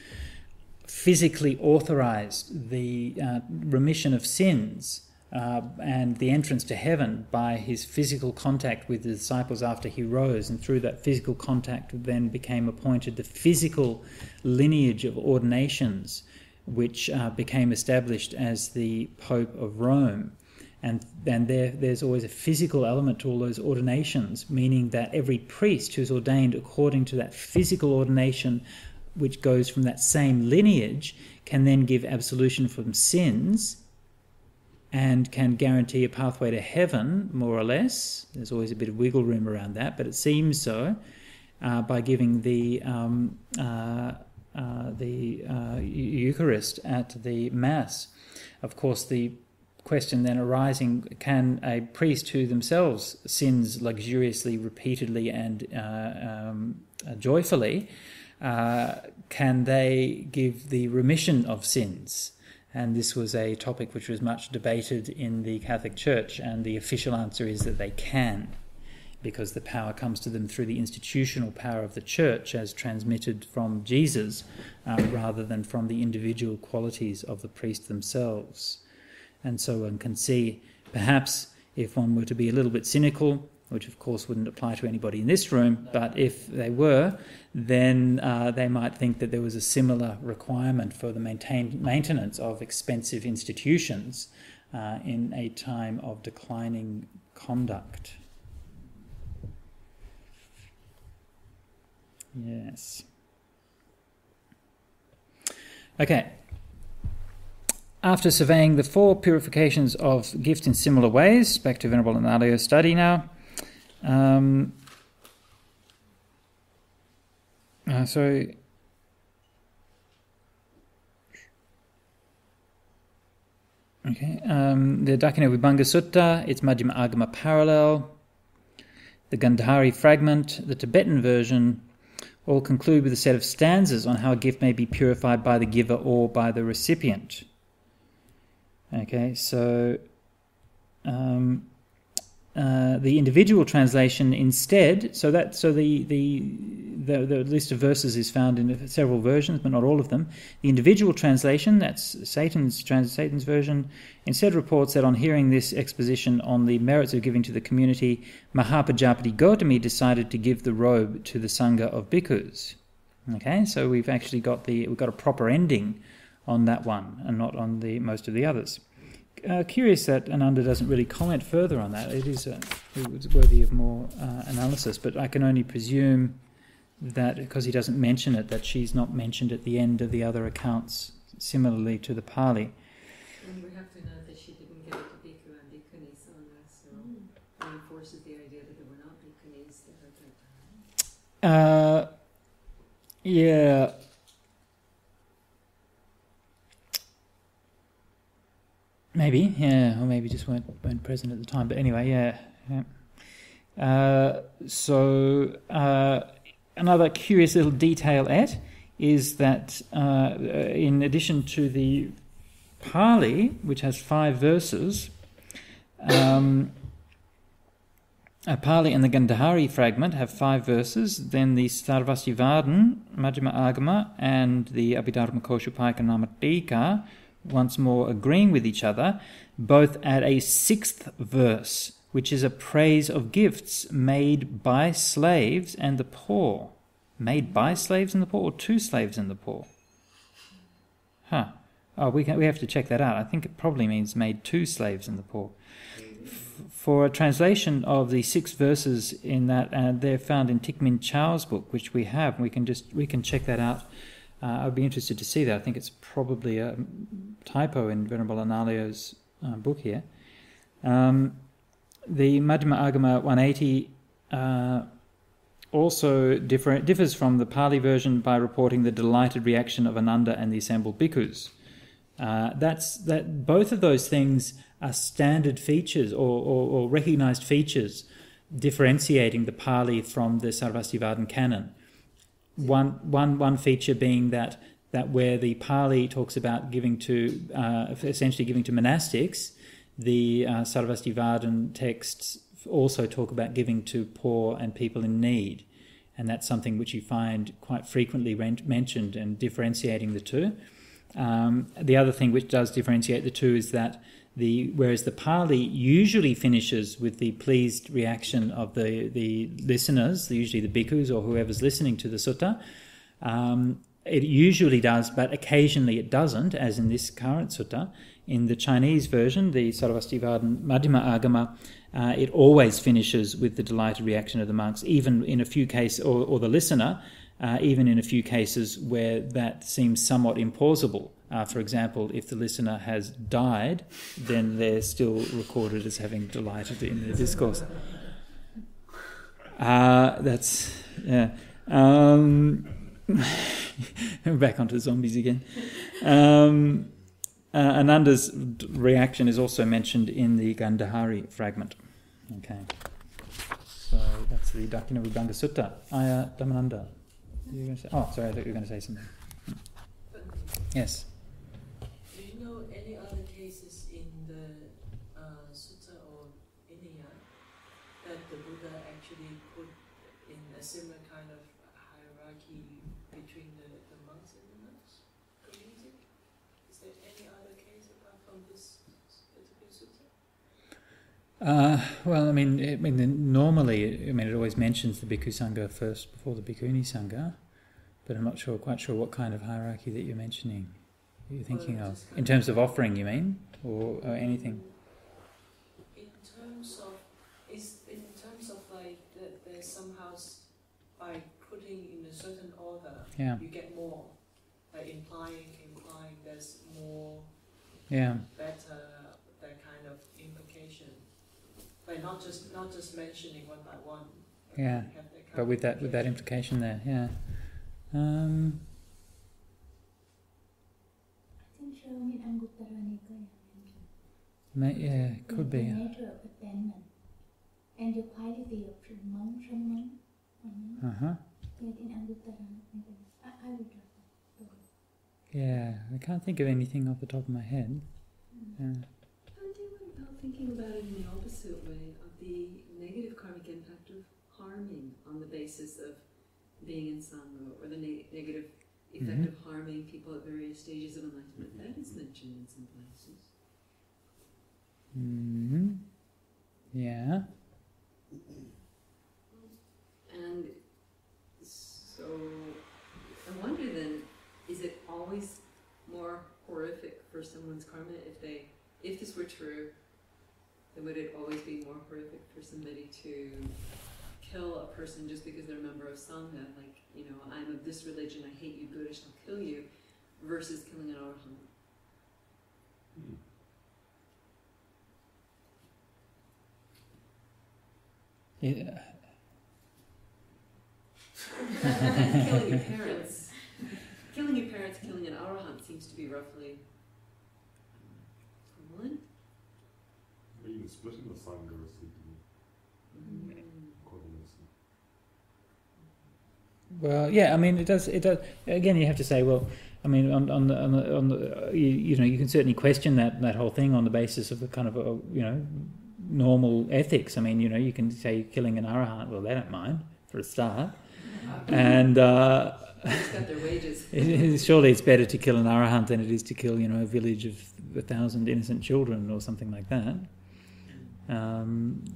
physically authorized the remission of sins and the entrance to heaven by his physical contact with the disciples after he rose, and through that physical contact then became appointed the physical lineage of ordinations, which became established as the Pope of Rome. And there's always a physical element to all those ordinations, meaning that every priest who's ordained according to that physical ordination, which goes from that same lineage, can then give absolution from sins and can guarantee a pathway to heaven, more or less. There's always a bit of wiggle room around that, but it seems so, by giving the Eucharist at the Mass. Of course, the question then arising, can a priest who themselves sins luxuriously, repeatedly and joyfully, can they give the remission of sins? And this was a topic which was much debated in the Catholic Church, and the official answer is that they can, because the power comes to them through the institutional power of the Church as transmitted from Jesus, rather than from the individual qualities of the priest themselves. And so one can see, perhaps, if one were to be a little bit cynical, which of course wouldn't apply to anybody in this room, but if they were, then they might think that there was a similar requirement for the maintenance of expensive institutions in a time of declining conduct. Yes. Okay. After surveying the 4 purifications of gift in similar ways, back to Venerable Analayo's study now. The Dakkhina Vibhanga Sutta, its Majjhima Agama parallel, the Gandhari fragment, the Tibetan version, all conclude with a set of stanzas on how a gift may be purified by the giver or by the recipient. Okay, so the individual translation instead, so the list of verses is found in several versions, but not all of them. The individual translation, that's Satan's version, instead reports that on hearing this exposition on the merits of giving to the community, Mahapajapati Gautami decided to give the robe to the Sangha of bhikkhus. Okay, so we've actually got a proper ending on that one, and not on the most of the others. Curious that Ananda doesn't really comment further on that. It was worthy of more analysis, but I can only presume that because he doesn't mention it, that she's not mentioned at the end of the other accounts, similarly to the Pali. And we have to note that she didn't give it to bhikkhu and bhikkhuni sangha, so reinforces the idea that there were not bhikkhunis there at that time. Yeah. Maybe, yeah, or maybe just weren't present at the time. But anyway, yeah. Another curious little detail is that in addition to the Pali, which has 5 verses, Pali and the Gandhari fragment have 5 verses. Then the Sarvasivadan, Majjhima Agama, and the Abhidharma Koshupayaka Namatika, once more agreeing with each other, both add a 6th verse, which is a praise of gifts made by slaves and the poor. Made by slaves and the poor, or to slaves and the poor? Oh, we have to check that out. I think it probably means made to slaves and the poor. For a translation of the 6 verses in that, and they're found in Thich Minh Chau's book, which we have. We can check that out. I'd be interested to see that. I think it's probably a typo in Venerable Analayo's book here. The Majjhima Agama 180 also differs from the Pali version by reporting the delighted reaction of Ananda and the assembled bhikkhus. Both of those things are standard features or recognized features differentiating the Pali from the Sarvastivadin canon. One feature being that where the Pali talks about essentially giving to monastics, the Sarvastivadin texts also talk about giving to poor and people in need, and that's something which you find quite frequently mentioned and differentiating the two. The other thing which does differentiate the two is that whereas the Pali usually finishes with the pleased reaction of the listeners, usually the bhikkhus or whoever's listening to the sutta, it usually does, but occasionally it doesn't, as in this current sutta. In the Chinese version, the Sarvastivadin Madhyama Agama, it always finishes with the delighted reaction of the monks, even in a few cases, or the listener, even in a few cases where that seems somewhat implausible. For example, if the listener has died, then they're still recorded as having delighted in the discourse. Back onto zombies again. Ananda's reaction is also mentioned in the Gandhari fragment. Okay. So that's the Dakkhina Vibhanga Sutta. Dhammananda. You were going to say? Oh, sorry, I thought you were going to say something. Yes. Do you know any other cases in the Sutta or Vinaya that the Buddha actually put in a similar kind of hierarchy between the monks and the nuns community? Is there any other case apart from this particular Sutta? Normally, it always mentions the Bhikkhu Sangha first before the Bhikkhuni Sangha, but I'm not quite sure what kind of hierarchy that you're mentioning. You're thinking of in terms of offering, you mean, or anything? In terms of like that, there's somehow by putting in a certain order, you get more, like implying there's more, better, that kind of implication. But not just mentioning one by one. But with that implication there, I think showing in Anguttara Nikaya. Could be. The nature of attainment and the quality of monk. In Anguttara Nikaya. I would drop that. I can't think of anything off the top of my head. Thinking about it in the opposite way of the negative karmic impact of harming on the basis of being in Sangha, or the negative effect of harming people at various stages of enlightenment. That is mentioned in some places. And so I wonder then, is it always more horrific for someone's karma if this were true? Then would it always be more horrific for somebody to kill a person just because they're a member of Sangha, like, I'm of this religion, I hate you, Buddhist, I'll kill you, versus killing an Arahant? Killing your parents, killing an Arahant seems to be roughly equivalent. Even splitting the Sangha is Well, it does. It does. Again, you have to say, well, on the you can certainly question that whole thing on the basis of the kind of normal ethics. You can say killing an Arahant. Well, they don't mind for a start, and got their wages. Surely it's better to kill an Arahant than it is to kill a village of 1,000 innocent children or something like that. Bhante,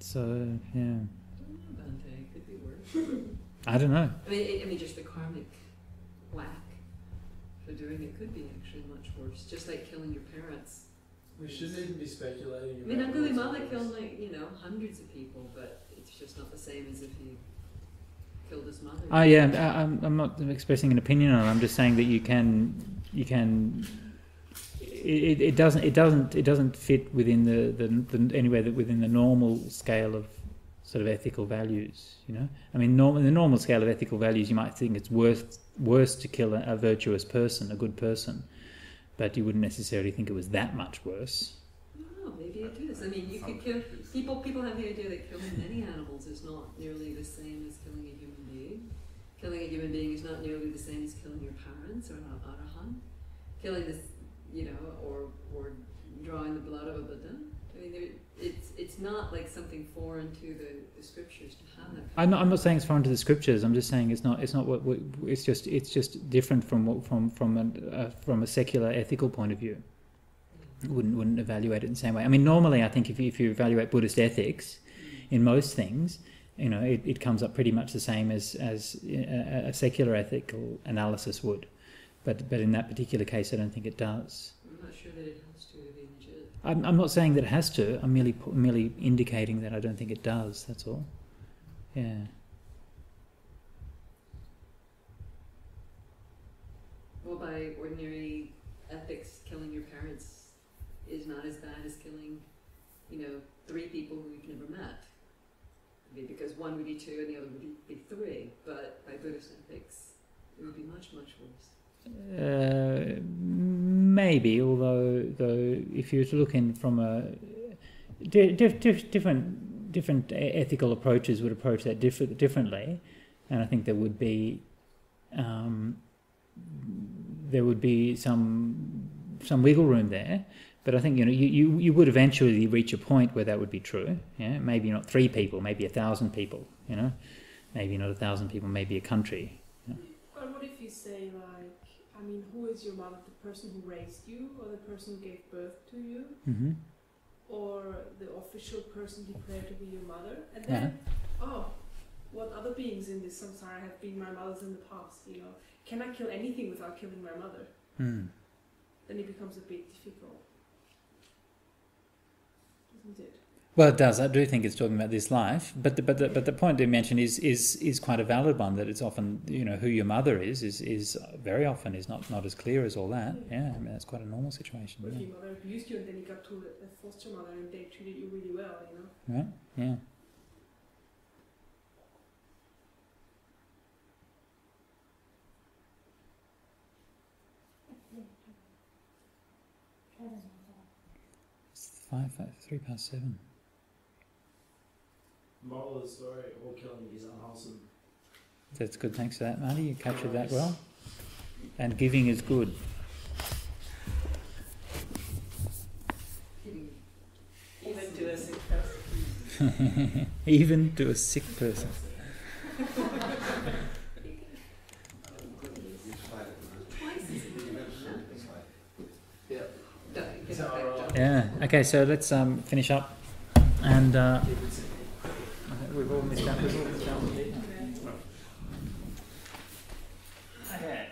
could be worse. I don't know. Just the karmic whack for doing it could be actually much worse. Just like killing your parents. We shouldn't even be speculating. Angulimala killed hundreds of people, but it's just not the same as if he killed his mother. I'm not expressing an opinion on it. I'm just saying that you can. It doesn't fit within the anywhere that within the normal scale of sort of ethical values, you know. I mean, the normal scale of ethical values, you might think it's worse to kill a virtuous person, a good person, but you wouldn't necessarily think it was that much worse. No, maybe it is. I mean, you could kill people have the idea that killing many animals is not nearly the same as killing a human being. Killing a human being is not nearly the same as killing your parents or an arahant. Killing this, you know, or drawing the blood of a Buddha. I mean, it's not like something foreign to the scriptures to have that. I'm not saying it's foreign to the scriptures. I'm just saying it's not what it's just different from a secular ethical point of view. Wouldn't evaluate it in the same way. I mean, normally I think if you evaluate Buddhist ethics, in most things, you know, it comes up pretty much the same as a secular ethical analysis would. But in that particular case, I don't think it does. I'm not sure that it has to be legit. I'm not saying that it has to. I'm merely indicating that I don't think it does. That's all. Yeah. Well, by ordinary ethics, killing your parents is not as bad as killing, you know, 3 people who you've never met. I mean, because one would be 2 and the other would be 3. But by Buddhist ethics, it would be much, much worse. Maybe, although if you were to look in from a different ethical approaches would approach that differently, and I think there would be some wiggle room there. But I think, you know, you would eventually reach a point where that would be true. Yeah, maybe not 3 people, maybe 1,000 people. You know, maybe not 1,000 people, maybe a country. You know? But what if you say, like, I mean, who is your mother? The person who raised you, or the person who gave birth to you, Mm-hmm. or the official person declared to be your mother? And then, what other beings in this samsara have been my mothers in the past? You know, can I kill anything without killing my mother? Mm. Then it becomes a bit difficult. Isn't it? Well, it does. I do think it's talking about this life, but the point they mention is quite a valid one. That it's often, you know, who your mother is very often is not as clear as all that. Yeah, I mean that's quite a normal situation. But Yeah. if your mother abused you and then you got to a foster mother and they treated you really well, you know. Right? Yeah. It's 3:07. Moral of the story: all killing is unwholesome. That's good. Thanks for that, Marty. You captured that well. And giving is good. Even to a sick person. Even to a sick person. Yeah. Okay. So let's finish up, and we've all missed out. Okay.